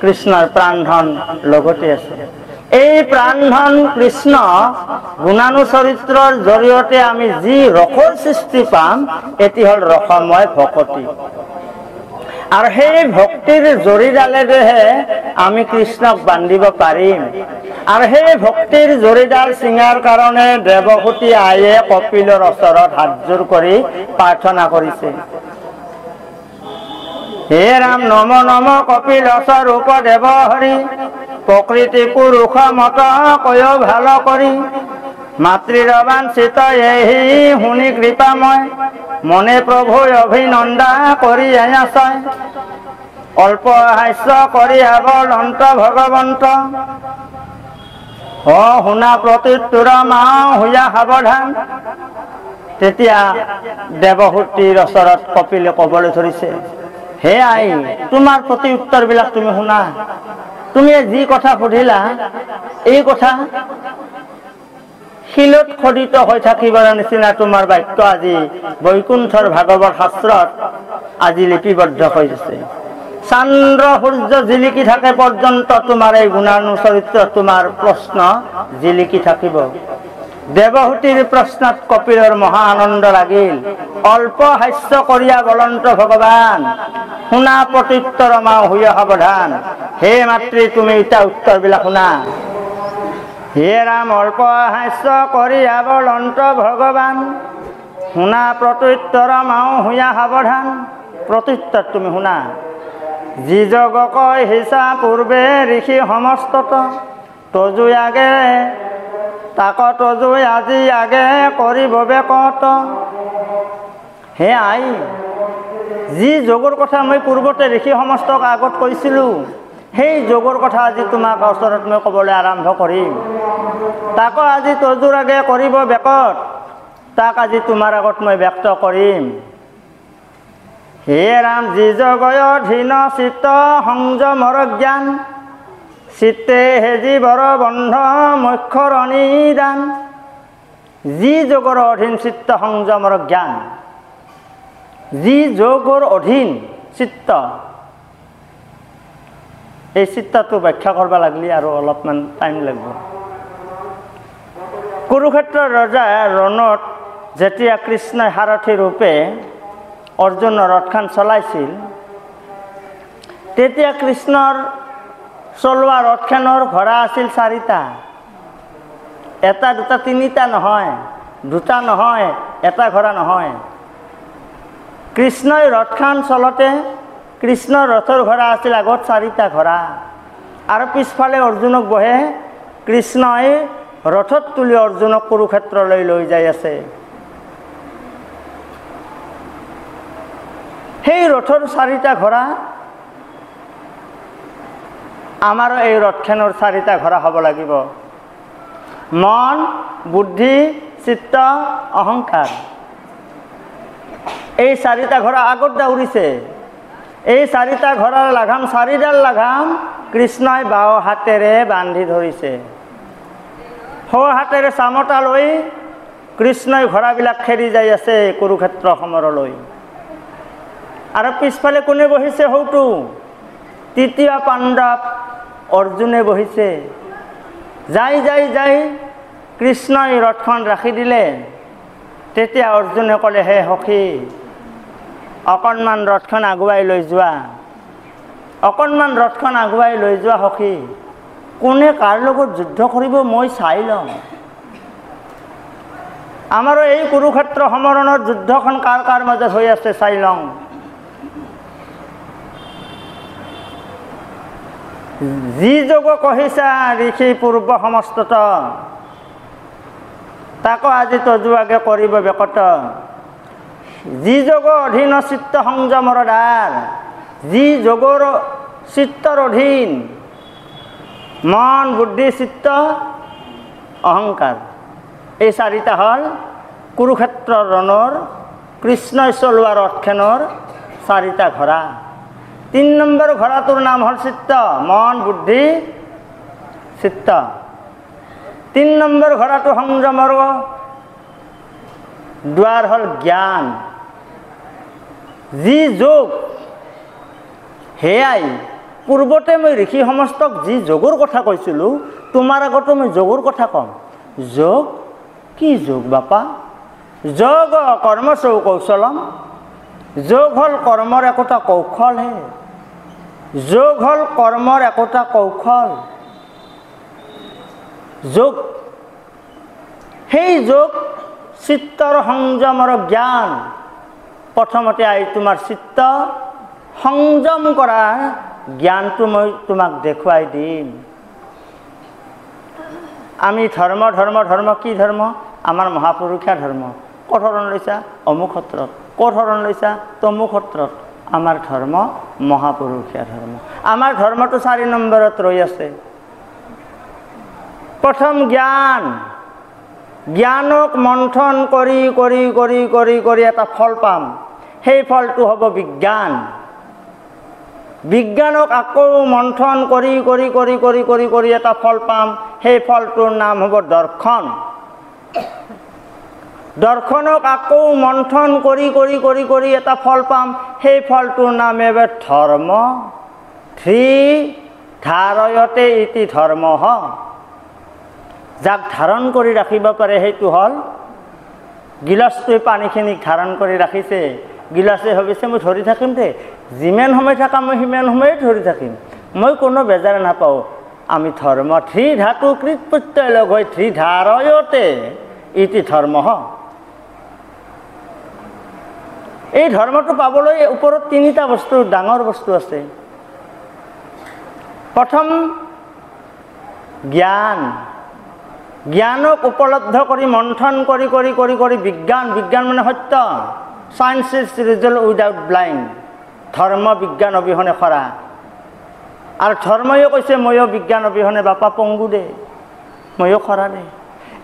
কৃষ্ণৰ প্ৰাণধন লগতে আছে। এই প্ৰাণধন কৃষ্ণ গুণানুচৰিত্ৰৰ জৰিয়তে আমি যি ৰসৰ সৃষ্টি পাম, এটি হ'ল ৰসময় ভকতি। আৰু সেই ভক্তিৰ জৰিডালেৰেহে আমি কৃষ্ণক বান্ধিব পাৰিম। আৰু সেই ভক্তিৰ জৰিডাল ছিঙাৰ কাৰণে দেৱহূতি আয়ে কপিলৰ ওচৰত হাতযোৰ কৰি প্ৰাৰ্থনা কৰিছে, হে ৰাম নম নম কপিল স্বৰূপ দেৱ হৰি, প্ৰকৃতি পুৰুষ মত কয় ভাল কৰি, মাতৃৰ বাঞ্ছিত এহি শুনি কৃপাময়, মনে প্ৰভু অভিনন্দা কৰি আছয়, অল্প হাস্য কৰি অৱলন্ত ভগৱন্ত, শুনা প্ৰত্যুত্তৰ মা হৈয়া সাৱধান। তেতিয়া দেৱহূতিৰ ওচৰত কপিলে ক'বলৈ ধৰিছে, হে আই, তোমাৰ প্ৰতি উত্তৰবিলাক তুমি শুনা। তুমি যি কথা সুধিলা, এই কথা শিলত খোদিত হৈ থাকিবৰ নিচিনা তোমাৰ বাক্য আজি বৈকুণ্ঠৰ ভাগৱত শাস্ত্ৰত আজি লিপিবদ্ধ হৈ আছে। চন্দ্ৰ সূৰ্য জিলিকি থাকে পৰ্যন্ত তোমাৰ এই গুণানুচৰিত্ৰ, তোমাৰ প্ৰশ্ন জিলিকি থাকিব। দেৱহূতিৰ প্ৰশ্নত কপিলৰ মহা আনন্দ লাগিল। অল্প হাস্য কৰিয়া বলন্ত ভগৱান, শুনা প্ৰত্যুত্তৰ মা হৈয়া সাৱধান। হে মাতৃ, তুমি এতিয়া উত্তৰবিলাক শুনা। হে ৰাম অল্প হাস্য কৰি আৱলন্ত ভগৱান শুনা প্ৰত্যুত্তৰ মাও হুঞা সাৱধান। প্ৰত্যুত্তৰ তুমি শুনা। যি যোগ কয় হিচা পূৰ্বে ঋষি সমস্তত তজু আগে তাক তজু আজি আগে কৰিব বেকত। হে আই, যি যোগৰ কথা মই পূৰ্বতে ঋষি সমস্তক আগত কৈছিলোঁ, সেই যোগৰ কথা আজি তোমাক ওচৰত মই ক'বলৈ আৰম্ভ কৰিম। তাক আজি তজুৰ আগে কৰিব বেকত, তাক আজি তোমাৰ আগত মই ব্যক্ত কৰিম। হে ৰাম যি জগয় ধীন চিত্ত সংযমৰ জ্ঞান চিত্তে হেজি বৰ বন্ধ মুখ্যৰ নিদান। যি যোগৰ অধীন চিত্ত সংযমৰ জ্ঞান, যি যোগৰ অধীন চিত্ত, এই চিত্তটো ব্যাখ্যা কৰিব লাগিলে আৰু অলপমান টাইম লাগিব। কুৰুক্ষেত্ৰৰ ৰজা ৰণত যেতিয়া কৃষ্ণই সাৰথী ৰূপে অৰ্জুনৰ ৰথখন চলাইছিল, তেতিয়া কৃষ্ণৰ চলোৱা ৰথখনৰ ঘোঁৰা আছিল 4টা। এটা দুটা তিনিটা নহয়, দুটা নহয়, এটা ঘোঁৰা নহয়। কৃষ্ণই ৰথখন চলতে কৃষ্ণৰ ৰথৰ ঘোঁৰা আছিল আগত 4টা ঘোঁৰা, আৰু পিছফালে অৰ্জুনক বহে। কৃষ্ণই ৰথত তুলি অৰ্জুনক কুৰুক্ষেত্ৰলৈ লৈ যাই আছে। সেই ৰথৰ 4টা ঘোঁৰা আমাৰো এই ৰথখনৰ 4টা ঘোঁৰা হ'ব লাগিব। মন, বুদ্ধি, চিত্ত, অহংকাৰ। এই 4টা ঘোঁৰা আগত দৌৰিছে। এই 4টা ঘোঁৰাৰ লাগাম, 4ডাল লাগাম কৃষ্ণই বাওঁ হাতেৰে বান্ধি ধৰিছে। সোঁ হাতেৰে চামতা লৈ কৃষ্ণই ঘোঁৰাবিলাক খেদি যাই আছে কুৰুক্ষেত্ৰ সমৰলৈ। আৰু পিছফালে কোনে বহিছে? সৌটো তৃতীয় পাণ্ডৱ অৰ্জুনে বহিছে। যাই যাই যাই কৃষ্ণই ৰথখন ৰাখি দিলে। তেতিয়া অৰ্জুনে ক'লে, হে সখী, অকণমান ৰথখন আগুৱাই লৈ যোৱা, অকণমান ৰথখন আগুৱাই লৈ যোৱা সখী। কোনে কাৰ লগত যুদ্ধ কৰিব মই চাই লওঁ। আমাৰো এই কুৰুক্ষেত্ৰ সমৰণৰ যুদ্ধখন কাৰ কাৰ মাজত হৈ আছে চাই লওঁ। যি যোগ কহিছা ঋষি পূৰ্ব সমস্তত তাক আজি তজু আগে কৰিব বেকত। যি যোগ অধীন চিত্ত সংযমৰ দ্বাৰ, যি যোগৰ চিত্তৰ অধীন মন, বুদ্ধি, চিত্ত, অহংকাৰ, এই 4টা হ'ল কুৰুক্ষেত্ৰৰ ৰণৰ কৃষ্ণই চলোৱা ৰথখনৰ 4টা ঘোঁৰা। 3 নম্বৰ ঘোঁৰাটোৰ নাম হ'ল চিত্ত, মন, বুদ্ধি, চিত্ত। 3 নম্বৰ ঘোঁৰাটো সংযমৰ দুৱাৰ হ'ল জ্ঞান। যি যোগ, সেয়াই পূৰ্বতে মই ঋষি সমস্তক যি যোগৰ কথা কৈছিলোঁ, তোমাৰ আগতো মই যোগৰ কথা ক'ম। যোগ কি যোগ বাপা? যোগ কৰ্মচৌ কৌশলম। যোগ হ'ল কৰ্মৰ একোটা কৌশলহে। যোগ হ'ল কৰ্মৰ একোটা কৌশল। যোগ, সেই যোগ চিত্তৰ সংযমৰ জ্ঞান। প্ৰথমতে আহি তোমাৰ চিত্ত সংযম কৰা জ্ঞানটো মই তোমাক দেখুৱাই দিম। আমি ধৰ্ম ধৰ্ম ধৰ্ম কি ধৰ্ম? আমাৰ মহাপুৰুষীয়া ধৰ্ম। ক'ত শৰণ লৈছা? অমুক সত্ৰত। ক'ত শৰণ লৈছা? তমুক সত্ৰত। আমাৰ ধৰ্ম মহাপুৰুষীয়া ধৰ্ম। আমাৰ ধৰ্মটো 4 নম্বৰত ৰৈ আছে। প্ৰথম জ্ঞান। জ্ঞানক মন্থন কৰি কৰি কৰি কৰি কৰি এটা ফল পাম। সেই ফলটো হ'ব বিজ্ঞান। বিজ্ঞানক আকৌ মন্থন কৰি কৰি কৰি কৰি কৰি কৰি এটা ফল পাম। সেই ফলটোৰ নাম হ'ব দৰ্শন। দৰ্শনক আকৌ মন্থন কৰি কৰি কৰি কৰি এটা ফল পাম। সেই ফলটোৰ নাম হ'ব ধৰ্ম। ধাৰয়তে ইতি ধৰ্ম। যাক ধাৰণ কৰি ৰাখিব পাৰে সেইটো হ'ল, গিলাচটোৱে পানীখিনিক ধাৰণ কৰি ৰাখিছে। গিলাচে ভাবিছে মই ধৰি থাকিম দে, যিমান সময় থকা মই সিমান সময়ে ধৰি থাকিম, মই কোনো বেজাৰ নাপাওঁ। আমি ধৰ্ম ত্ৰি ধাতু কৃত প্ৰত্যয় লগ হৈ ত্ৰি ধাৰয়তে ইতি ধৰ্ম। এই ধৰ্মটো পাবলৈ ওপৰত তিনিটা বস্তু ডাঙৰ বস্তু আছে। প্ৰথম জ্ঞান, জ্ঞানক উপলব্ধ কৰি মন্থন কৰি কৰি কৰি কৰি বিজ্ঞান, বিজ্ঞান মানে সত্য, science is result without blind, ধৰ্ম বিজ্ঞান অবিহনে খৰা। আৰু ধৰ্ময়ো কৈছে ময়ো বিজ্ঞান অবিহনে বাপা পংগু দে, ময়ো খৰা দে।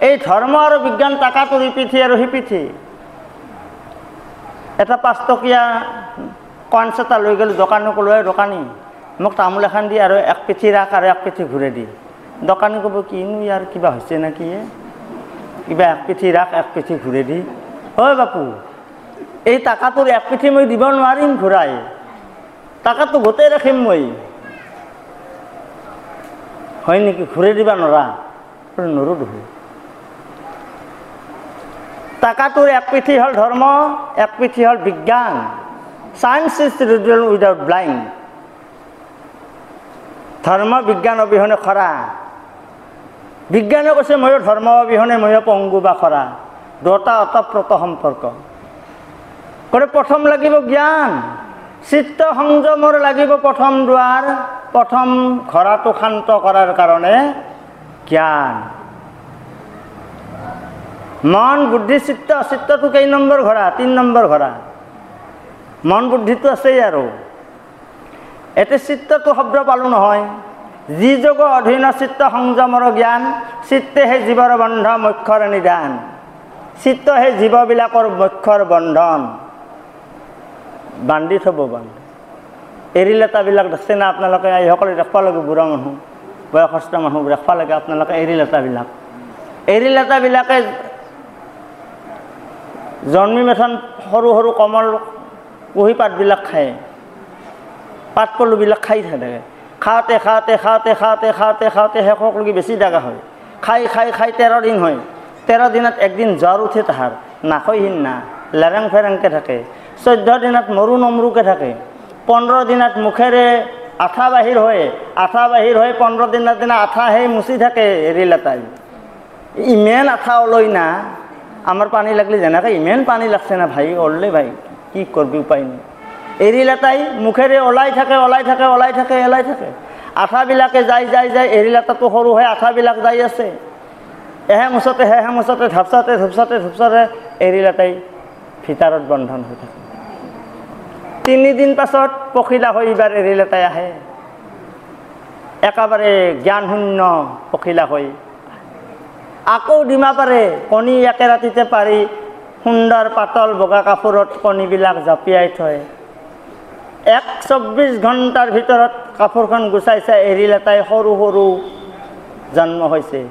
এই ধৰ্ম আৰু বিজ্ঞান টাকাটোৰ ইপিঠি আৰু সিপিঠি। এটা 5 টকীয়া কইনছ এটা লৈ গ'লোঁ দোকানী ক'লোঁ, দোকানী মোক তামোল এখন দি আৰু এক পিঠি ৰাখ আৰু এক পিঠি ঘূৰাই দি। দোকানী ক'ব কিনো ইয়াৰ কিবা হৈছে নেকি, কিবা এক পিঠি ৰাখ এক পিঠি ঘূৰাই দি। ঐ বাপু, এই টাকাটোৰ এক পিঠি মই দিব নোৱাৰিম ঘূৰাই, টাকাটো গোটেই ৰাখিম মই। হয় নেকি, ঘূৰাই দিবা নৰা? নৰো দেখোন। টাকাটোৰ এক পিঠি হ'ল ধৰ্ম, এক পিঠি হ'ল বিজ্ঞান। Science is result without blind, ধৰ্ম বিজ্ঞান অবিহনে খৰা। বিজ্ঞানে কৈছে ময়ো ধৰ্ম অবিহনে ময়ো পংগু বা খৰা, দুটা অতঃপ্ৰত সম্পৰ্ক। গতিকে প্ৰথম লাগিব জ্ঞান, চিত্ত সংযমৰ লাগিব প্ৰথম দুৱাৰ, প্ৰথম ঘোঁৰাটো শান্ত কৰাৰ কাৰণে জ্ঞান। মন বুদ্ধি চিত্ত, চিত্তটো কেই নম্বৰ ঘোঁৰা? 3 নম্বৰ ঘোঁৰা। মন বুদ্ধিটো আছেই আৰু। এতিয়া চিত্তটো শব্দ পালোঁ নহয়, যি যোগ অধীন চিত্ত সংযমৰ জ্ঞান, চিত্তেহে জীৱৰ বন্ধ মোক্ষৰ নিদান। চিত্তহে জীৱবিলাকৰ মোক্ষৰ বন্ধন, বান্ধি থ'ব বান্ধ। এৰি লেটাবিলাক দেখছে না আপোনালোকে? এইসকলে দেখবা লাগে, বুঢ়া মানুহ বয়সস্থ মানুহ দেখবা লাগে আপোনালোকে এৰি লেটাবিলাক। এৰি লেটাবিলাকে জন্মি মেথন সৰু সৰু কমল কুঁহি পাতবিলাক খায়, পাত পলুবিলাক খাই থাকে। খাওঁতে খাওঁতে খাওঁতে খাওঁতে খাওঁতে খাওঁতে শেষকলৈকে বেছি ডাঙা হয়। খাই খাই খাই 13 দিন হয়। 13 দিনত একদিন জ্বৰ উঠে তাহাৰ, নাখয়হীন না, লেৰেং ফেৰেংকৈ থাকে। 14 দিনত মৰু নমৰুকৈ থাকে। 15 দিনত মুখেৰে আঠা বাহিৰ হয়, আঠা বাহিৰ হৈ 15 দিনৰ দিনা আঠা সেই মুচি থাকে এৰি লেটাই। ইমান আঠা ওলয় না, আমাৰ পানী লাগলি যেনেকৈ ইমান পানী লাগছে না ভাই, ওললে ভাই কি কৰবি উপায় নাই। এৰি লেটাই মুখেৰে ওলাই থাকে ওলাই থাকে ওলাই থাকে ওলাই থাকে। আঠাবিলাকে যাই যাই যাই, এৰি লেটাটো সৰু হৈ আঠাবিলাক যাই আছে। এহে মুচতে ঢাপচাতে ধুপচাতে ধুপচাতে এৰি লেটাই ভিতৰত বন্ধন হৈ থাকে। 3 দিন পাছত পখিলা হৈ এইবাৰ এৰি লেটাই আহে, একেবাৰে জ্ঞান শূন্য পখিলা হৈ। আকৌ ডিমা পাৰে, কণী একে ৰাতিতে পাৰি সুন্দৰ পাতল বগা কাপোৰত কণীবিলাক জাপিয়াই থয়। 24 ঘণ্টাৰ ভিতৰত কাপোৰখন গুচাই চাই এৰি লেটাই সৰু সৰু জন্ম হৈছে।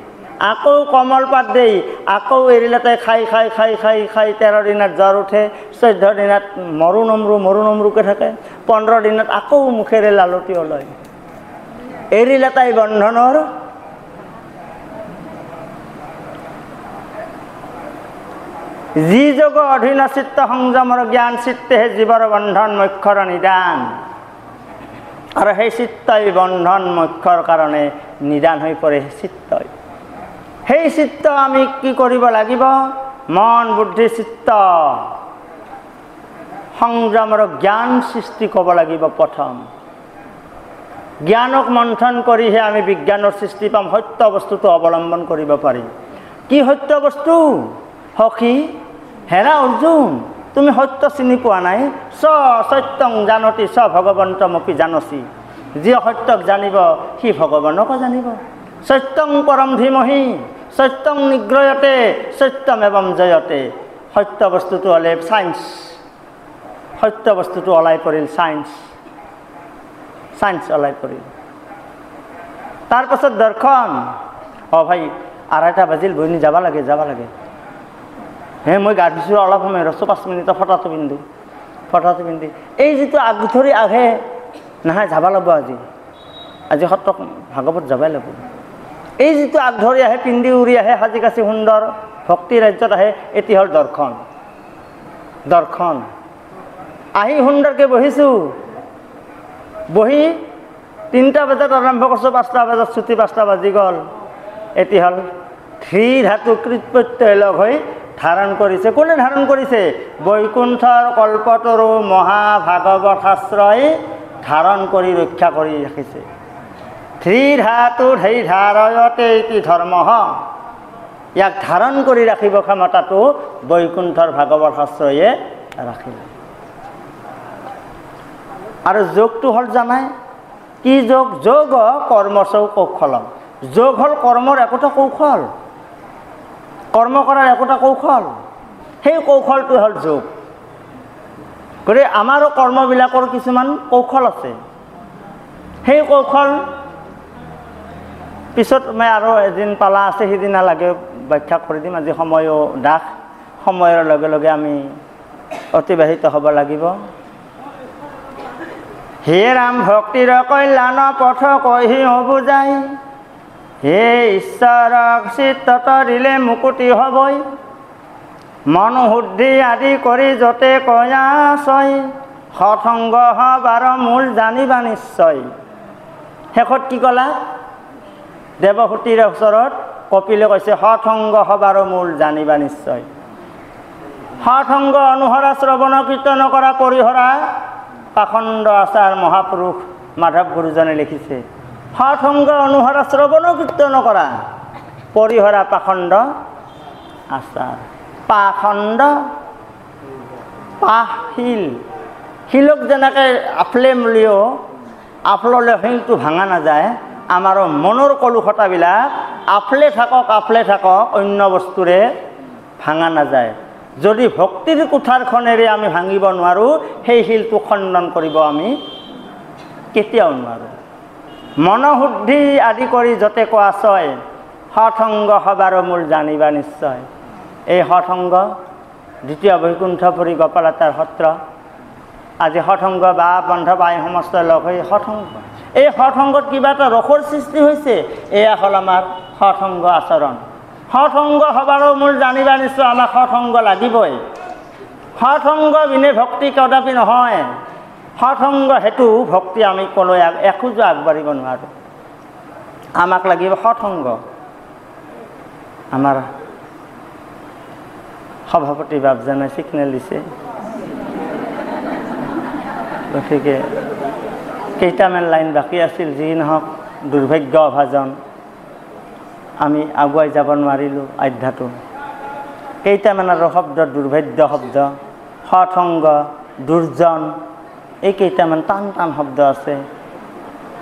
আকৌ কমল পাত দেই, আকৌ এৰি লেটাই খাই খাই খাই খাই খাই 13 দিনত জ্বৰ উঠে, 14 দিনত মৰু নমৰুকৈ থাকে, 15 দিনত আকৌ মুখেৰে লালতি ওলায়। এৰি লেটাই বন্ধনৰ যি যোগ অধীন চিত্ত সংযমৰ জ্ঞান, চিত্তেহে জীৱৰ বন্ধন মোক্ষৰ নিদান। আৰু সেই চিত্তই বন্ধন মোক্ষৰ কাৰণে নিদান হৈ পৰে চিত্তই। সেই চিত্ত আমি কি কৰিব লাগিব? মন বুদ্ধি চিত্ত সংযমৰ জ্ঞান সৃষ্টি ক'ব লাগিব প্ৰথম। জ্ঞানক মন্থন কৰিহে আমি বিজ্ঞানৰ সৃষ্টি পাম, সত্য বস্তুটো অৱলম্বন কৰিব পাৰিম। কি সত্য বস্তু? সখী হেৰা অৰ্জুন, তুমি সত্য চিনি পোৱা নাই। সত্যং জানতি স ভগৱন্তমপি জানসি, যি সত্যক জানিব সি ভগৱানকো জানিব। সত্যং পৰম ধীমহি সত্যং নিগ্ৰয়তে সত্যমেৱম জয়তে। সত্য বস্তুটো হ'লে চায়েন্স, সত্য বস্তুটো ওলাই পৰিল চায়েন্স, চায়েন্স ওলাই পৰিল। তাৰপাছত দৰ্শন। ভাই 2:30 বাজিল, বইনি যাব লাগে যাব লাগে। মই গা ধুইছোঁ অলপ সময় ৰছোঁ, 5 মিনিট ফটাটো পিন্ধি এই যিটো আগধৰি আহে নহয়, যাব লাগিব আজি সত্ৰ ভাগৱত যাবই লাগিব। এই যিটো আগধৰি আহে, পিন্ধি উৰি আহে, সাজি কাচি সুন্দৰ ভক্তি ৰাজ্যত আহে, এটি হ'ল দৰ্শন। আহি সুন্দৰকৈ বহিছোঁ, বহি 3টা বজাত আৰম্ভ কৰিছোঁ, 5টা বজাত ছুটি, 5টা বাজি গ'ল। এটি হ'ল ধৃ ধাতু কৃত প্ৰত্যয় লগ হৈ ধাৰণ কৰিছে। কোনে ধাৰণ কৰিছে? বৈকুণ্ঠৰ কল্পতৰু মহাভাগৱত শাস্ত্ৰই ধাৰণ কৰি ৰক্ষা কৰি ৰাখিছে। ধৃ ধাতু ধৈ ধাৰয়তে ইতি ধৰ্ম। ইয়াক ধাৰণ কৰি ৰাখিব ক্ষমতাটো বৈকুণ্ঠৰ ভাগৱত শাস্ত্ৰয়ে ৰাখিলে। আৰু যোগটো হ'ল জানাই কি যোগ? যোগ কৰ্মচৌ কৌশলম। যোগ হ'ল কৰ্মৰ একোটা কৌশল, কৰ্ম কৰাৰ একোটা কৌশল। সেই কৌশলটো হ'ল যোগ। গতিকে আমাৰো কৰ্মবিলাকৰ কিছুমান কৌশল আছে। সেই কৌশল পিছত মই আৰু এদিন পালা আছে, সিদিনা লাগে ব্যাখ্যা কৰি দিম। আজি সময়ো দাস, সময়ৰ লগে লগে আমি অতিবাহিত হ'ব লাগিব। হে ৰাম ভক্তিৰ কল্যাণ পথ কহি বুজাই, হে ঈশ্বৰক চিত্তত দিলে মুকুতি হ'বই। মন শুদ্ধি আদি কৰি য'তে কয়া ছয়, সৎসংগ হবাৰ মূল জানিবা নিশ্চয়। শেষত কি ক'লা? দেৱহূতিৰ ওচৰত কপিলে কৈছে সৎসংগ হবাৰ মূল জানিবা নিশ্চয়। সৎসংগ অনুসৰা শ্ৰৱণ কীৰ্তন কৰা পৰিহৰা পাখণ্ড আচাৰ মহাপুৰুষ মাধৱ গুৰুজনে লিখিছে। সৎসংগ অনুসৰা শ্ৰৱণ কীৰ্তন কৰা পৰিহৰা পাখণ্ড আচাৰ। পাখণ্ড পাহ শিল, শিলক যেনেকৈ আফলে মূলিও আফললে শিলটো ভাঙা নাযায়, আমাৰো মনৰ কলুষতাবিলাক আফলে থাকক অন্য বস্তুৰে ভাঙা নাযায়। যদি ভক্তিৰ কুঠাৰখনেৰে আমি ভাঙিব নোৱাৰোঁ, সেই শিলটো খণ্ডন কৰিব আমি কেতিয়াও নোৱাৰোঁ। মনশুদ্ধি আদি কৰি য'তে কোৱা ছয়, সৎসংগ হবাৰ মূল জানিবা নিশ্চয়। এই সৎসংগ দ্বিতীয় বৈকুণ্ঠপুৰী গোপালতাৰ সত্ৰ। আজি সৎসংগ বা বন্ধ বাই সমস্ত লগ হৈ সৎসংগ, এই সৎসংগত কিবা এটা ৰসৰ সৃষ্টি হৈছে। এয়া হ'ল আমাৰ সৎসংগ আচৰণ। সৎসংগ হবাৰো মূল জানিবা নিশ্চয়। আমাক সৎসংগ লাগিবই। সৎসংগ বিনে ভক্তি কদাপি নহয়। সৎসংগ হেতু ভক্তি আমি ক'লৈ এখোজো আগবাঢ়িব নোৱাৰোঁ। আমাক লাগিব সৎসংগ। আমাৰ সভাপতি বাপজনে ছিগনেল দিছে, গতিকে কেইটামান লাইন বাকী আছিল। যি নহওক দুৰ্ভাগ্য অভাজন, আমি আগুৱাই যাব নোৱাৰিলোঁ আধ্যাটো। কেইটামান আৰু শব্দ, দুৰ্ভাগ্য শব্দ, সৎসংগ, দুৰ্জন, এই কেইটামান টান টান শব্দ আছে।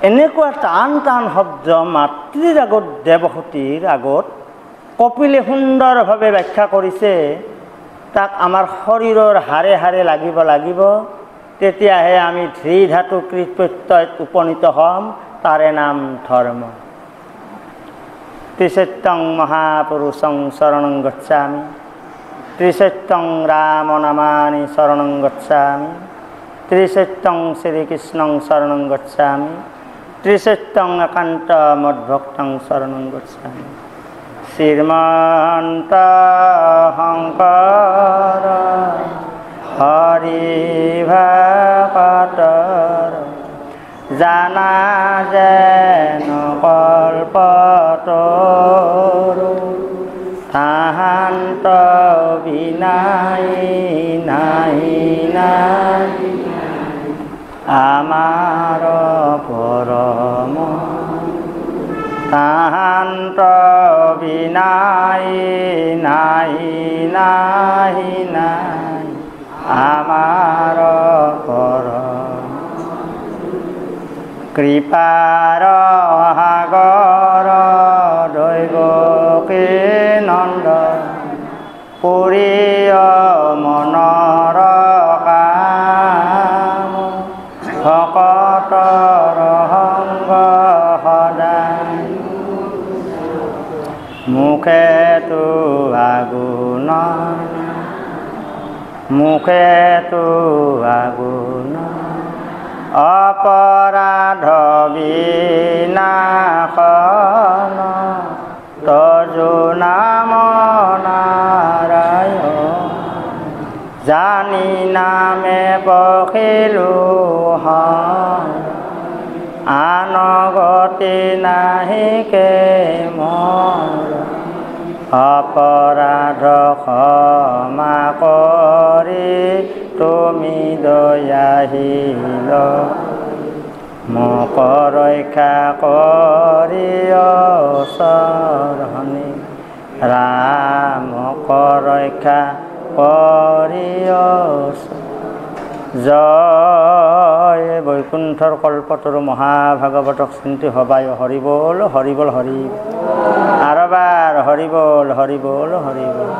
এনেকুৱা টান টান শব্দ মাতৃৰ আগত, দেৱহূতিৰ আগত কপিলে সুন্দৰভাৱে ব্যাখ্যা কৰিছে। তাক আমাৰ শৰীৰৰ হাড়ে হাড়ে লাগিব, তেতিয়াহে আমি ধৃ ধাতু কৃত প্ৰত্যয়ত উপনীত হ'ম। তাৰে নাম ধৰ্ম। ত্ৰিসত্যং মহাপুৰুষং শৰণং গচ্ছামি, ত্ৰিসত্যং ৰাম নামানি শৰণং গচ্ছামি, ত্ৰিসত্যং শ্ৰীকৃষ্ণং শৰণং গচ্ছামি, ত্ৰিসত্যং একান্ত মদ্ভক্তং শৰণং গচ্ছামি। শ্ৰীমন্ত শঙ্কৰ হৰি ভকতৰ জানা যেন কল্পতৰু, তাহান্ত বিনাই নাই নাই আমাৰ পৰম, তাহান্ত বিনাই নাই নাই নাই আমাৰ পৰম। কৃপাৰ সাগৰ দৈৱকী নন্দ, পুৰীয় মনৰ কাম, ভকতৰ সংগ সদায়, মুখেতো আগুণ, মুখেতো আগুণ, অপৰাধ বিনাশন, তজু নাম নাৰায়ণ, জানি নামে বখিলো আনগতি নাহিকে মোৰ অপৰাধ ক্ষমা কৰি তুমি দয়াশীল মোক ৰক্ষা কৰি চৰণী ৰামক ৰক্ষা কৰি জয় বৈকুণ্ঠৰ কল্পতৰু মহাভাগৱতক চিন্তি হবাই হৰি বল হৰি বল হৰি আৰু এবাৰ হৰি বল হৰি বল হৰি বল।